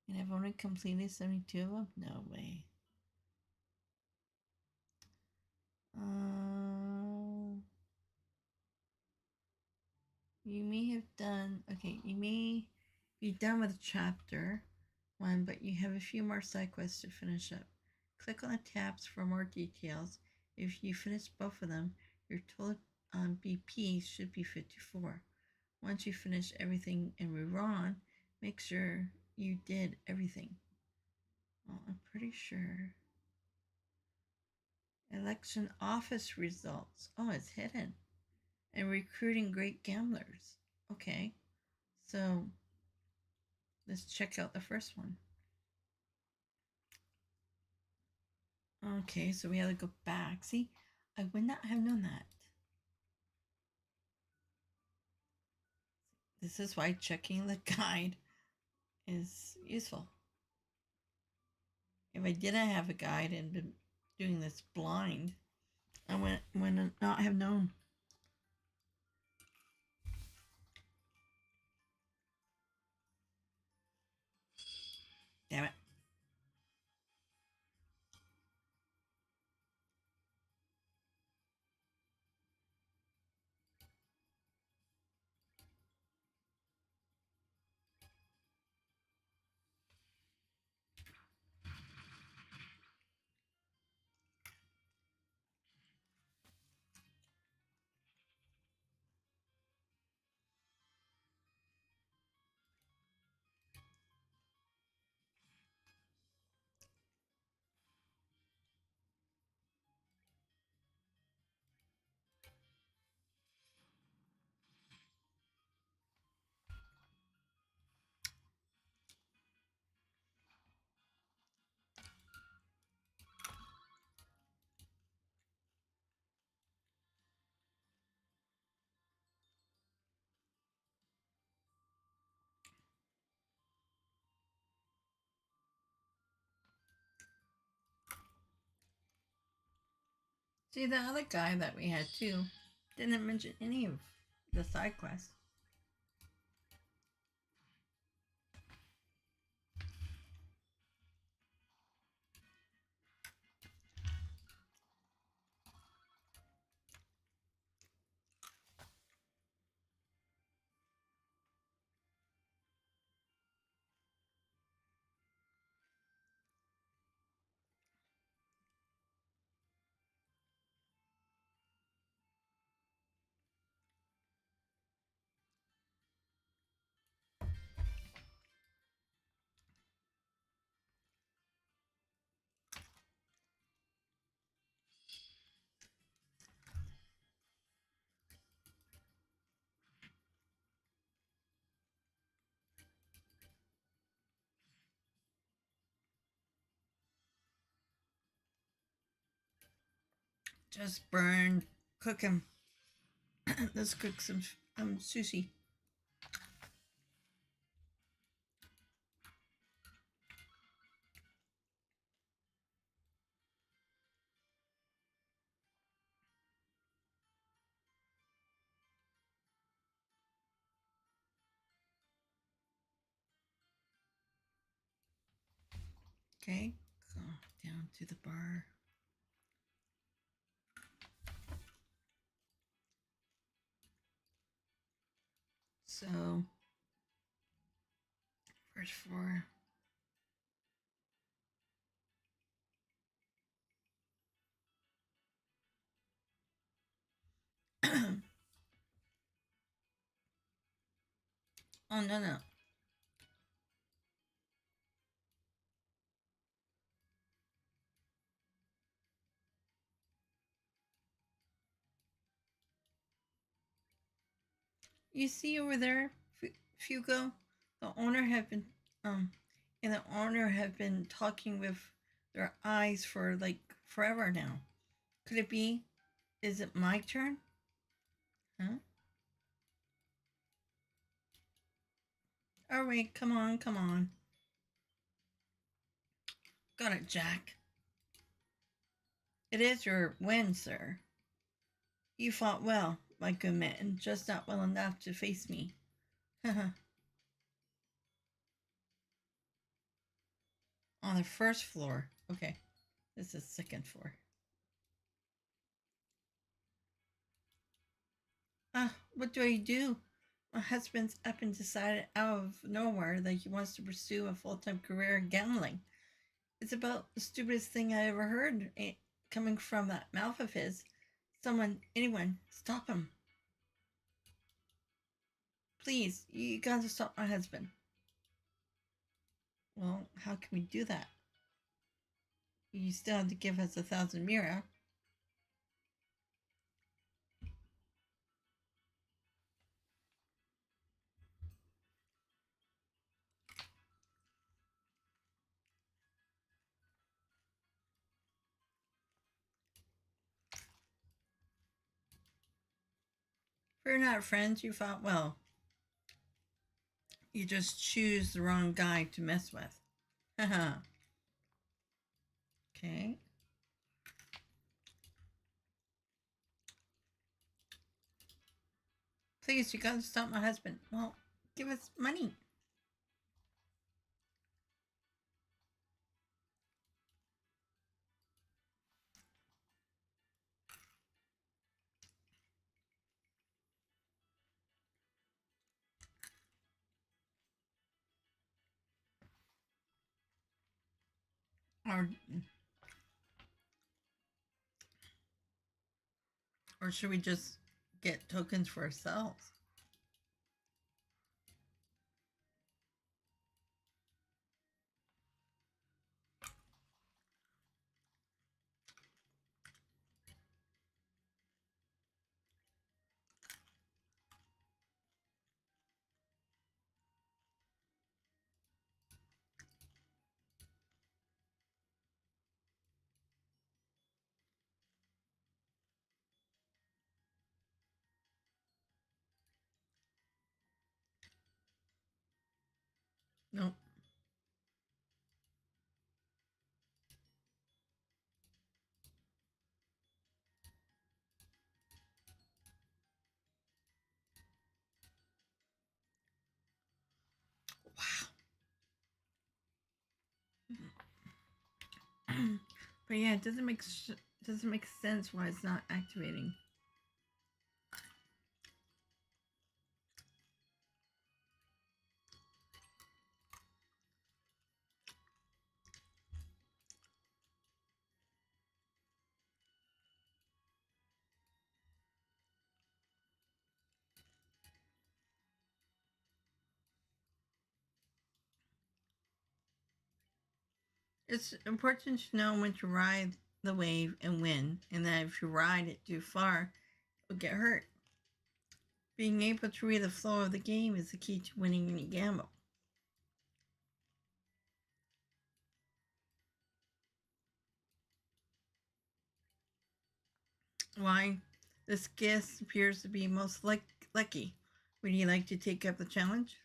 and I've only completed 72 of them? No way. You may have done, okay, you may be done with chapter 1, but you have a few more side quests to finish up. Click on the tabs for more details. If you finish both of them, your total BP should be 54. Once you finish everything in Ruron, make sure you did everything. Well, I'm pretty sure. Election office results. Oh, it's hidden. And recruiting great gamblers. Okay, so let's check out the first one. Okay, so we have to go back. See, I would not have known that. This is why checking the guide is useful. If I didn't have a guide and been doing this blind, I would not have known. Damn it. See, the other guy that we had too didn't mention any of the side quests. Just burn. Cook him. Let's cook some sushi. Okay, go down to the bar. So, first floor. Oh, no, no. You see over there, Fugo? The owner have been, and the owner have been talking with their eyes for like forever now. Could it be? Is it my turn? Huh? All right, come on, come on. Got it, Jack. It is your win, sir. You fought well, my good man, just not well enough to face me. On the first floor. Okay, this is second floor. What do I do? My husband's up and decided out of nowhere that he wants to pursue a full-time career in gambling. It's about the stupidest thing I ever heard coming from that mouth of his. Someone, anyone, stop him. Please, you gotta stop my husband. Well, how can we do that? You still have to give us 1,000 mira. If we're not friends, you fought well. You just choose the wrong guy to mess with. Haha. Okay. Please, you gotta stop my husband. Well, give us money. Or or should we just get tokens for ourselves? Nope. Wow. But yeah, it doesn't make sense why it's not activating. It's important to know when to ride the wave and when, and that if you ride it too far, you'll get hurt. Being able to read the flow of the game is the key to winning any gamble. Why? This guest appears to be most lucky. Would you like to take up the challenge?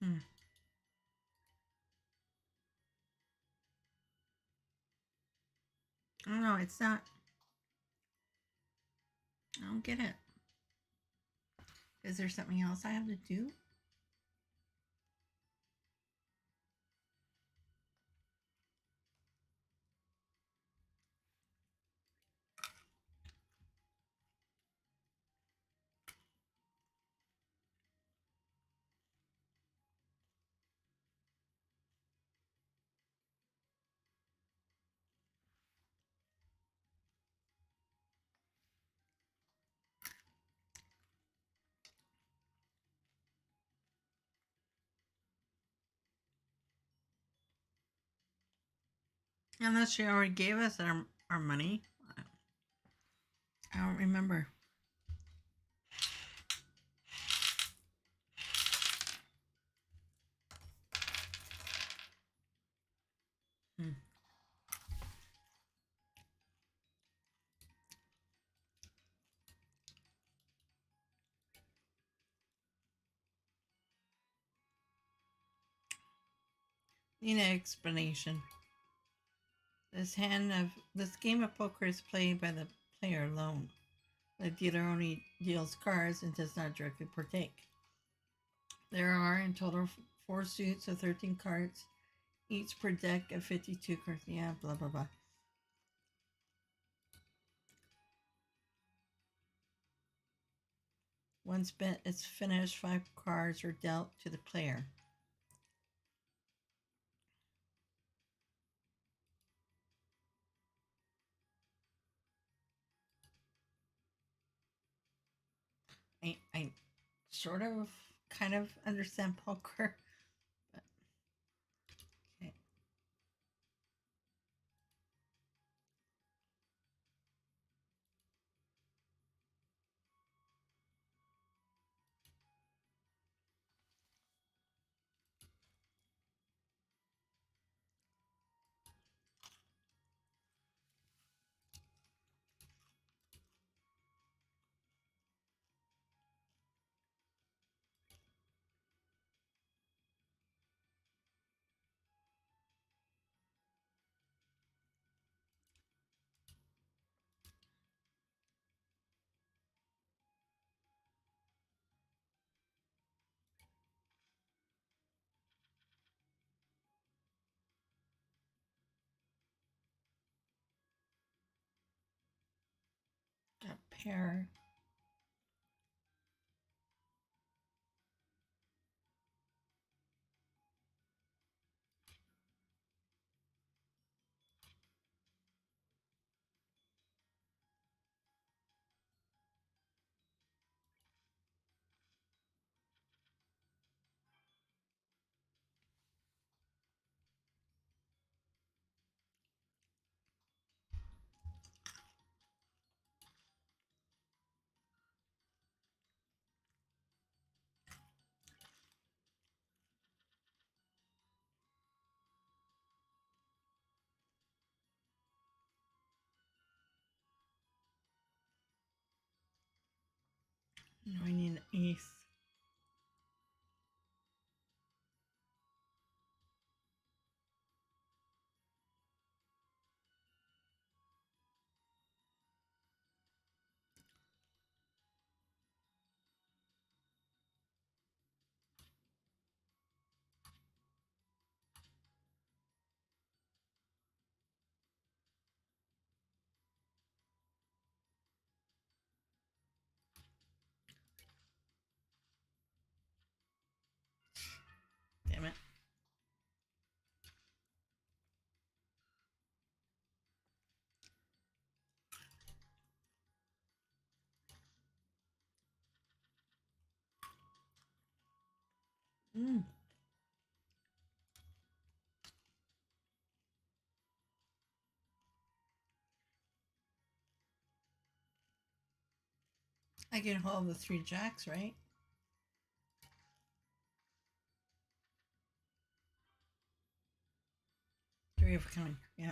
Hmm. Oh no, it's not. I don't get it. Is there something else I have to do? Unless she already gave us our money. I don't remember. Hmm. Need an explanation. This game of poker is played by the player alone. The dealer only deals cards and does not directly partake. There are in total 4 suits of 13 cards, each per deck of 52 cards. Yeah, blah blah blah. Once bet is finished, 5 cards are dealt to the player. I sort of kind of understand poker, but okay. Got pair. No, I need an ace. Damn it. Mm. I can hold the 3 jacks, right? 3 of a kind. Yeah.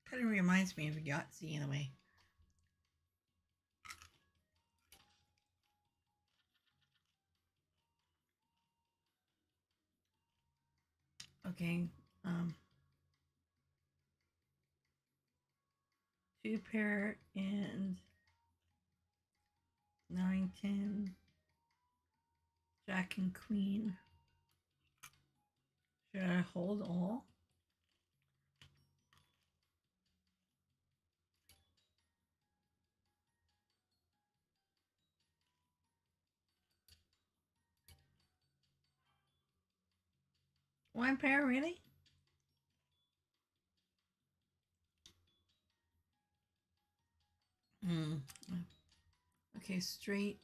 Kind of reminds me of Yahtzee in a way. Okay. 2 pair and 9, 10, Jack and Queen. Should I hold all? One pair, really? Okay, straight.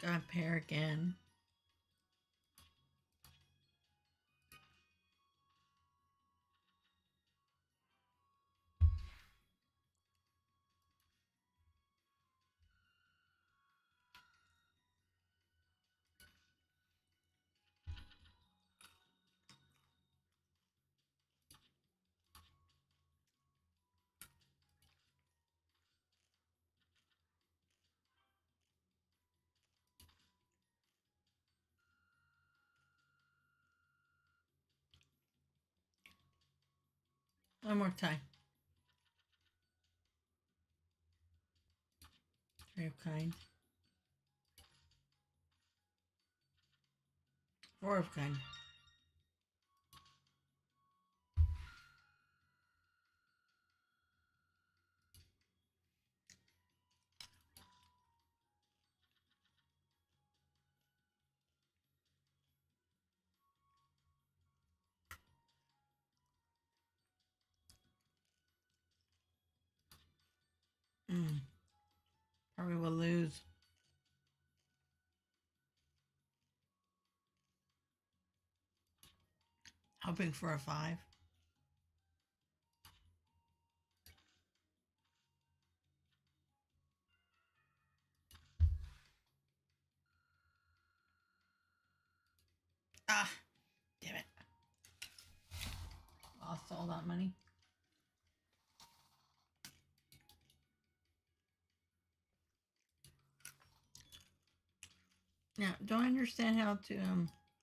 Got a pair again. One more time. 3 of kind. 4 of kind. Probably will lose. Hoping for a 5. Ah, damn it. Lost all that money. Now, don't understand how to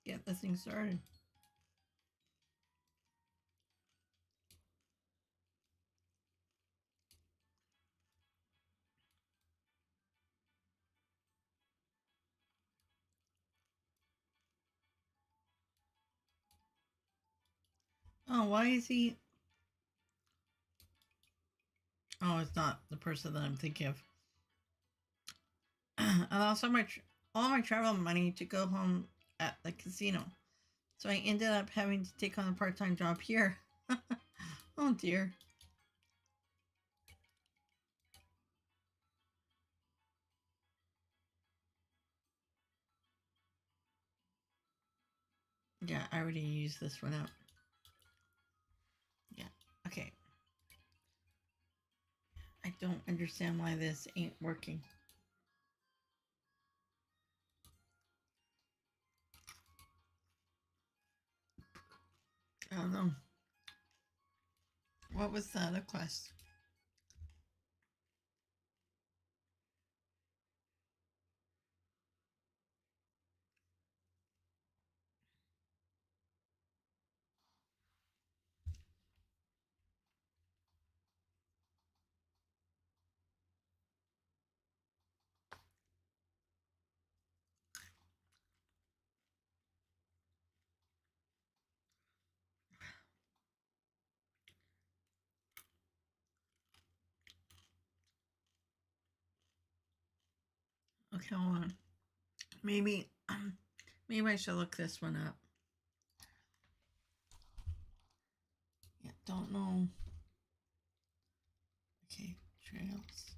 get this thing started. Oh, why is he? Oh, it's not the person that I'm thinking of. I lost all my travel money to go home at the casino, so I ended up having to take on a part-time job here. Oh dear. Yeah, I already used this one out. Yeah. Okay. I don't understand why this ain't working. I don't know. What was the other quest? Okay, hold on. Maybe I should look this one up. Yeah, don't know. Okay, trails.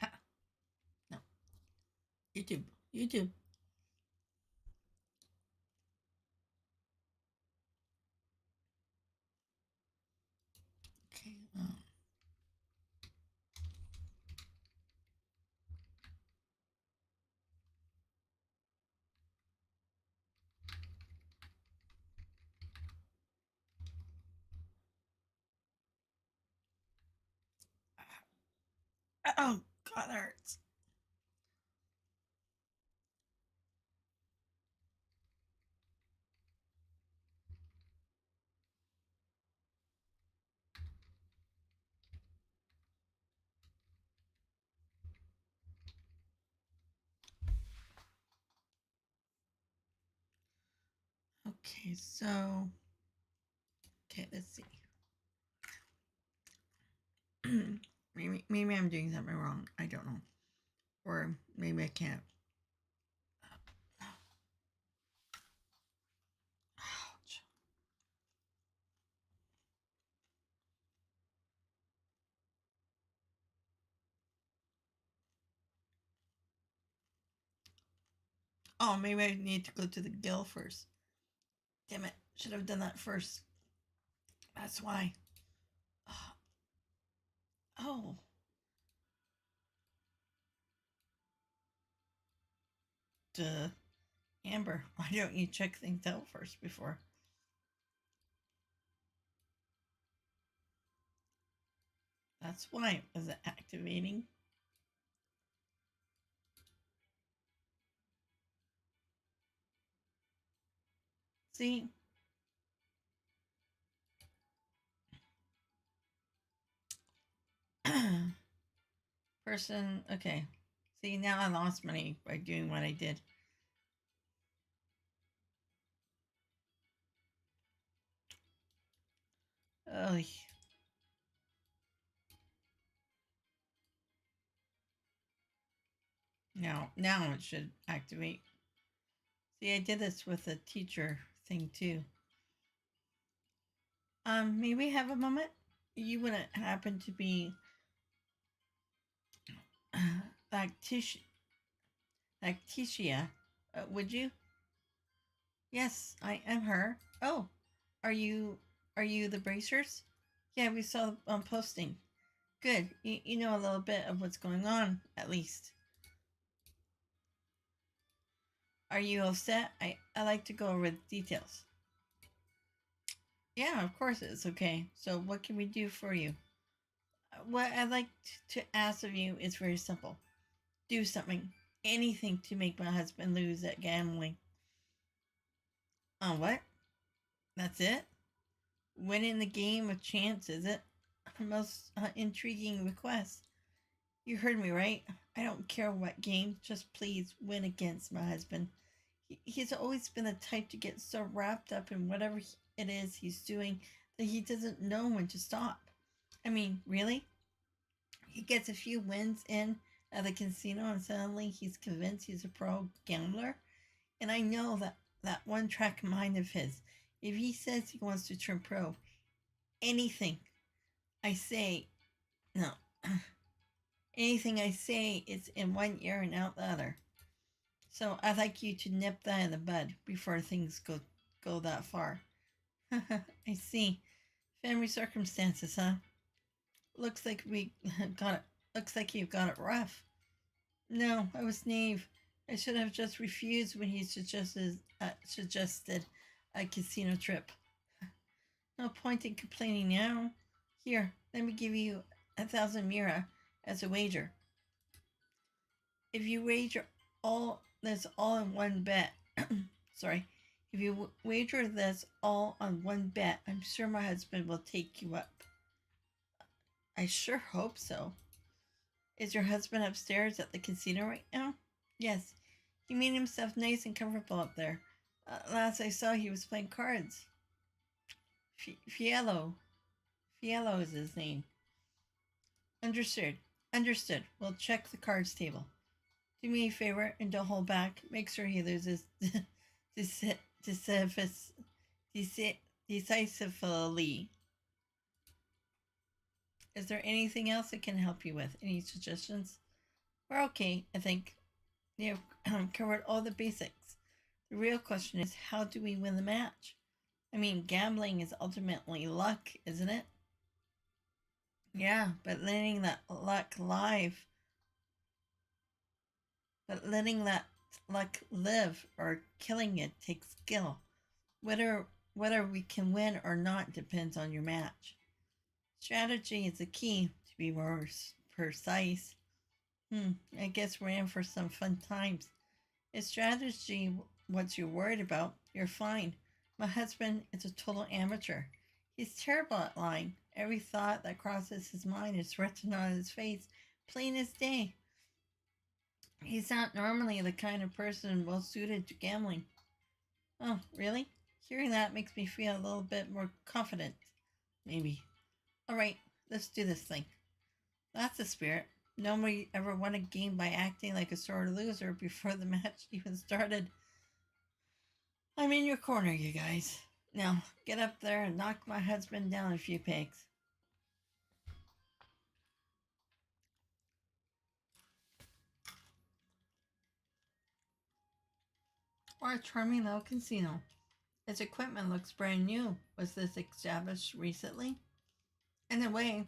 Ah, no. YouTube. Oh, God, that hurts. Okay, so. Okay, let's see. maybe I'm doing something wrong. I don't know. Or maybe I can't. Ouch. Oh, maybe I need to go to the gill first. Damn it. Should have done that first. That's why. Oh. Duh. Amber, why don't you check things out first before? That's why it was activating. See? Person, okay. See, now I lost money by doing what I did. Oh, now it should activate. See, I did this with a teacher thing too. Maybe have a moment. You wouldn't happen to be Lactitia, Lactitia, would you? Yes, I am her. Oh, are you are you the bracers? Yeah, we saw on posting. Good. You know a little bit of what's going on, at least. Are you all set? I like to go over the details. Yeah, of course it's okay. So what can we do for you? What I'd like to ask of you is very simple. Do something. Anything to make my husband lose at gambling. What? That's it? Winning the game of chance, is it? Most intriguing request. You heard me right. I don't care what game, just please win against my husband. He's always been the type to get so wrapped up in whatever it is he's doing that he doesn't know when to stop. I mean, really? He gets a few wins in at the casino and suddenly he's convinced he's a pro gambler. And I know that one track mind of his, if he says he wants to turn pro, anything I say, no, anything I say is in one ear and out the other. So I'd like you to nip that in the bud before things go that far. I see. Family circumstances, huh? Looks like we got it. Looks like you've got it rough. No, I was naive. I should have just refused when he suggested a casino trip. No point in complaining now. Here, let me give you 1,000 mira as a wager. If you wager all in one bet, sorry, if you wager this all on one bet, I'm sure my husband will take you up. I sure hope so. Is your husband upstairs at the casino right now? Yes. He made himself nice and comfortable up there. Last I saw, he was playing cards. Fiello. Fiello is his name. Understood. Understood. We'll check the cards table. Do me a favor and don't hold back. Make sure he loses decisively. Is there anything else I can help you with? Any suggestions? We're okay, I think. You've covered all the basics. The real question is, how do we win the match? I mean, gambling is ultimately luck, isn't it? Yeah, but letting that luck live or killing it takes skill. Whether we can win or not depends on your match. Strategy is the key, to be more precise. I guess we're in for some fun times. Is strategy what you're worried about? You're fine. My husband is a total amateur. He's terrible at lying. Every thought that crosses his mind is written on his face, plain as day. He's not normally the kind of person well suited to gambling. Oh, really? Hearing that makes me feel a little bit more confident. Maybe. Alright, let's do this thing. That's the spirit. Nobody ever won a game by acting like a sore loser before the match even started. I'm in your corner, you guys. Now, get up there and knock my husband down a few pegs. Or a charming little casino. Its equipment looks brand new. Was this established recently? In a way,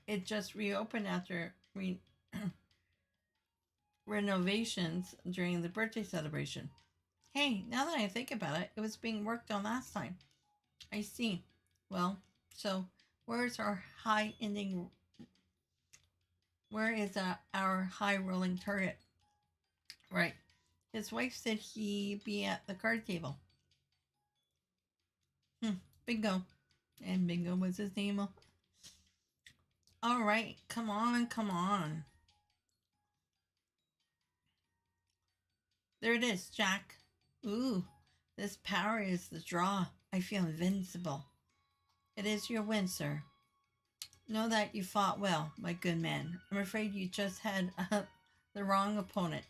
it just reopened after renovations during the birthday celebration. Hey, now that I think about it, it was being worked on last time. I see. Well, so where's our high ending? Where is our high rolling target? Right. His wife said he be at the card table. Bingo. And Bingo was his name. All right, come on, come on. There it is, Jack. Ooh, this power is the draw. I feel invincible. It is your win, sir. Know that you fought well, my good man. I'm afraid you just had the wrong opponent.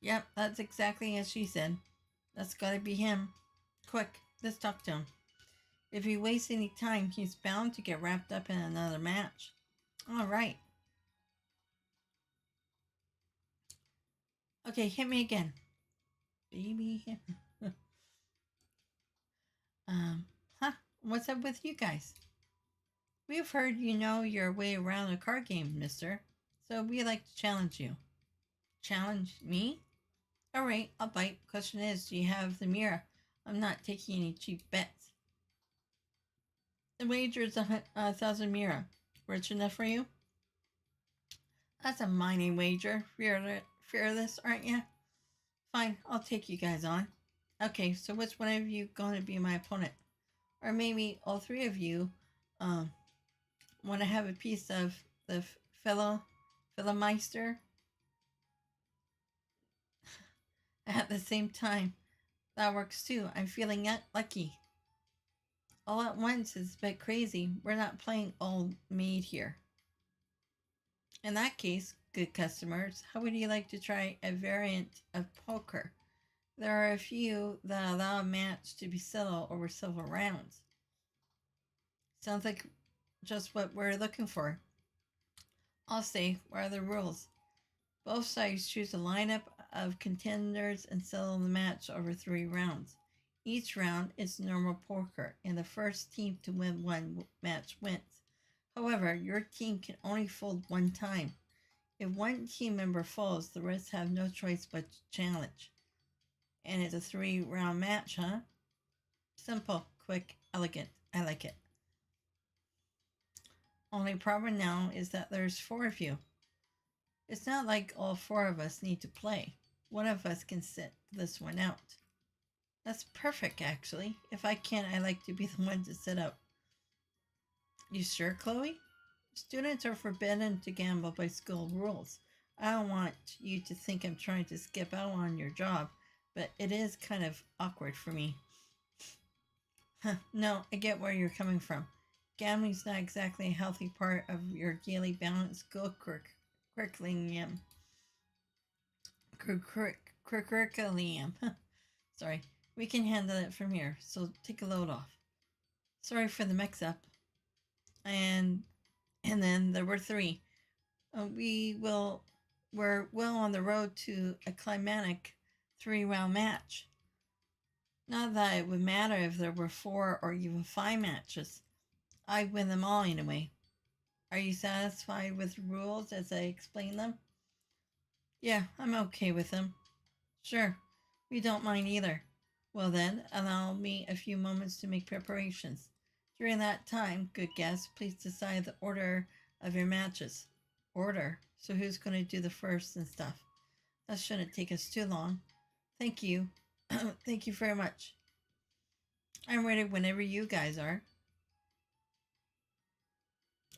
Yep, that's exactly as she said. That's gotta be him. Quick, let's talk to him. If he wastes any time, he's bound to get wrapped up in another match. All right. Okay, hit me again. Baby, hit me. Huh? What's up with you guys? We've heard you know your way around a card game, mister. So we'd like to challenge you. Challenge me? Alright, I'll bite. Question is, do you have the mirror? I'm not taking any cheap bets. The wager is a thousand mirror. Rich enough for you? That's a mining wager. Fearless, aren't you? Fine, I'll take you guys on. Okay, so which one of you going to be my opponent? Or maybe all three of you um, want to have a piece of the fellow Meister at the same time. That works too. I'm feeling lucky. All at once is a bit crazy. We're not playing old maid here. In that case, good customers, how would you like to try a variant of poker? There are a few that allow a match to be settled over several rounds. Sounds like just what we're looking for. I'll say, what are the rules? Both sides choose a lineup of contenders and settle the match over 3 rounds. Each round is normal poker, and the first team to win one match wins. However, your team can only fold one time. If one team member falls, the rest have no choice but to challenge. And it's a 3-round match, huh? Simple, quick, elegant. I like it. Only problem now is that there's 4 of you. It's not like all 4 of us need to play. One of us can sit this one out. That's perfect, actually. If I can, I like to be the one to sit up. You sure, Chloe? Students are forbidden to gamble by school rules. I don't want you to think I'm trying to skip out on your job, but it is kind of awkward for me. No, I get where you're coming from. Gambling's not exactly a healthy part of your daily balanced school curriculum. Curriculum. Sorry. We can handle it from here, so take a load off. Sorry for the mix-up. And then there were 3. We're well on the road to a climatic 3-round match. Not that it would matter if there were 4 or even 5 matches. I'd win them all anyway. Are you satisfied with the rules as I explain them? Yeah, I'm okay with them. Sure, we don't mind either. Well then, allow me a few moments to make preparations. During that time, good guest, please decide the order of your matches. Order? So who's going to do the first and stuff? That shouldn't take us too long. Thank you. Thank you very much. I'm ready whenever you guys are.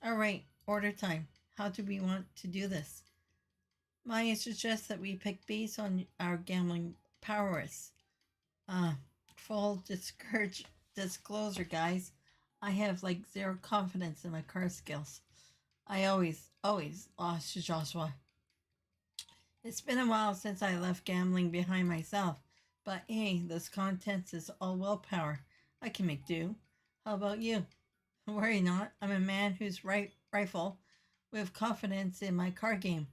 Alright, order time. How do we want to do this? Maya suggests that we pick based on our gambling prowess. Full disclosure, guys. I have like zero confidence in my card skills. I always lost to Joshua. It's been a while since I left gambling behind myself, but hey, this contest is all willpower. I can make do. How about you? Worry not, I'm a man who's rifle with confidence in my card game.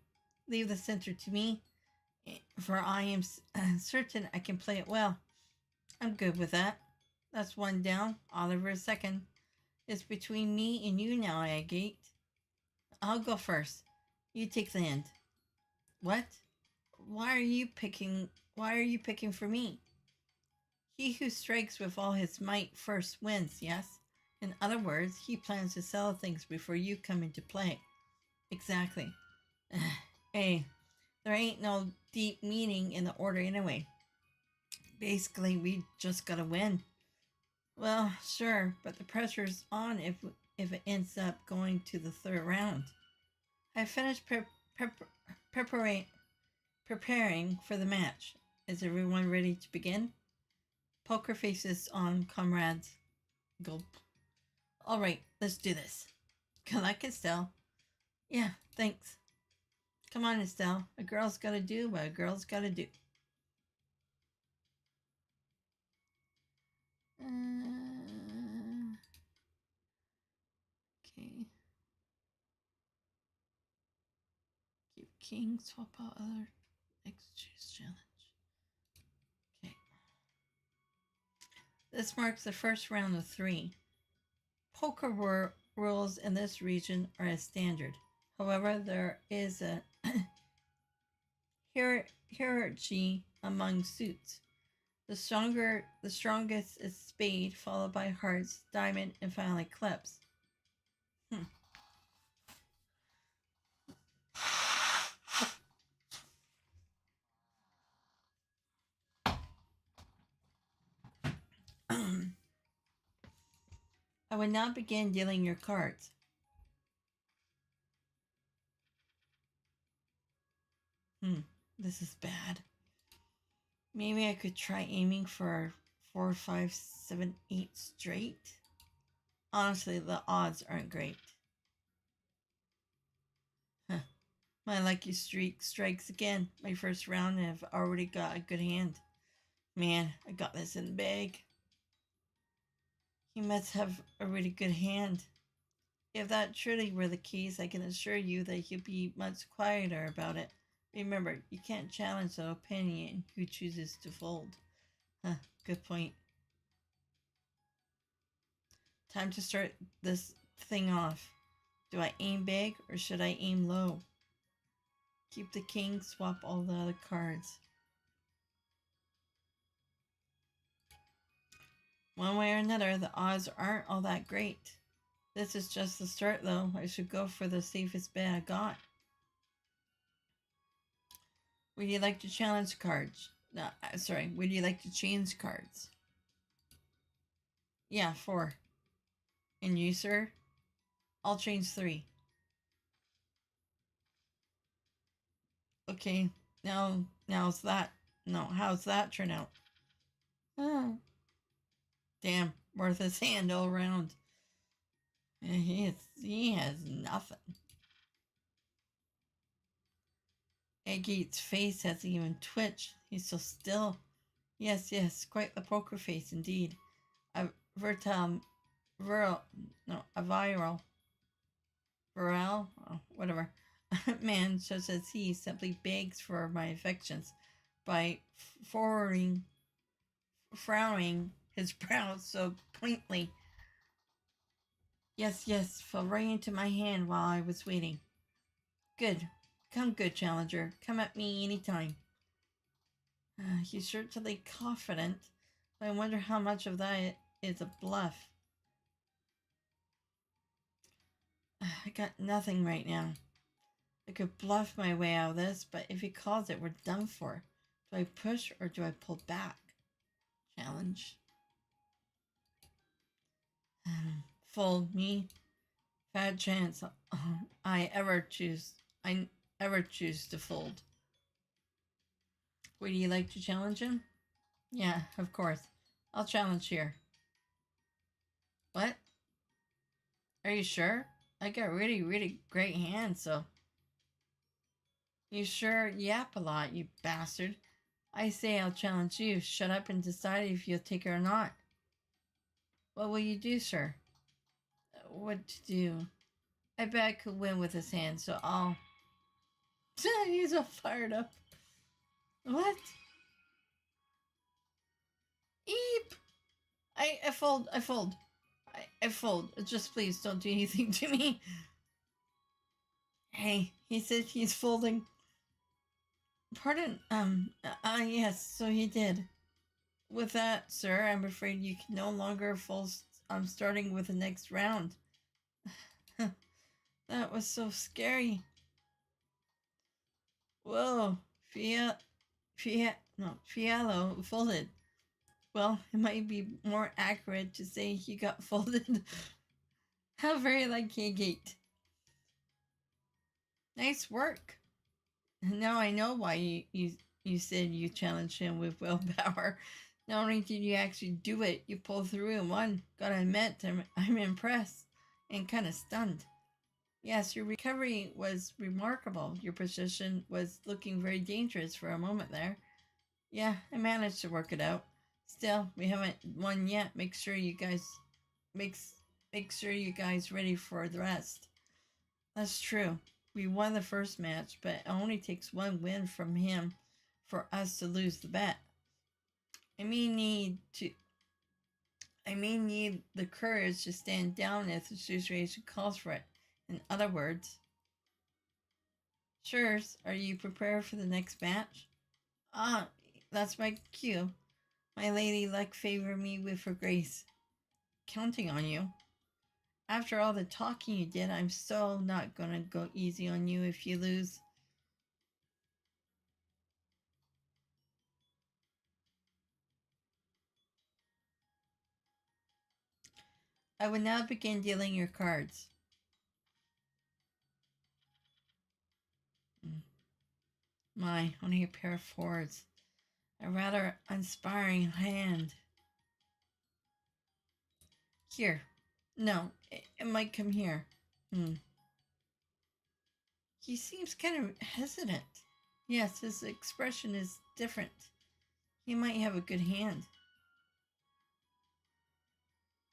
Leave the center to me, for I am certain I can play it well. I'm good with that. That's one down. Oliver second. It's between me and you now, Agate. I'll go first. You take the end. What? Why are you picking for me? He who strikes with all his might first wins, yes? In other words, he plans to sell things before you come into play. Exactly. Hey, there ain't no deep meaning in the order anyway. Basically, we just gotta win. Well, sure, but the pressure's on if it ends up going to the third round. I finished preparing for the match. Is everyone ready to begin? Poker faces on, comrades. Gulp. All right, let's do this. Good luck, Estelle. Yeah, thanks. Come on, Estelle. A girl's gotta do what a girl's gotta do. Okay. Keep king, swap out other. Next choose challenge. Okay. This marks the first round of 3. Poker rules in this region are as standard. However, there is a hierarchy among suits. The strongest is spade, followed by hearts, diamond, and finally clubs. I will now begin dealing your cards. This is bad. Maybe I could try aiming for 4, 5, 7, 8 straight. Honestly, the odds aren't great. Huh. My lucky streak strikes again. My first round, and I've already got a good hand. Man, I got this in the bag. He must have a really good hand. If that truly were the case, I can assure you that he'll be much quieter about it. Remember, you can't challenge the opinion who chooses to fold. Good point. Time to start this thing off. Do I aim big or should I aim low? Keep the king, swap all the other cards. One way or another, the odds aren't all that great. This is just the start though. I should go for the safest bet I got. Would you like to challenge cards? No, sorry. Would you like to change cards? Yeah, 4. And you, sir? I'll change 3. Okay. How's that turn out? Damn, worth his hand all around. He has nothing. Agate's face hasn't even twitched. He's so still. Yes, quite the poker face indeed. A viral, whatever. Man such as he simply begs for my affections by frowning his brow so quaintly. Yes, fell right into my hand while I was waiting. Good. Come, good challenger. Come at me any time. He's certainly confident, but I wonder how much of that is a bluff. I got nothing right now. I could bluff my way out of this, but if he calls it, we're done for. Do I push or do I pull back? Challenge. Fold me. Bad chance I ever choose to fold. Would you like to challenge him? Yeah, of course. I'll challenge here. What? Are you sure? I got really, really great hands, so. You sure yap a lot, you bastard. I say I'll challenge you. Shut up and decide if you'll take it or not. What will you do, sir? What to do? I bet I could win with his hand, so I'll. He's all fired up. What? Eep! I fold. I fold. I fold. Just please don't do anything to me. Hey, he said he's folding. Pardon, yes, so he did. With that, sir, I'm afraid you can no longer fold. I'm starting with the next round. That was so scary. Whoa, Fialo folded. Well, it might be more accurate to say he got folded. How very like K-Gate. Nice work. Now I know why you said you challenged him with willpower. Not only did you actually do it, you pulled through and won. Gotta admit, I'm impressed and kind of stunned. Yes, your recovery was remarkable. Your position was looking very dangerous for a moment there. Yeah, I managed to work it out. Still, we haven't won yet. Make sure you guys ready for the rest. That's true. We won the first match, but it only takes one win from him for us to lose the bet. I may need the courage to stand down if the situation calls for it. In other words, sure, are you prepared for the next match? Ah, that's my cue. My lady luck favor me with her grace. Counting on you. After all the talking you did, I'm so not gonna go easy on you if you lose. I will now begin dealing your cards. My, only a pair of fours. A rather uninspiring hand. Here. No, it might come here. He seems kind of hesitant. Yes, his expression is different. He might have a good hand.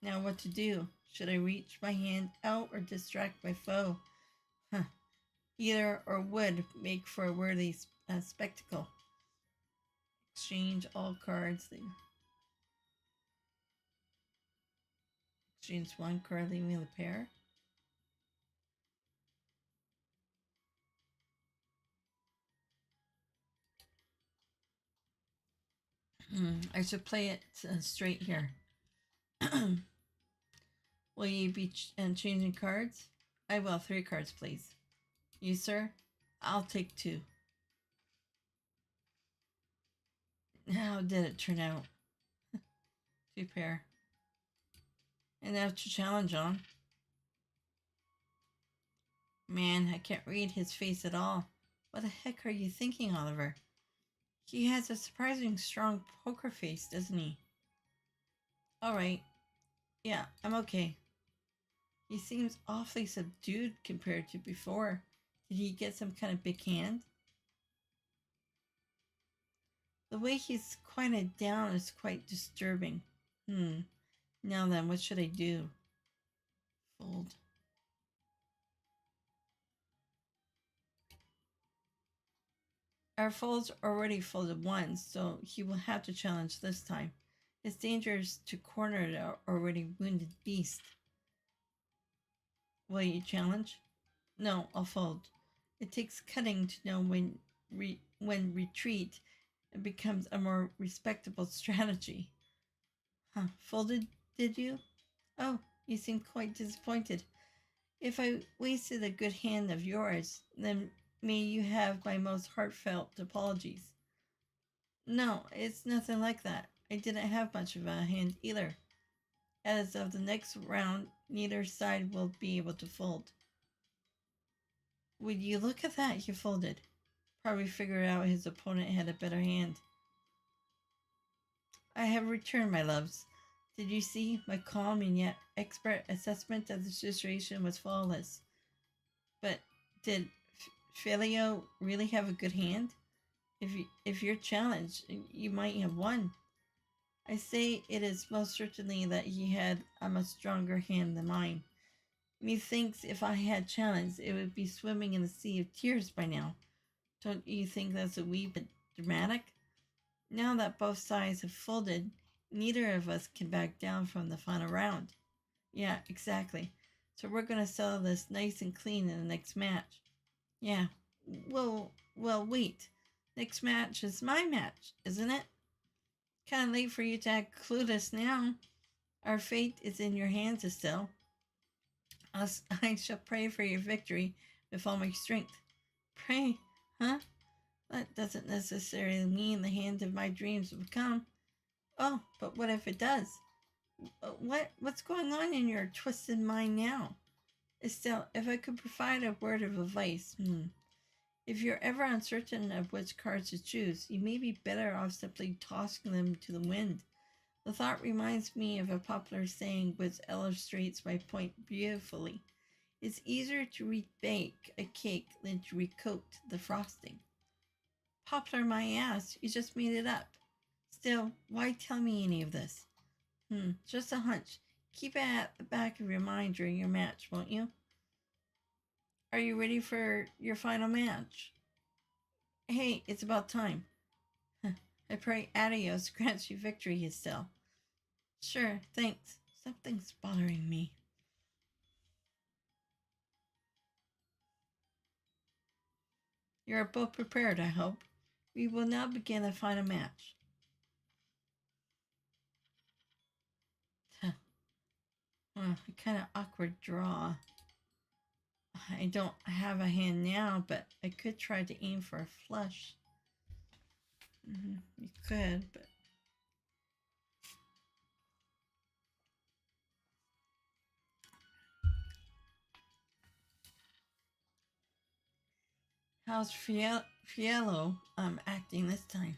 Now what to do? Should I reach my hand out or distract my foe? Either or would make for a worthy spectacle. Exchange all cards. Exchange one card, leaving the pair. I should play it straight here. Will you be changing cards? I will. 3 cards, please. You, sir? I'll take 2. How did it turn out? 2 pair. And now to challenge on. Man, I can't read his face at all. What the heck are you thinking, Oliver? He has a surprisingly strong poker face, doesn't he? Alright. Yeah, I'm okay. He seems awfully subdued compared to before. Did he get some kind of big hand? The way he's quieted down is quite disturbing. Now then, what should I do? Fold. Our fold's already folded once, so he will have to challenge this time. It's dangerous to corner the already wounded beast. Will you challenge? No, I'll fold. It takes cutting to know when retreat becomes a more respectable strategy. Folded, did you? Oh, you seem quite disappointed. If I wasted a good hand of yours, then may you have my most heartfelt apologies. No, it's nothing like that. I didn't have much of a hand either. As of the next round, neither side will be able to fold. Would you look at that? He folded. Probably figured out his opponent had a better hand. I have returned, my loves. Did you see? My calm and yet expert assessment of the situation was flawless. But did Filio really have a good hand? If you're challenged, you might have won. I say it is most certainly that he had a much stronger hand than mine. Methinks if I had challenged, it would be swimming in a sea of tears by now. Don't you think that's a wee bit dramatic? Now that both sides have folded, neither of us can back down from the final round. Yeah, exactly. So we're gonna settle this nice and clean in the next match. Yeah. Wait. Next match is my match, isn't it? Kinda late for you to act clueless now. Our fate is in your hands, Estelle. I shall pray for your victory with all my strength. Pray? Huh? That doesn't necessarily mean the hand of my dreams will come. Oh, but what if it does? What's going on in your twisted mind now? Estelle, if I could provide a word of advice, if you're ever uncertain of which cards to choose, you may be better off simply tossing them to the wind. The thought reminds me of a popular saying which illustrates my point beautifully. It's easier to rebake a cake than to recoat the frosting. Popular my ass, you just made it up. Still, why tell me any of this? Just a hunch. Keep it at the back of your mind during your match, won't you? Are you ready for your final match? Hey, it's about time. I pray Adios grants you victory, Estelle. Sure, thanks. Something's bothering me. You are both prepared, I hope. We will now begin the final match. A kind of awkward draw. I don't have a hand now, but I could try to aim for a flush. You could, but... How's Fiello acting this time?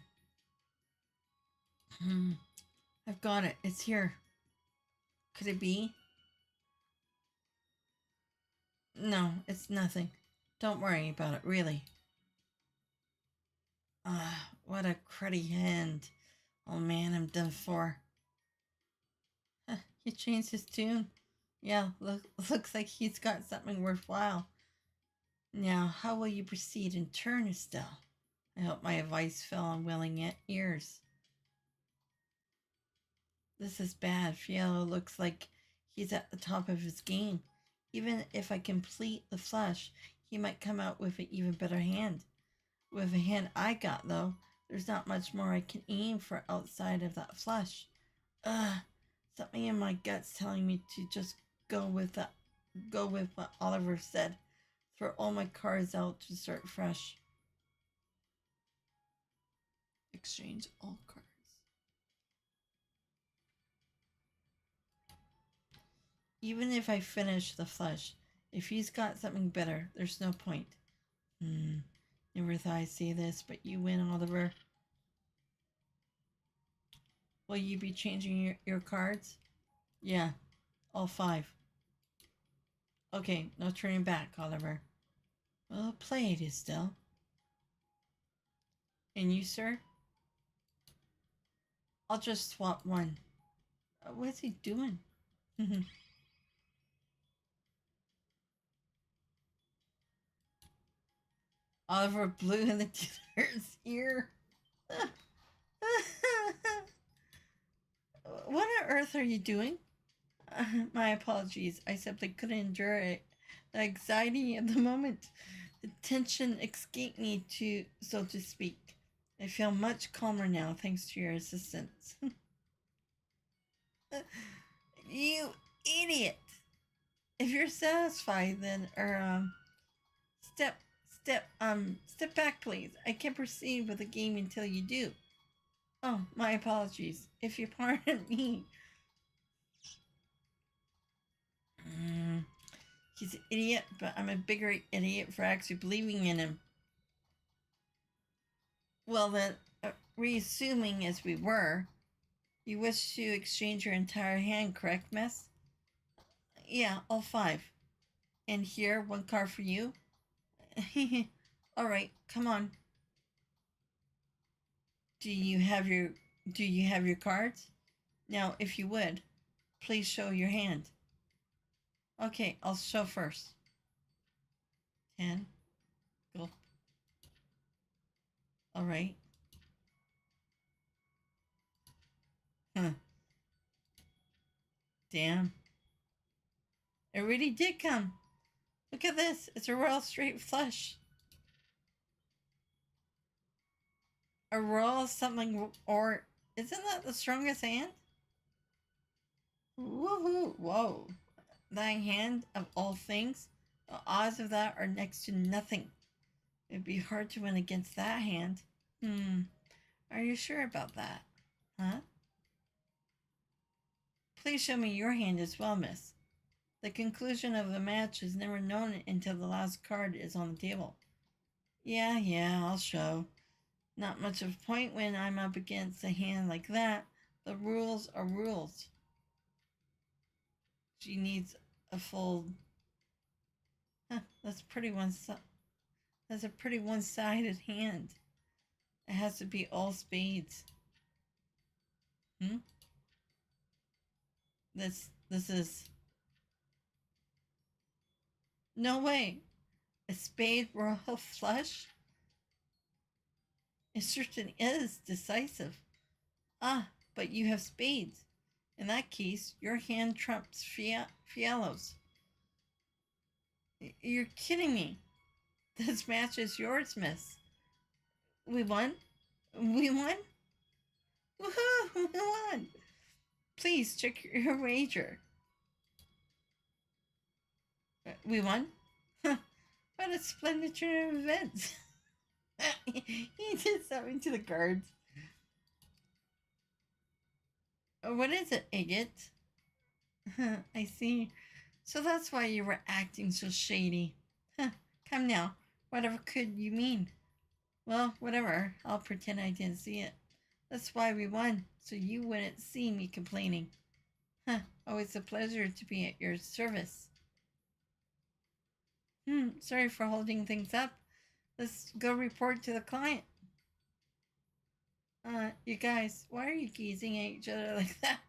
I've got it. It's here. Could it be? No, it's nothing. Don't worry about it, really. What a cruddy hand. Oh man, I'm done for. He changed his tune. Yeah, looks like he's got something worthwhile. Now, how will you proceed in turn, Estelle? I hope my advice fell on willing ears. This is bad. Fiello looks like he's at the top of his game. Even if I complete the flush, he might come out with an even better hand. With the hand I got, though, there's not much more I can aim for outside of that flush. Something in my gut's telling me to just go with what Oliver said. Throw all my cards out to start fresh. Exchange all cards. Even if I finish the flush, if he's got something better, there's no point. Never thought I'd say this, but you win, Oliver. Will you be changing your cards? Yeah, all 5. Okay, no turning back, Oliver. Well played, Estelle. And you, sir? I'll just swap one. What's he doing? Oliver blew in the dealer's ear. What on earth are you doing? My apologies. I simply couldn't endure it. The anxiety of the moment. The tension escaped me, so to speak. I feel much calmer now, thanks to your assistance. You idiot! If you're satisfied, then step step back, please. I can't proceed with the game until you do. Oh, my apologies. If you pardon me. Mm, he's an idiot, but I'm a bigger idiot for actually believing in him. Well, then, reassuming as we were, you wish to exchange your entire hand, correct, miss? Yeah, all five. And here, one card for you. All right, come on. Do you have your Do you have your cards? Now, if you would, please show your hand. Okay, I'll show first. 10. Go. All right. Huh. Damn. It really did come. Look at this. It's a royal straight flush. A royal something, or isn't that the strongest hand? Woohoo! Whoa. That hand of all things, the odds of that are next to nothing. It'd be hard to win against that hand. Are you sure about that? Huh? Please show me your hand as well, miss. The conclusion of the match is never known until the last card is on the table. Yeah, I'll show. Not much of a point when I'm up against a hand like that. The rules are rules. She needs a full. Huh, that's pretty one. That's a pretty one-sided hand. It has to be all spades. Hmm. This is. No way. A spade royal flush. It certainly is decisive. Ah, but you have spades. In that case, your hand trumps Fielo's. You're kidding me. This match is yours, miss. We won? We won? Woohoo! We won! Please check your wager. We won? What a splendid turn of events. He did something to the cards. What is it, Agate? I see. So that's why you were acting so shady. Come now, whatever could you mean? Well, whatever. I'll pretend I didn't see it. That's why we won, so you wouldn't see me complaining. Always a pleasure to be at your service. Sorry for holding things up. Let's go report to the client. You guys, why are you gazing at each other like that?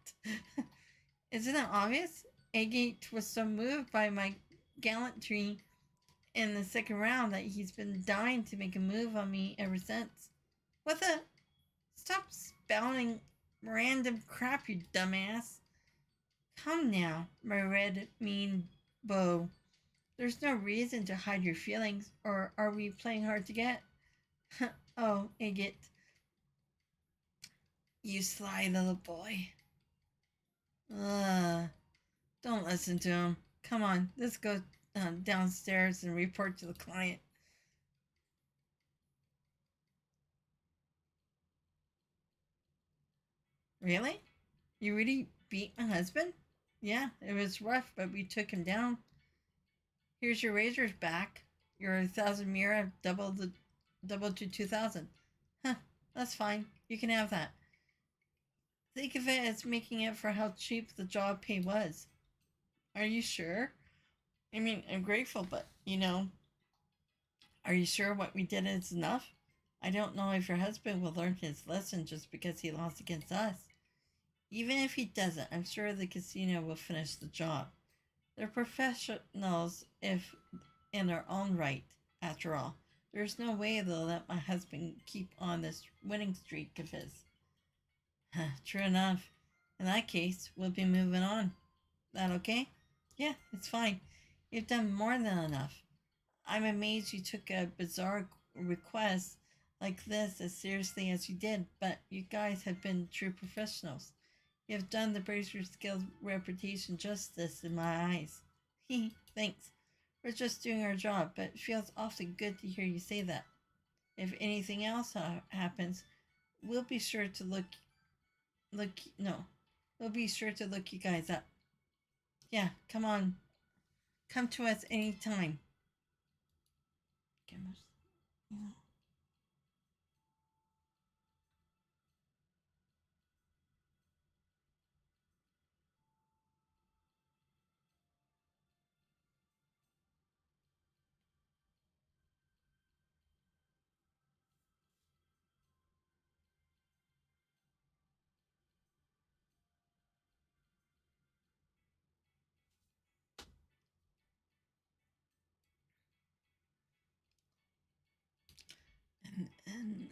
Isn't it obvious? Agate was so moved by my gallantry in the second round that he's been dying to make a move on me ever since. What the? Stop spouting random crap, you dumbass. Come now, my red, mean beau. There's no reason to hide your feelings, or are we playing hard to get? Oh, Agate. You sly little boy. Don't listen to him. Come on, let's go downstairs and report to the client. Really? You really beat my husband? Yeah, it was rough, but we took him down. Here's your razors back. Your 1,000 mira doubled to 2,000. Huh, that's fine. You can have that. Think of it as making up for how cheap the job pay was. Are you sure? I mean, I'm grateful, but, are you sure what we did is enough? I don't know if your husband will learn his lesson just because he lost against us. Even if he doesn't, I'm sure the casino will finish the job. They're professionals if in their own right, after all. There's no way they'll let my husband keep on this winning streak of his. True enough. In that case, we'll be moving on. That okay? Yeah, it's fine. You've done more than enough. I'm amazed you took a bizarre request like this as seriously as you did, but you guys have been true professionals. You have done the Bracer Skills reputation justice in my eyes. Thanks. We're just doing our job, but it feels awfully good to hear you say that. If anything else happens, we'll be sure to look. No, we'll be sure to look you guys up. Yeah, come on, come to us anytime. And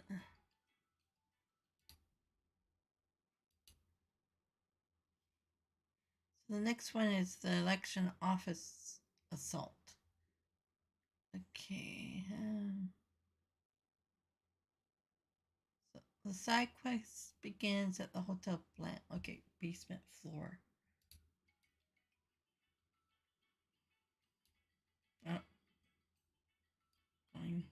so the next one is the election office assault. Okay. So the side quest begins at the hotel plant. Okay, basement floor. Oh, fine.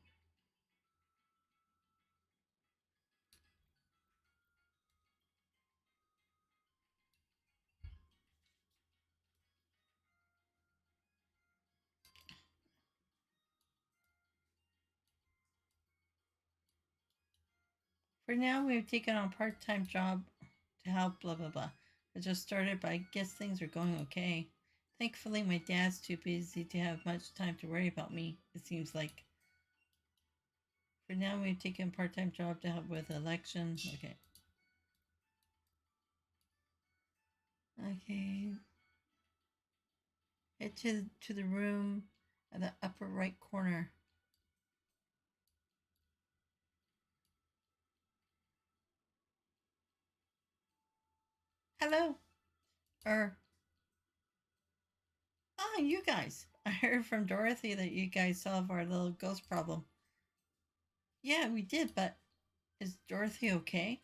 For now, we have taken on a part-time job to help. Blah blah blah. I just started, but I guess things are going okay. Thankfully, my dad's too busy to have much time to worry about me. It seems like. For now, we've taken a part-time job to help with election. Okay. Okay. Head to the room at the upper right corner. Hello. Or you guys. I heard from Dorothy that you guys solved our little ghost problem. Yeah, we did, but is Dorothy okay?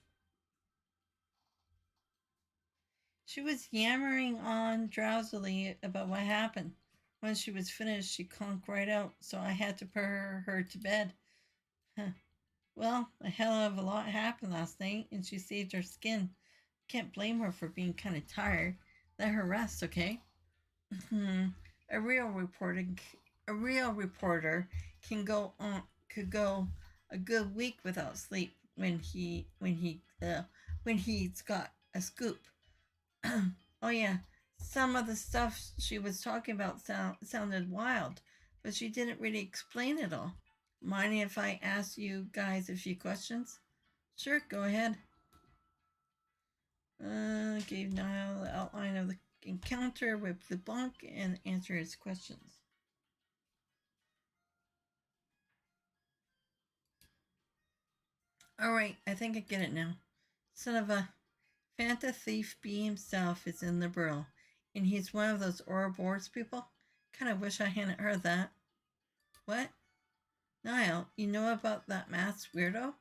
She was yammering on drowsily about what happened. When she was finished, she conked right out, so I had to put her to bed. Huh. Well, a hell of a lot happened last night, and she saved her skin. Can't blame her for being kind of tired. Let her rest, okay? Hmm. A real reporter, a real reporter could go a good week without sleep when he's got a scoop. Oh yeah, some of the stuff she was talking about sounded wild, but she didn't really explain it all. Mind if I ask you guys a few questions? Sure, go ahead. Gave Niall the outline of the encounter with the bunk and answer his questions. Alright, I think I get it now. Son of a Fanta Thief B himself is in the burrow, and he's one of those Ouroboros people. Kinda wish I hadn't heard that. What? Niall, you know about that masked weirdo?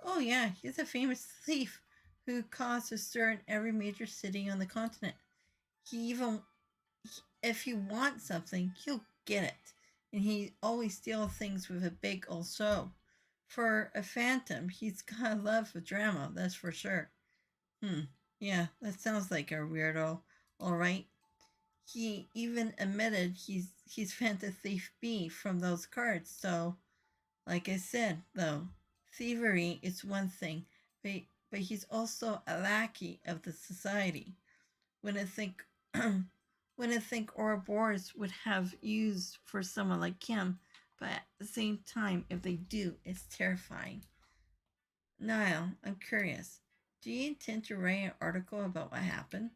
Oh yeah, he's a famous thief who caused a stir in every major city on the continent. He even, if he wants something, he'll get it. And he always steals things with a big old show. For a phantom, he's got a love for drama, that's for sure. Hmm, yeah, that sounds like a weirdo. Alright. He even admitted he's Phantom Thief B from those cards, so like I said, though, thievery is one thing, but he's also a lackey of the society. When I think when I think Ouroboros would have use for someone like him, but at the same time, if they do, it's terrifying. Niall, I'm curious. Do you intend to write an article about what happened?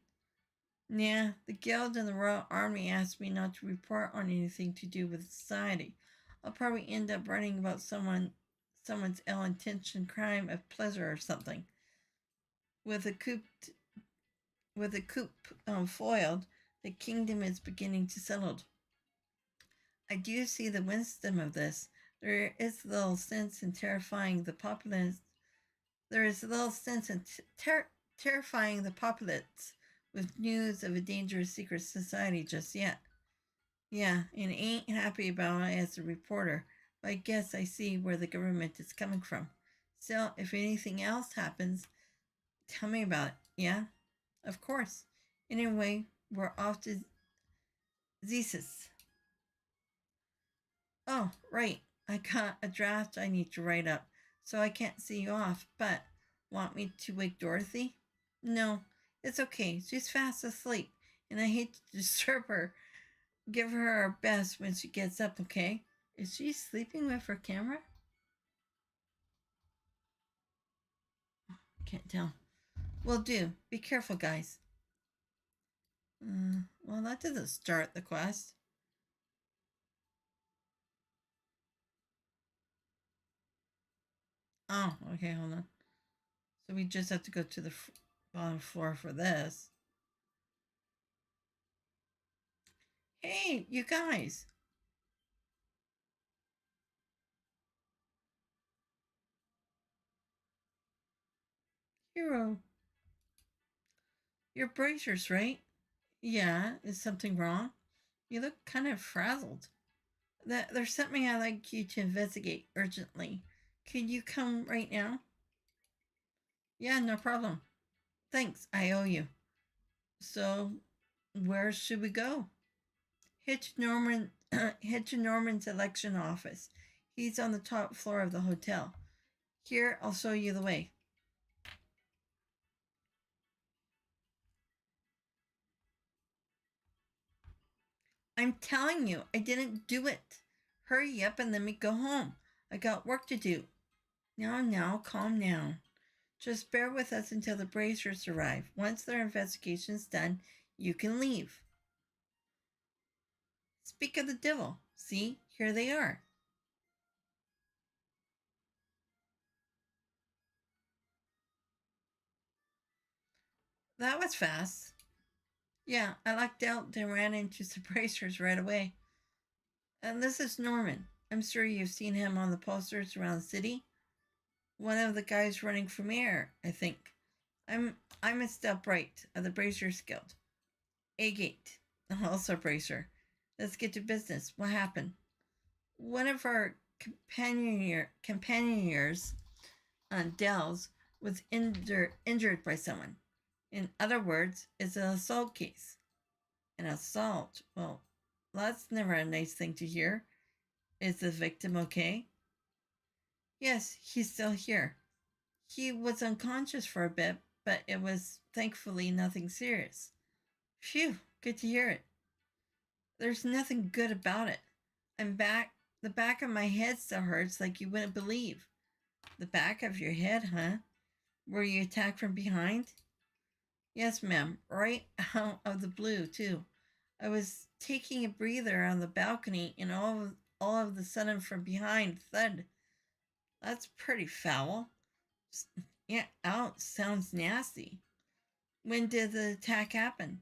Nah, the Guild and the Royal Army asked me not to report on anything to do with society. I'll probably end up writing about someone's ill-intentioned crime of pleasure or something. With a coup foiled, the kingdom is beginning to settle. I do see the wisdom of this. There is little sense in terrifying the populace. There is little sense in terrifying the populace with news of a dangerous secret society just yet. Yeah, and ain't happy about it as a reporter, but I guess I see where the government is coming from. Still, if anything else happens, tell me about it. Yeah, of course. Anyway, we're off to Zesis. Oh, right. I got a draft I need to write up, so I can't see you off, but want me to wake Dorothy? No, it's okay. She's fast asleep, and I hate to disturb her. Give her our best when she gets up, okay? Is she sleeping with her camera? Can't tell. Will do. Be careful, guys. Well, that doesn't start the quest. Oh, okay, hold on. So we just have to go to the bottom floor for this. Hey, you guys. Hero, you're bracers, right? Yeah, is something wrong? You look kind of frazzled. There's something I'd like you to investigate urgently. Could you come right now? Yeah, no problem. Thanks, I owe you. So, where should we go? Head to Norman. Head to Norman's election office. He's on the top floor of the hotel. Here, I'll show you the way. I'm telling you, I didn't do it. Hurry up and let me go home. I got work to do. Now, calm down. Just bear with us until the bracers arrive. Once their investigation's done, you can leave. Speak of the devil. See, here they are. That was fast. Yeah, I lucked out and ran into the bracers right away. And this is Norman. I'm sure you've seen him on the posters around the city. One of the guys running for mayor, I think. I'm Estelle Bright of the Bracers Guild. Agate, also Bracer. Let's get to business. What happened? One of our companions, Dells, was injured by someone. In other words, it's an assault case. An assault? Well, that's never a nice thing to hear. Is the victim okay? Yes, he's still here. He was unconscious for a bit, but it was thankfully nothing serious. Phew, good to hear it. There's nothing good about it. I'm back. The back of my head still hurts like you wouldn't believe. The back of your head, huh? Were you attacked from behind? Yes, ma'am. Right out of the blue, too. I was taking a breather on the balcony and all of the sudden from behind, thud. That's pretty foul. Yeah, out sounds nasty. When did the attack happen?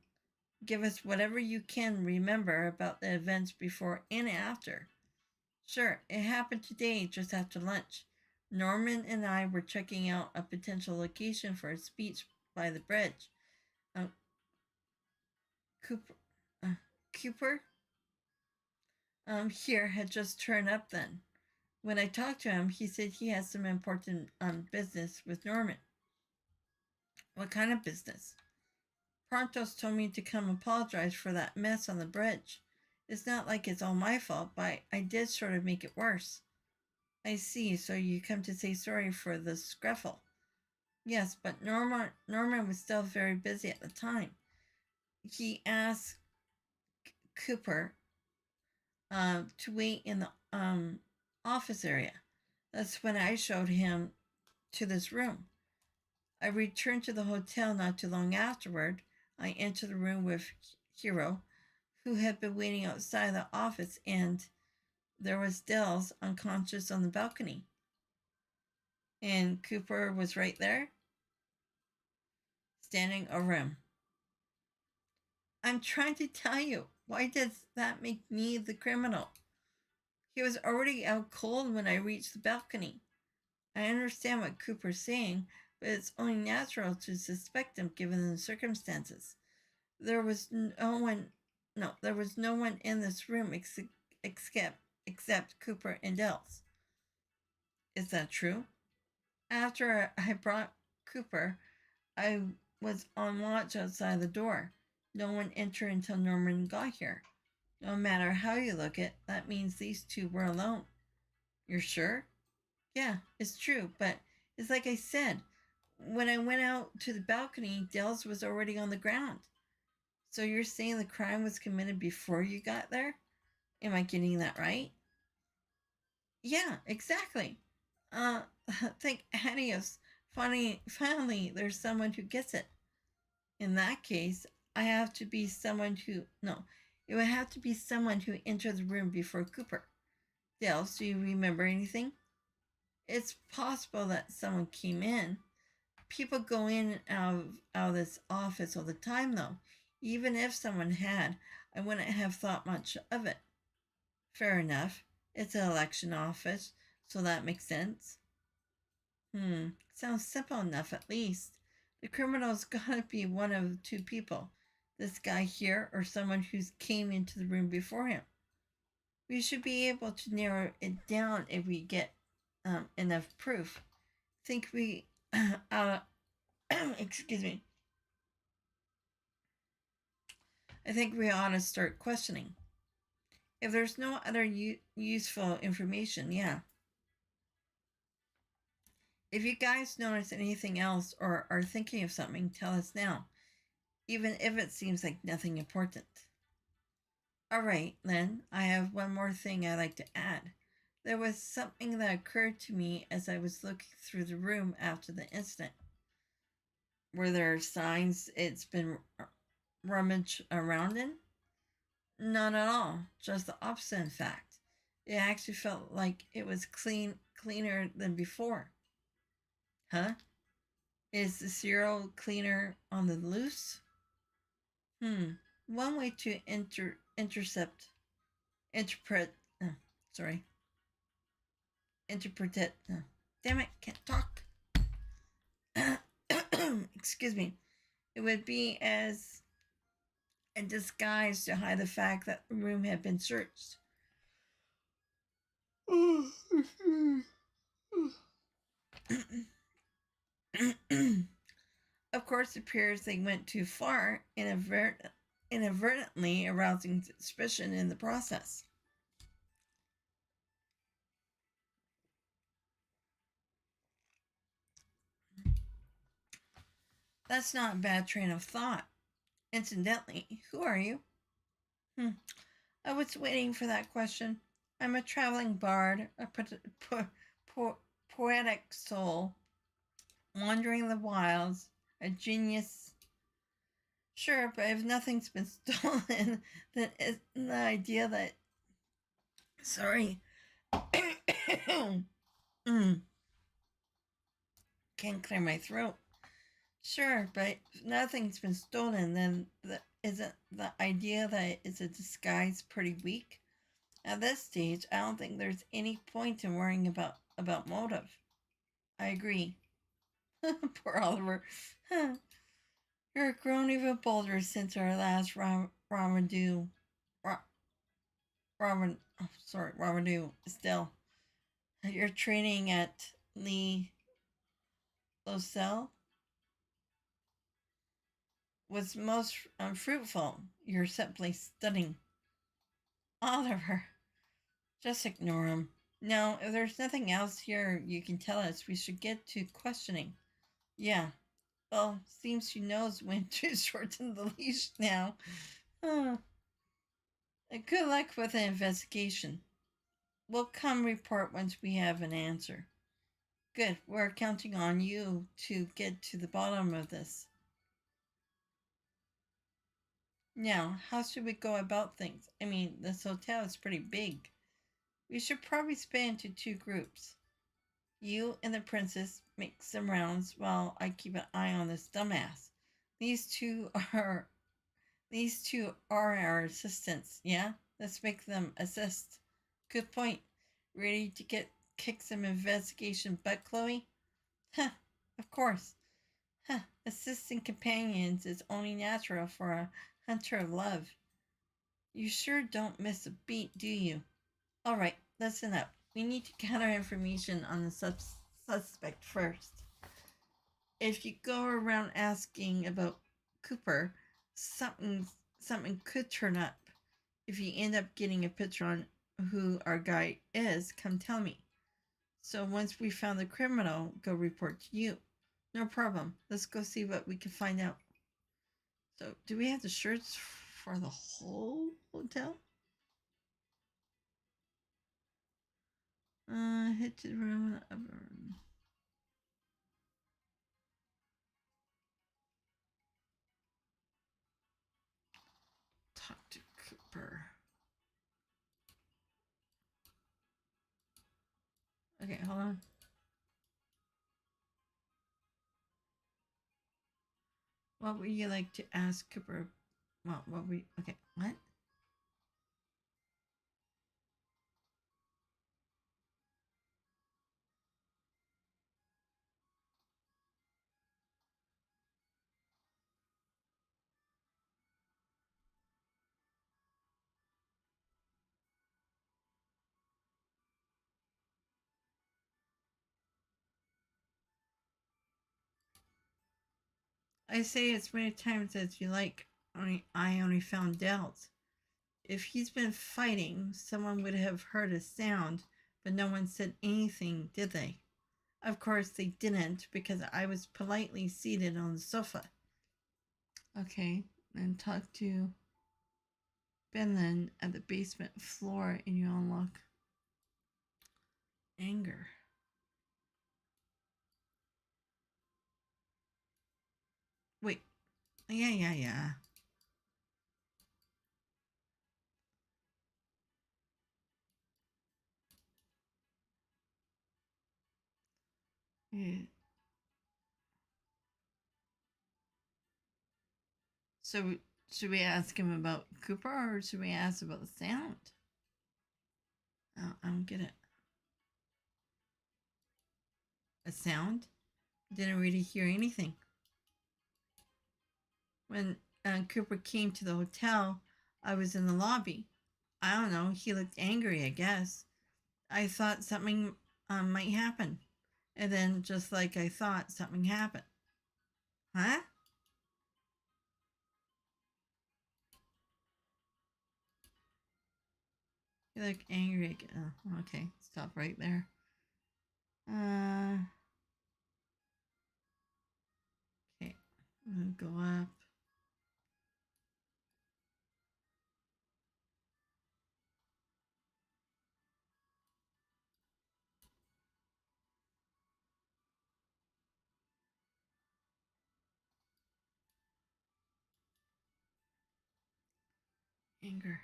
Give us whatever you can remember about the events before and after. Sure, it happened today just after lunch. Norman and I were checking out a potential location for a speech by the bridge. Um, Cooper, uh, Cooper, here had just turned up then. When I talked to him, he said he has some important business with Norman. What kind of business? Prontos told me to come apologize for that mess on the bridge. It's not like it's all my fault, but I did sort of make it worse. I see, so you come to say sorry for the scruffle. Yes, but Norman was still very busy at the time. He asked Cooper to wait in the office area. That's when I showed him to this room. I returned to the hotel not too long afterward. I entered the room with Hero, who had been waiting outside the office, and there was Dells unconscious on the balcony. And Cooper was right there, standing over him. I'm trying to tell you, why does that make me the criminal? He was already out cold when I reached the balcony. I understand what Cooper's saying, but it's only natural to suspect him given the circumstances. There was no, there was no one in this room except Cooper and Dels. Is that true? After I brought Cooper, I was on watch outside the door. No one entered until Norman got here. No matter how you look at it, that means these two were alone. You're sure? Yeah, it's true, but it's like I said. When I went out to the balcony, Dels was already on the ground. So you're saying the crime was committed before you got there? Am I getting that right? Yeah, exactly. Uh, thank Adios. Finally, there's someone who gets it. In that case, I have to be someone who. No, it would have to be someone who entered the room before Cooper. Dels, do you remember anything? It's possible that someone came in. People go in and out of this office all the time, though. Even if someone had, I wouldn't have thought much of it. Fair enough. It's an election office, so that makes sense. Sounds simple enough at least. The criminal's gotta be one of two people. This guy here or someone who came into the room before him. We should be able to narrow it down if we get enough proof. Think we excuse me. I think we ought to start questioning. If there's no other useful information, yeah. If you guys notice anything else or are thinking of something, tell us now, even if it seems like nothing important. All right, Len, I have one more thing I'd like to add. There was something that occurred to me as I was looking through the room after the incident. Were there signs it's been rummaged around in? Not at all, just the opposite, in fact. It actually felt like it was cleaner than before. Huh? Is the serial cleaner on the loose? One way to interpret, sorry, interpret it. Damn it, can't talk. Excuse me. It would be as a disguise to hide the fact that the room had been searched. Of course, it appears they went too far, inadvertently arousing suspicion in the process. That's not a bad train of thought. Incidentally, who are you? I was waiting for that question. I'm a traveling bard, a poetic soul, wandering the wilds, a genius. Sure, but if nothing's been stolen, then it's the idea that. Sorry. Can't clear my throat. Sure, but if nothing's been stolen, then isn't the idea that it's a disguise pretty weak? At this stage, I don't think there's any point in worrying about motive. I agree. Poor Oliver. You're grown even bolder since our last Ramadou. Ramadou. Still, you're training at Lee Losel was most fruitful. You're simply stunning. Oliver, just ignore him. Now, if there's nothing else here you can tell us, we should get to questioning. Yeah. Well, seems she knows when to shorten the leash now. Good luck with the investigation. We'll come report once we have an answer. Good. We're counting on you to get to the bottom of this. Now, how should we go about things? I mean, this hotel is pretty big. We should probably split into two groups. You and the princess make some rounds while I keep an eye on this dumbass. These two are our assistants, yeah? Let's make them assist. Good point. Ready to kick some investigation butt, Chloe? Huh, of course. Huh, assisting companions is only natural for a hunter of love. You sure don't miss a beat, do you? Alright, listen up. We need to gather information on the suspect first. If you go around asking about Cooper, something could turn up. If you end up getting a picture on who our guy is, come tell me. So once we found the criminal, go report to you. No problem. Let's go see what we can find out. So, do we have the shirts for the whole hotel? Head to the room. Talk to Cooper. Okay, hold on. What would you like to ask Cooper? What we? Okay, what? I say as many times as you like. I only found doubts. If he's been fighting, someone would have heard a sound, but no one said anything, did they? Of course they didn't, because I was politely seated on the sofa. Okay, and talk to Benlin at the basement floor and you unlock anger. Wait, yeah. Yeah. So should we ask him about Cooper or should we ask about the sound? Oh, I don't get it. A sound? Didn't really hear anything. When Cooper came to the hotel, I was in the lobby. I don't know. He looked angry, I guess. I thought something might happen. And then, just like I thought, something happened. Huh? You look angry again. Oh, okay. Stop right there. Okay. I'm gonna go up. Anger.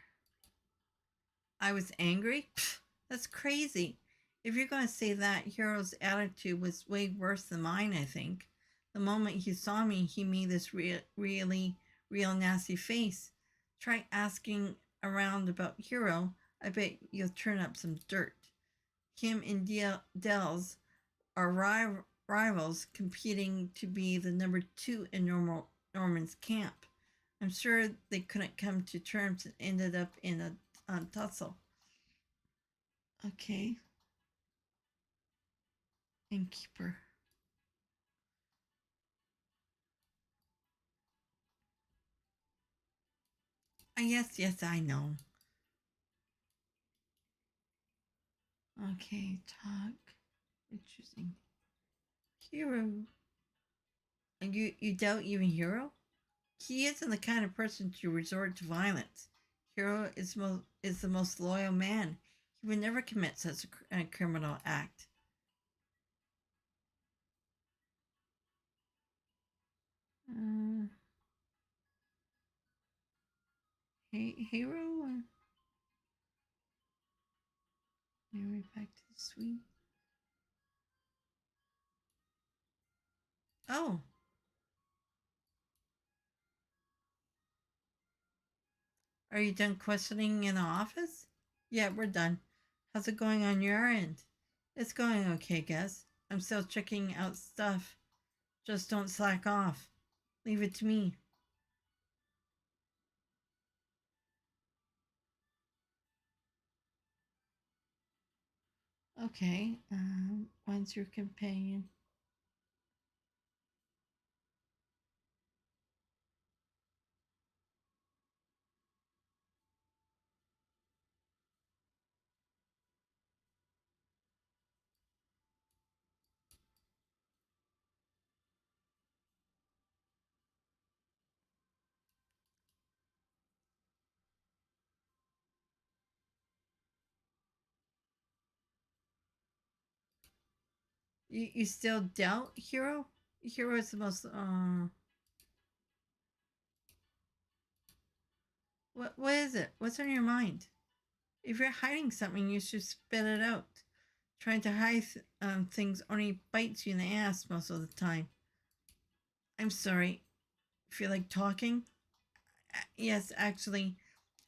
I was angry? Pfft, that's crazy. If you're going to say that, Hero's attitude was way worse than mine, I think. The moment he saw me, he made this real nasty face. Try asking around about Hero. I bet you'll turn up some dirt. Him and Dells are rivals competing to be the number two in Norman's camp. I'm sure they couldn't come to terms and ended up in a tussle. Okay. Innkeeper. Yes, I know. Okay, talk. Interesting. Hero. And you doubt even Hero? He isn't the kind of person to resort to violence. Hero is the most loyal man. He would never commit such a criminal act. Uh, Hero? Maybe back to the suite. Oh, are you done questioning in the office? Yeah, we're done. How's it going on your end? It's going okay, guess. I'm still checking out stuff. Just don't slack off. Leave it to me. Okay. When's your companion? You still doubt Hero? Hero is the most. What is it? What's on your mind? If you're hiding something, you should spit it out. Trying to hide things only bites you in the ass most of the time. I'm sorry. Feel like talking? Yes, actually,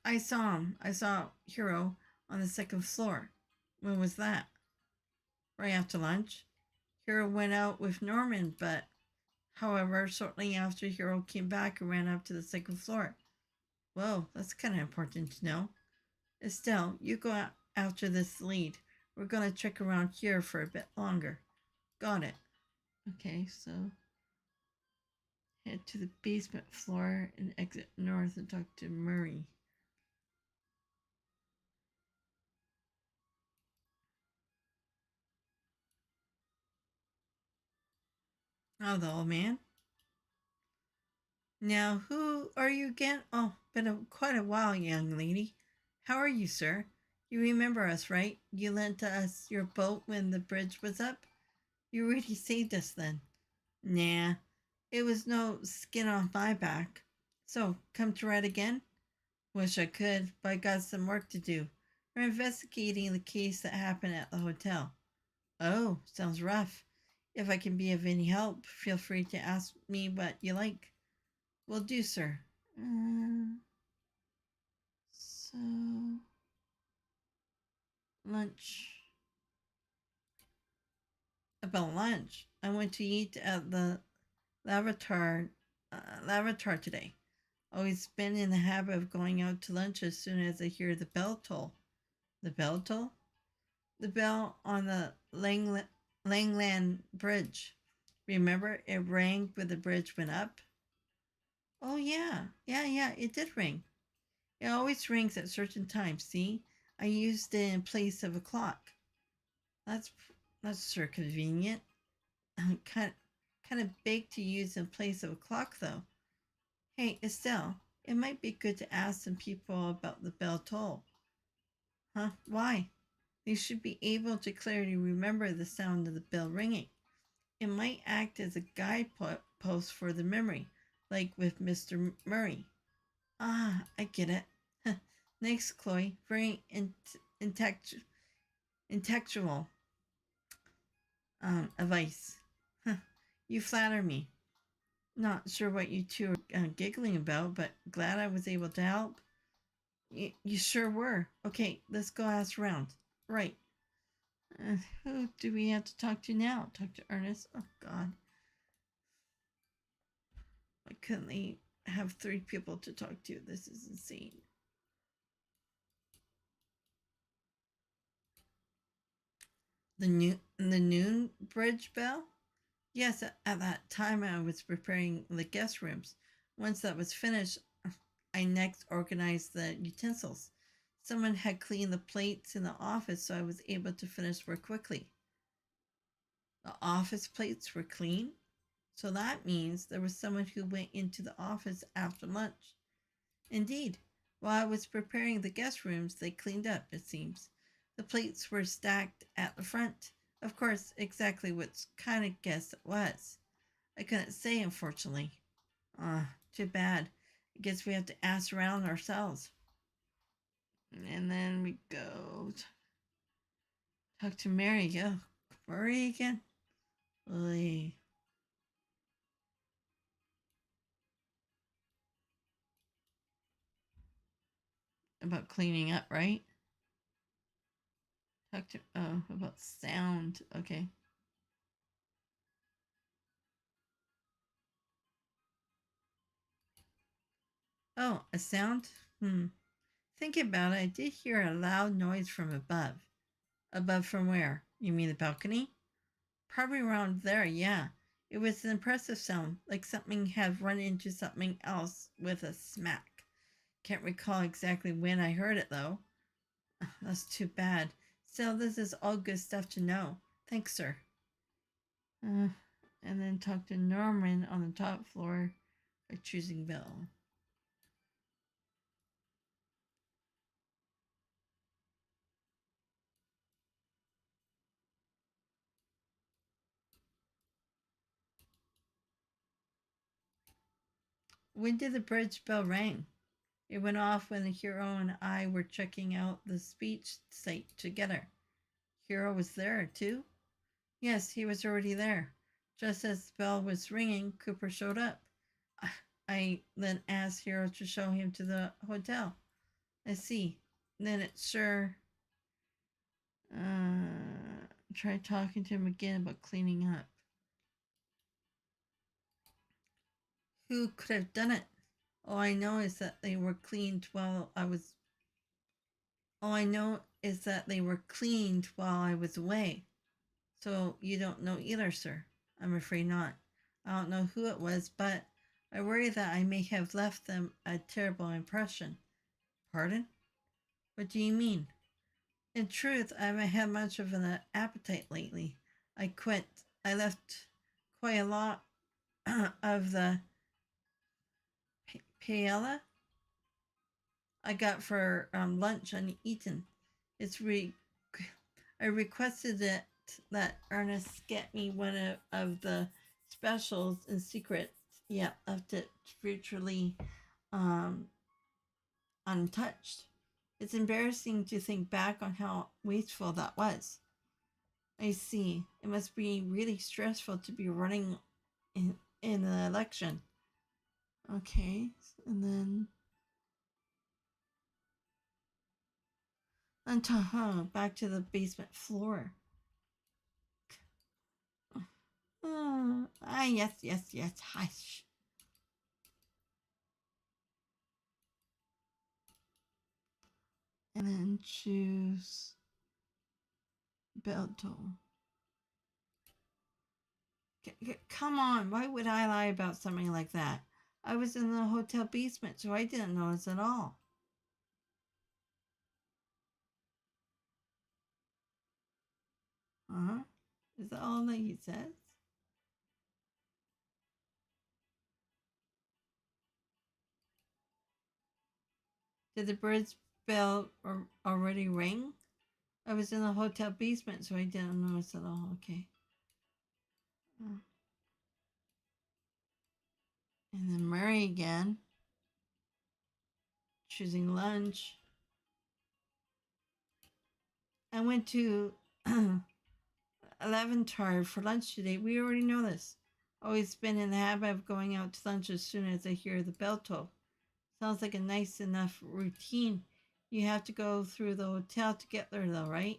I saw him. I saw Hero on the second floor. When was that? Right after lunch. Hero went out with Norman, but however, shortly after Hero came back and ran up to the second floor. Whoa, that's kind of important to know. Estelle, you go out after this lead. We're gonna check around here for a bit longer. Got it. Okay, so head to the basement floor and exit north and talk to Murray. Oh, the old man? Now, who are you again? Oh, quite a while, young lady. How are you, sir? You remember us, right? You lent us your boat when the bridge was up? You really saved us then. Nah, it was no skin off my back. So, come to ride again? Wish I could, but I got some work to do. We're investigating the case that happened at the hotel. Oh, sounds rough. If I can be of any help, feel free to ask me what you like. Will do, sir. So, lunch. About lunch. I went to eat at the Lavatar, Lavatar today. Always been in the habit of going out to lunch as soon as I hear the bell toll. The bell toll? The bell on the Langland Bridge. Remember, it rang when the bridge went up? Oh, yeah. Yeah, it did ring. It always rings at certain times, see? I used it in place of a clock. That's that's sure convenient. Kind of big to use in place of a clock, though. Hey, Estelle, it might be good to ask some people about the bell toll. Huh? Why? They should be able to clearly remember the sound of the bell ringing. It might act as a guidepost for the memory, like with Mr. Murray. Ah, I get it. Next, Chloe, very intellectual advice. You flatter me. Not sure what you two are giggling about, but glad I was able to help. You sure were. Okay, let's go ask around. Right. Who do we have to talk to now? Talk to Ernest? Oh, God. Why couldn't they have three people to talk to? This is insane. The noon bridge bell? Yes, at that time I was preparing the guest rooms. Once that was finished, I next organized the utensils. Someone had cleaned the plates in the office, so I was able to finish work quickly. The office plates were clean, so that means there was someone who went into the office after lunch. Indeed, while I was preparing the guest rooms, they cleaned up, it seems. The plates were stacked at the front. Of course, exactly what kind of guest it was. I couldn't say, unfortunately. Too bad. I guess we have to ask around ourselves. And then we go talk to Mary. Oh, Murray again? Oy. About cleaning up, right? Talk to, oh, about sound. Okay. Oh, a sound? Think about it. I did hear a loud noise from above. Above from where? You mean the balcony? Probably around there, yeah. It was an impressive sound, like something had run into something else with a smack. Can't recall exactly when I heard it, though. That's too bad. Still, this is all good stuff to know. Thanks, sir. Uh, and then talk to Norman on the top floor by choosing Bill. When did the bridge bell ring? It went off when the hero and I were checking out the speech site together. Hero was there, too? Yes, he was already there. Just as the bell was ringing, Cooper showed up. I then asked Hero to show him to the hotel. I see. Then it sure. Try talking to him again about cleaning up. Who could have done it? All I know is that they were cleaned while I was. All I know is that they were cleaned while I was away. So you don't know either, sir? I'm afraid not. I don't know who it was, but I worry that I may have left them a terrible impression. Pardon? What do you mean? In truth, I haven't had much of an appetite lately. I quit. I left quite a lot of the paella I got for lunch uneaten. It's I requested that Ernest get me one of the specials in secret, yet left it virtually um, untouched. It's embarrassing to think back on how wasteful that was. I see. It must be really stressful to be running in an election. Okay, and then back to the basement floor. Yes, yes, yes. Hush. And then choose belt tool. Come on, why would I lie about something like that? I was in the hotel basement, so I didn't notice at all. Uh huh. Is that all that he says? Did the bird's bell already ring? I was in the hotel basement, so I didn't notice at all. Okay. And then Murray again, choosing lunch. I went to 11 tired for lunch today. We already know this. Always been in the habit of going out to lunch as soon as I hear the bell toll. Sounds like a nice enough routine. You have to go through the hotel to get there, though, right?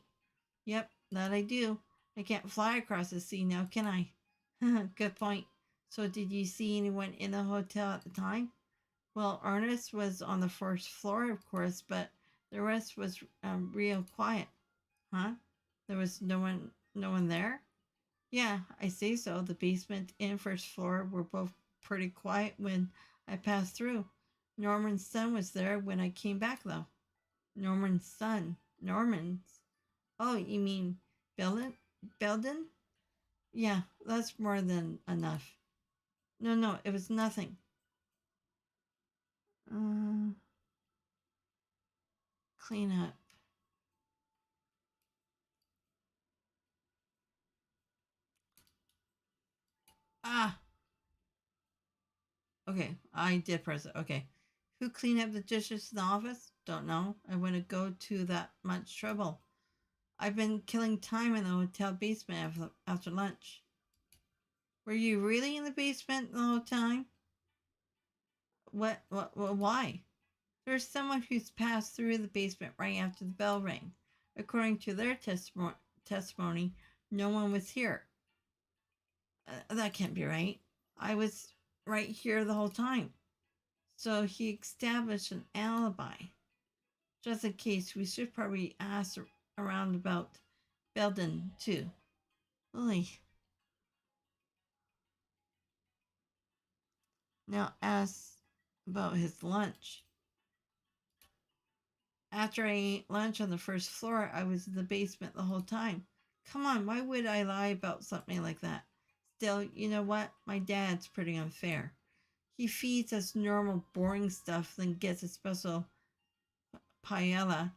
Yep, that I do. I can't fly across the sea now, can I? Good point. So, did you see anyone in the hotel at the time? Well, Ernest was on the first floor, of course, but the rest was real quiet. Huh? There was no one there? Yeah, I say so. The basement and first floor were both pretty quiet when I passed through. Norman's son was there when I came back, though. Norman's son? Norman's? Oh, you mean Belden? Belden? Yeah, that's more than enough. No, no, it was nothing. Uh, clean up. Ah, okay, I did press it. Okay. Who cleaned up the dishes in the office? Don't know. I wouldn't go to that much trouble. I've been killing time in the hotel basement after lunch. Were you really in the basement the whole time? Why? There's someone who's passed through the basement right after the bell rang. According to their testimony, no one was here. That can't be right. I was right here the whole time. So he established an alibi. Just in case, we should probably ask around about Belden, too. Lily. Now ask about his lunch. After I ate lunch on the first floor, I was in the basement the whole time. Come on, why would I lie about something like that? Still, you know what? My dad's pretty unfair. He feeds us normal, boring stuff, then gets a special paella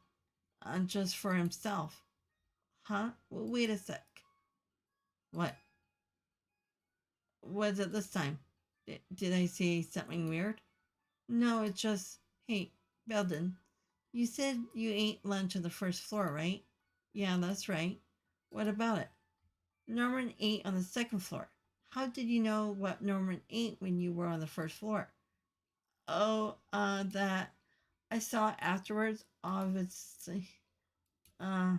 just for himself. Huh? Well, wait a sec. What? What is it this time? Did I say something weird? No, it's just, hey, Belden, you said you ate lunch on the first floor, right? Yeah, that's right. What about it? Norman ate on the second floor. How did you know what Norman ate when you were on the first floor? Oh, that I saw afterwards, obviously. Uh,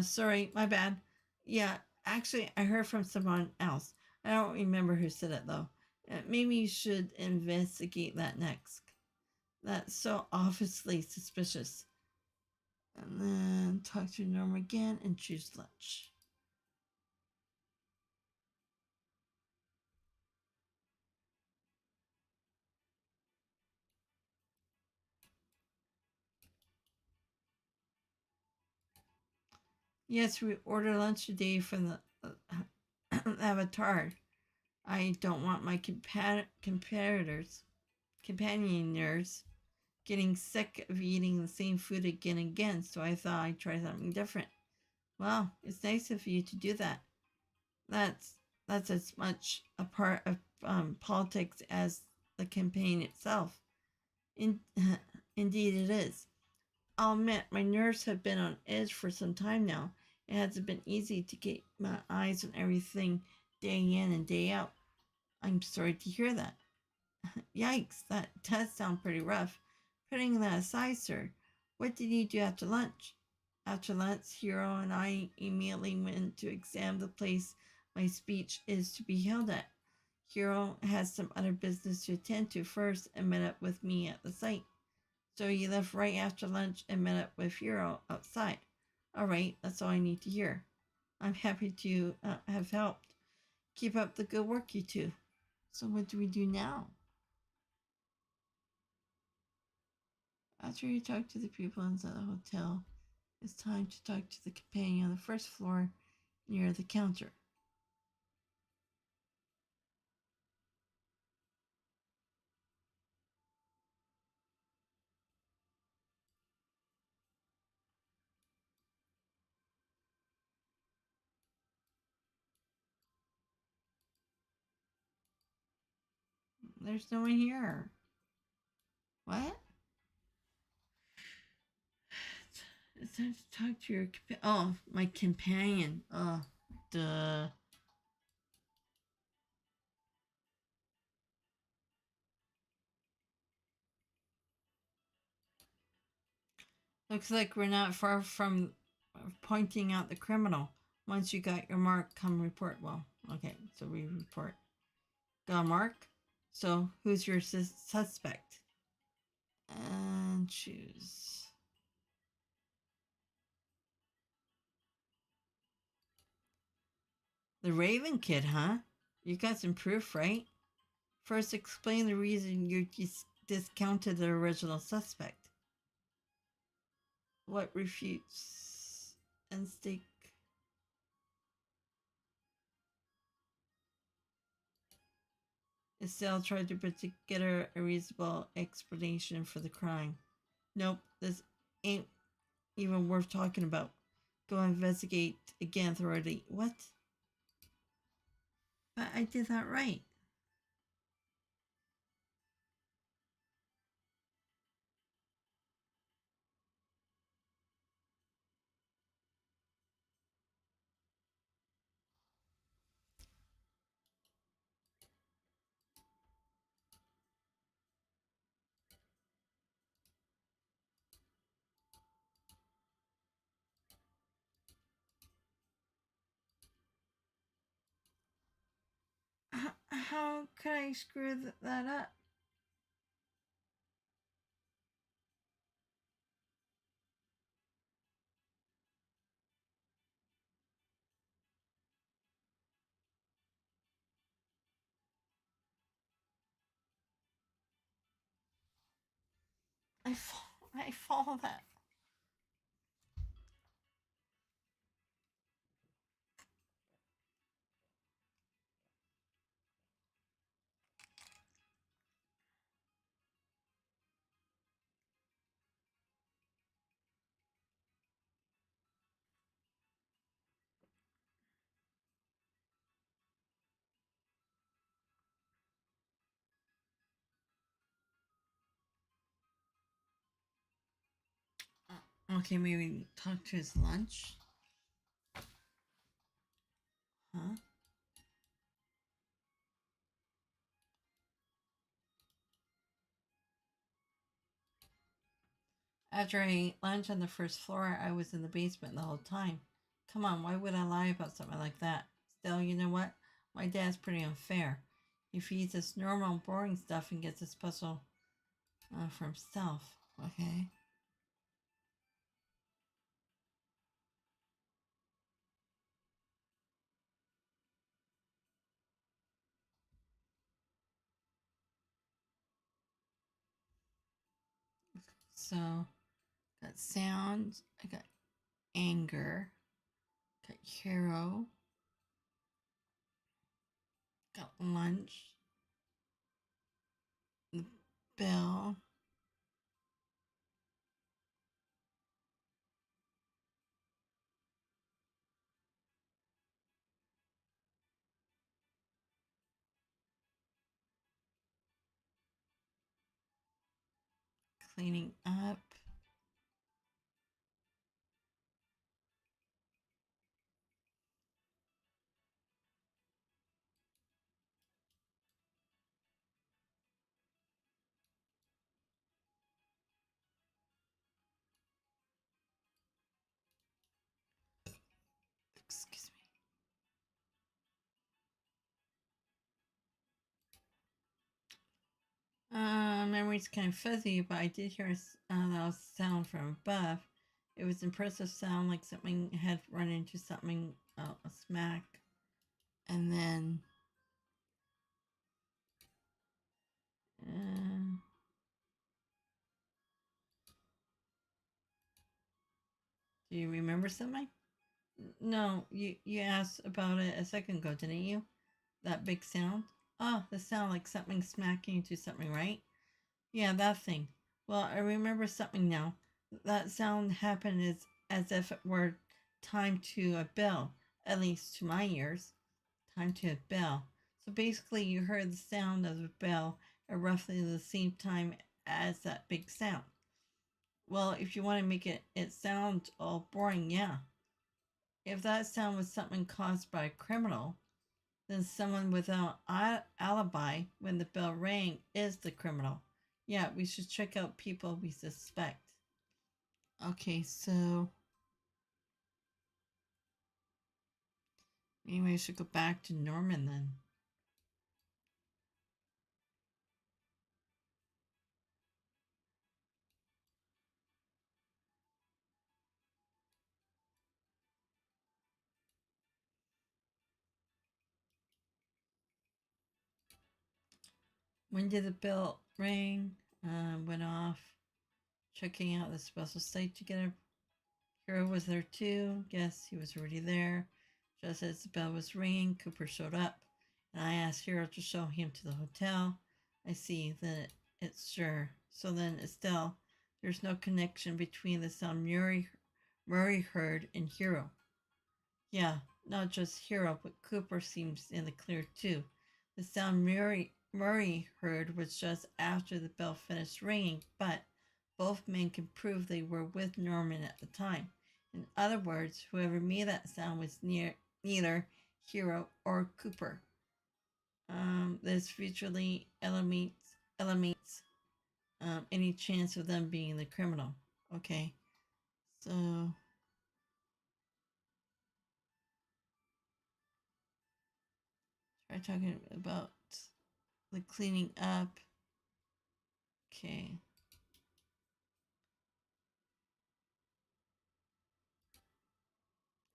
sorry, my bad. Yeah, actually, I heard from someone else. I don't remember who said it though. Maybe you should investigate that next. That's so obviously suspicious. And then talk to Norm again and choose lunch. Yes, we order lunch today from the Avatar. I don't want my companioners getting sick of eating the same food again and again, so I thought I'd try something different. Well, it's nice of you to do that. That's that's as much a part of politics as the campaign itself. In, indeed, it is. I'll admit my nerves have been on edge for some time now. It hasn't been easy to get my eyes on everything day in and day out. I'm sorry to hear that. Yikes, that does sound pretty rough. Putting that aside, sir, what did you do after lunch? After lunch, Hero and I immediately went to examine the place my speech is to be held at. Hero has some other business to attend to first and met up with me at the site. So you left right after lunch and met up with Hero outside. All right, that's all I need to hear. I'm happy to have helped. Keep up the good work, you two. So what do we do now? After you talk to the people inside the hotel, it's time to talk to the companion on the first floor near the counter. There's no one here. What? It's time to talk to your oh, my companion. Oh, duh. Looks like we're not far from pointing out the criminal. Once you got your mark, come report. Well, okay, so we report. Got a mark? So who's your suspect? And choose. The Raven Kid, huh? You got some proof, right? First, explain the reason you discounted the original suspect. What refutes? And stake. Estelle tried to put together a reasonable explanation for the crime. Nope, this ain't even worth talking about. Go investigate again thoroughly. What? But I did that right. How could I screw that up? I follow that. Okay, maybe talk to his lunch. Huh? After I ate lunch on the first floor, I was in the basement the whole time. Come on, why would I lie about something like that? Still, you know what? My dad's pretty unfair. He feeds us normal, boring stuff and gets a special for himself. Okay. So, got sound, I got anger, got hero, got lunch, the bell, cleaning up. Excuse me. Memory's kind of fuzzy, but I did hear a loud sound from above. It was impressive sound, like something had run into something, a smack. And then, uh, do you remember something? No, you asked about it a second ago, didn't you? That big sound? Oh, the sound like something smacking into something, right? Yeah, that thing. Well, I remember something now. That sound happened as if it were timed to a bell, at least to my ears. Time to a bell. So basically, you heard the sound of the bell at roughly the same time as that big sound. Well, if you want to make it sound all boring, yeah. If that sound was something caused by a criminal, then someone without alibi when the bell rang is the criminal. Yeah, we should check out people we suspect. Okay, so maybe I should go back to Norman then. When did the bell ring? Went off. Checking out the special site together. Hero was there too. Guess he was already there. Just as the bell was ringing, Cooper showed up, and I asked Hero to show him to the hotel. I see that it's sure. So then, Estelle, there's no connection between the sound Murray heard and Hero. Yeah, not just Hero, but Cooper seems in the clear too. The sound Murray heard was just after the bell finished ringing, but both men can prove they were with Norman at the time. In other words, whoever made that sound was neither Hero or Cooper. This virtually eliminates any chance of them being the criminal. Okay, so try talking about the cleaning up. Okay.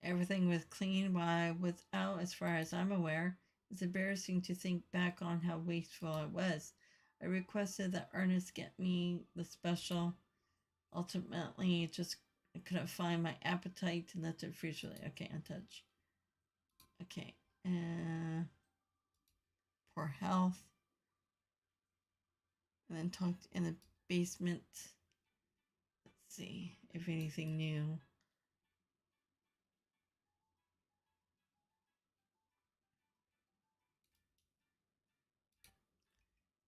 Everything was clean while I was out, as far as I'm aware. It's embarrassing to think back on how wasteful I was. I requested that Ernest get me the special Ultimately, just I couldn't find my appetite and that's it freely. Okay, untouched. Okay. Poor health. And then talked in the basement. Let's see if anything new.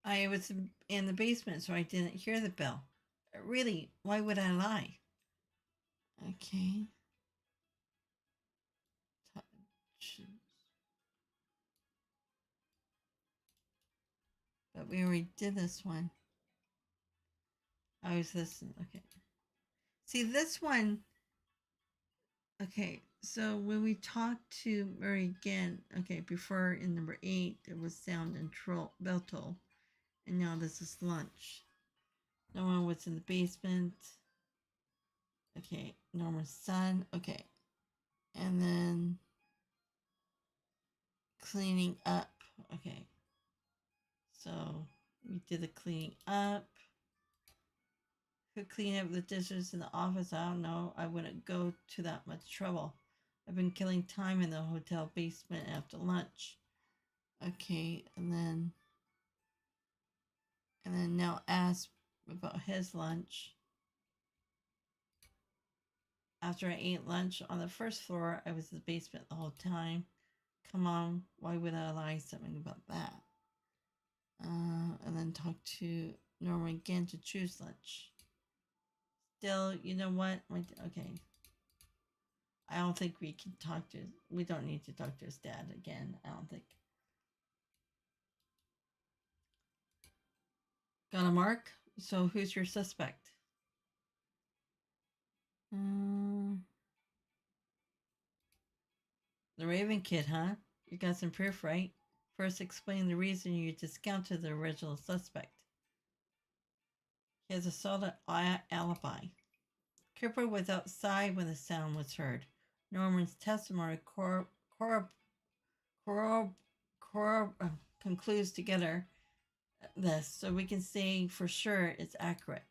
I was in the basement, so I didn't hear the bell. Really, why would I lie? Okay. Touch. But we already did this one. I was listening. Okay. See, this one. Okay, so when we talked to Murray again, okay, before in number 8, there was sound and bell toll. And now this is lunch. No one was in the basement. Okay, Norma's son. Okay. And then cleaning up. Okay. So we did the cleaning up. Could clean up the dishes in the office. I don't know. I wouldn't go to that much trouble. I've been killing time in the hotel basement after lunch. Okay, and then now ask about his lunch. After I ate lunch on the first floor, I was in the basement the whole time. Come on, why would I lie something about that? And then talk to Norma again to choose lunch. Still, you know what? Okay. I don't think we can talk to. We don't need to talk to his dad again. I don't think. Got a mark? So who's your suspect? The Raven Kid, huh? You got some proof, right? First, explain the reason you discounted the original suspect. He has a solid alibi. Cooper was outside when the sound was heard. Norman's testimony concludes together this, so we can say for sure it's accurate.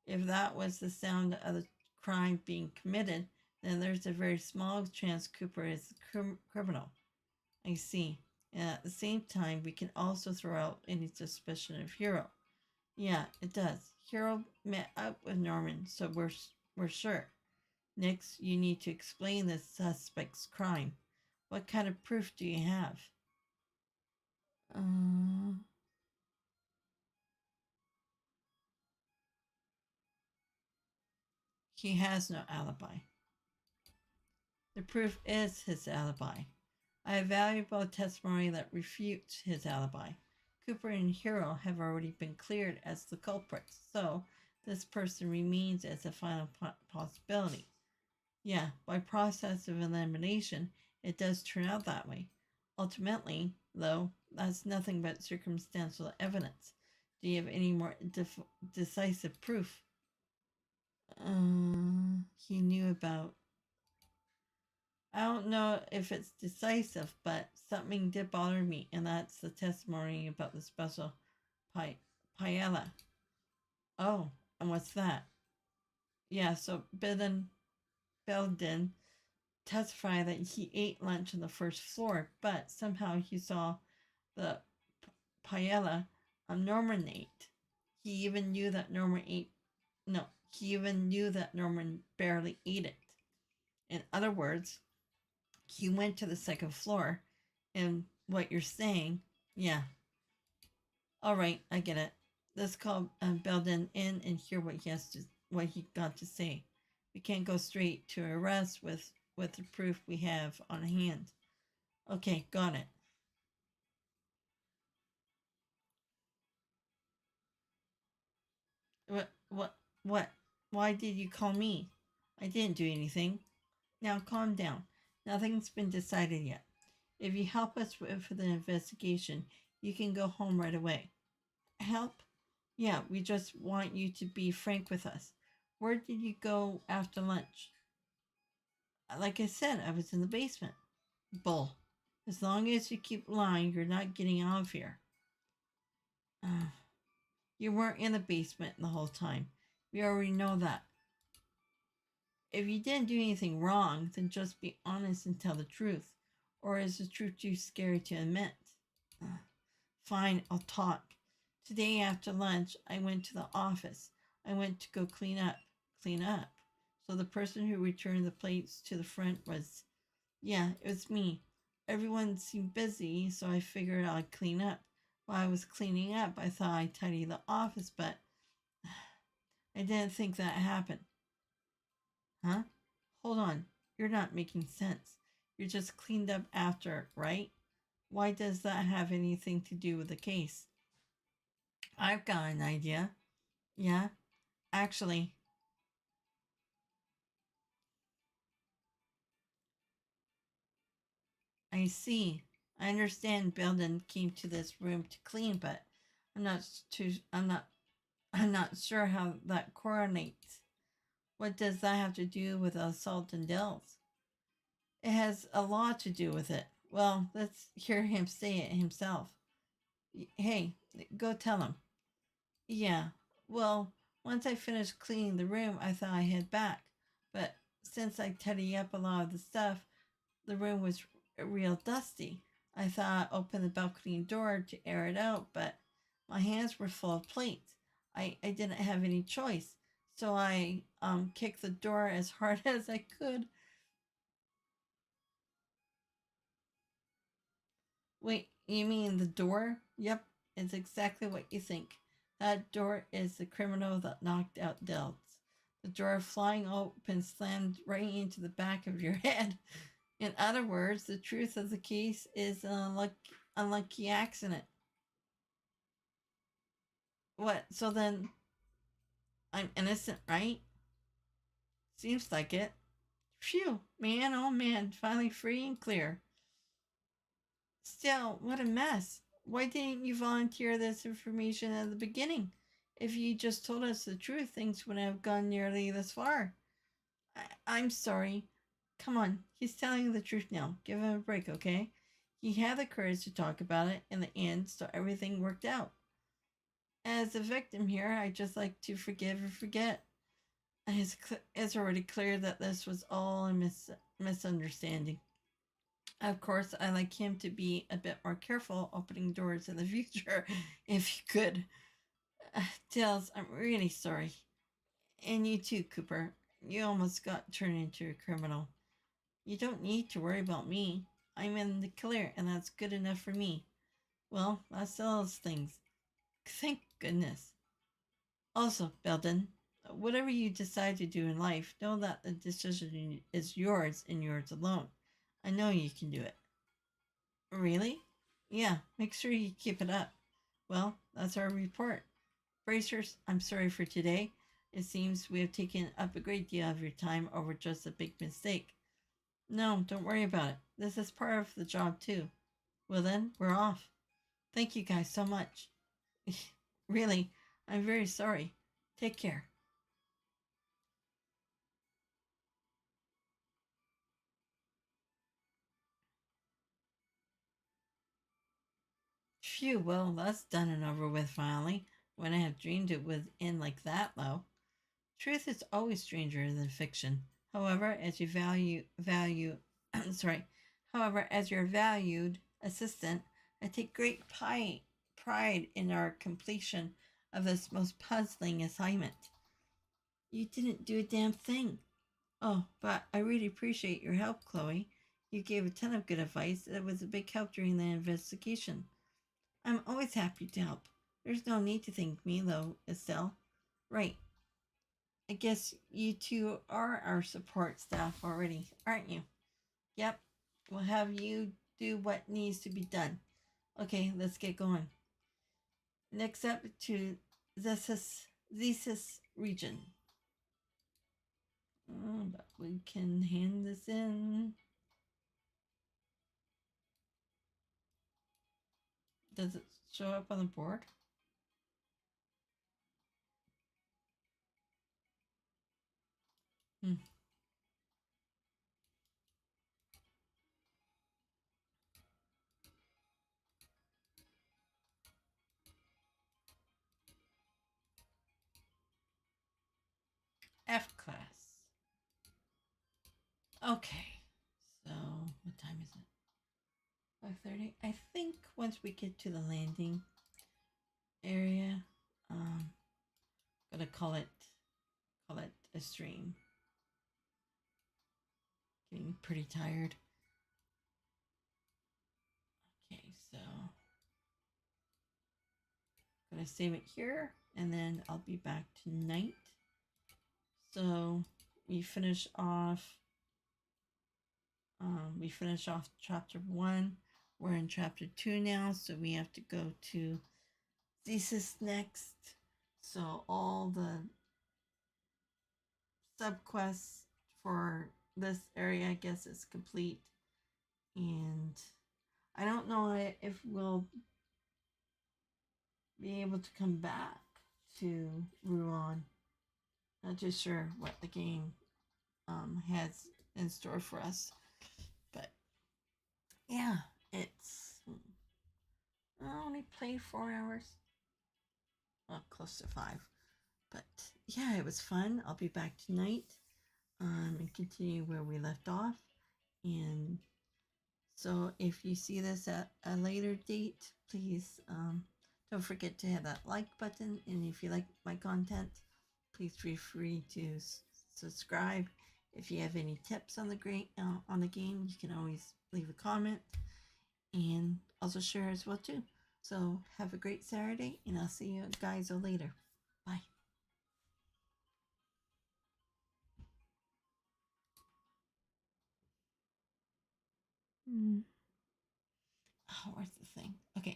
If that was the sound of the crime being committed, then there's a very small chance Cooper is a criminal. I see. And at the same time, we can also throw out any suspicion of Hero. Yeah, it does. Hero met up with Norman, so we're sure. Next, you need to explain the suspect's crime. What kind of proof do you have? He has no alibi. The proof is his alibi. I have valuable testimony that refutes his alibi. Cooper and Hero have already been cleared as the culprits, so this person remains as a final possibility. Yeah, by process of elimination, it does turn out that way. Ultimately, though, that's nothing but circumstantial evidence. Do you have any more decisive proof? He knew about. I don't know if it's decisive, but something did bother me, and that's the testimony about the special paella. Oh, and what's that? Yeah, so Belden testified that he ate lunch on the first floor, but somehow he saw the paella Norman ate. He even knew that Norman ate. No, he even knew that Norman barely ate it. In other words, he went to the second floor, and what you're saying, yeah. All right, I get it. Let's call Belden in and hear what he got to say. We can't go straight to arrest with the proof we have on hand. Okay, got it. What? Why did you call me? I didn't do anything. Now calm down. Nothing's been decided yet. If you help us with the investigation, you can go home right away. Help? Yeah, we just want you to be frank with us. Where did you go after lunch? Like I said, I was in the basement. Bull. As long as you keep lying, you're not getting out of here. You weren't in the basement the whole time. We already know that. If you didn't do anything wrong, then just be honest and tell the truth. Or is the truth too scary to admit? Uh, Fine, I'll talk. Today after lunch, I went to the office. I went to go clean up. Clean up. So the person who returned the plates to the front was, yeah, it was me. Everyone seemed busy, so I figured I'd clean up. While I was cleaning up, I thought I'd tidy the office, but I didn't think that happened. Huh? Hold on. You're not making sense. You're just cleaned up after, right? Why does that have anything to do with the case? I've got an idea. Yeah, actually, I see. I understand Belden came to this room to clean, but I'm not too I'm not sure how that correlates. What does that have to do with assault and Dells? It has a lot to do with it. Well, let's hear him say it himself. Hey, go tell him. Yeah, well, once I finished cleaning the room, I thought I'd head back. But since I tidied up a lot of the stuff, the room was real dusty. I thought I'd open the balcony door to air it out, but my hands were full of plates. I didn't have any choice. So I kicked the door as hard as I could. Wait, you mean the door? Yep, it's exactly what you think. That door is the criminal that knocked out Delts. The door flying open slammed right into the back of your head. In other words, the truth of the case is an unlucky accident. What? So then I'm innocent, right? Seems like it. Phew, man, oh man, finally free and clear. Still, what a mess. Why didn't you volunteer this information at the beginning? If you just told us the truth, things wouldn't have gone nearly this far. I'm sorry. Come on, he's telling the truth now. Give him a break, okay? He had the courage to talk about it in the end, so everything worked out. As a victim here, I just like to forgive and forget. It's already clear that this was all a misunderstanding. Of course, I like him to be a bit more careful opening doors in the future, if you could. Tails, I'm really sorry. And you too, Cooper. You almost got turned into a criminal. You don't need to worry about me. I'm in the clear, and that's good enough for me. Well, that's all those things. Thank goodness. Also, Belden, whatever you decide to do in life, know that the decision is yours and yours alone. I know you can do it. Really? Yeah, make sure you keep it up. Well, that's our report. Bracers, I'm sorry for today. It seems we have taken up a great deal of your time over just a big mistake. No, don't worry about it. This is part of the job, too. Well, then, we're off. Thank you guys so much. Really, I'm very sorry. Take care. Phew, well, that's done and over with finally. When I have dreamed it would end like that, though. Truth is always stranger than fiction. However, as you value sorry. However, as your valued assistant, I take great pride in our completion of this most puzzling assignment. You didn't do a damn thing. Oh, but I really appreciate your help, Chloe. You gave a ton of good advice. It was a big help during the investigation. I'm always happy to help. There's no need to thank me, though, Estelle. Right. I guess you two are our support staff already, aren't you? Yep. We'll have you do what needs to be done. Okay, let's get going. Next up to Thesis region. But we can hand this in. Does it show up on the board? Hmm. F class. Okay. So what time is it? 5:30. I think once we get to the landing area, gonna call it a stream. Getting pretty tired. Okay, so gonna save it here, and then I'll be back tonight. So we finish off. We finish off chapter 1. We're in chapter 2 now, so we have to go to thesis next. So all the subquests for this area, I guess, is complete. And I don't know if we'll be able to come back to Ruan. Not too sure what the game has in store for us. But yeah, it's. I only played 4 hours. Well, close to 5. But yeah, it was fun. I'll be back tonight and continue where we left off. And so if you see this at a later date, please don't forget to hit that like button. And if you like my content, please feel free to subscribe. If you have any tips on the game, you can always leave a comment and also share as well too. So have a great Saturday, and I'll see you guys later. Bye. Oh, where's the thing? Okay.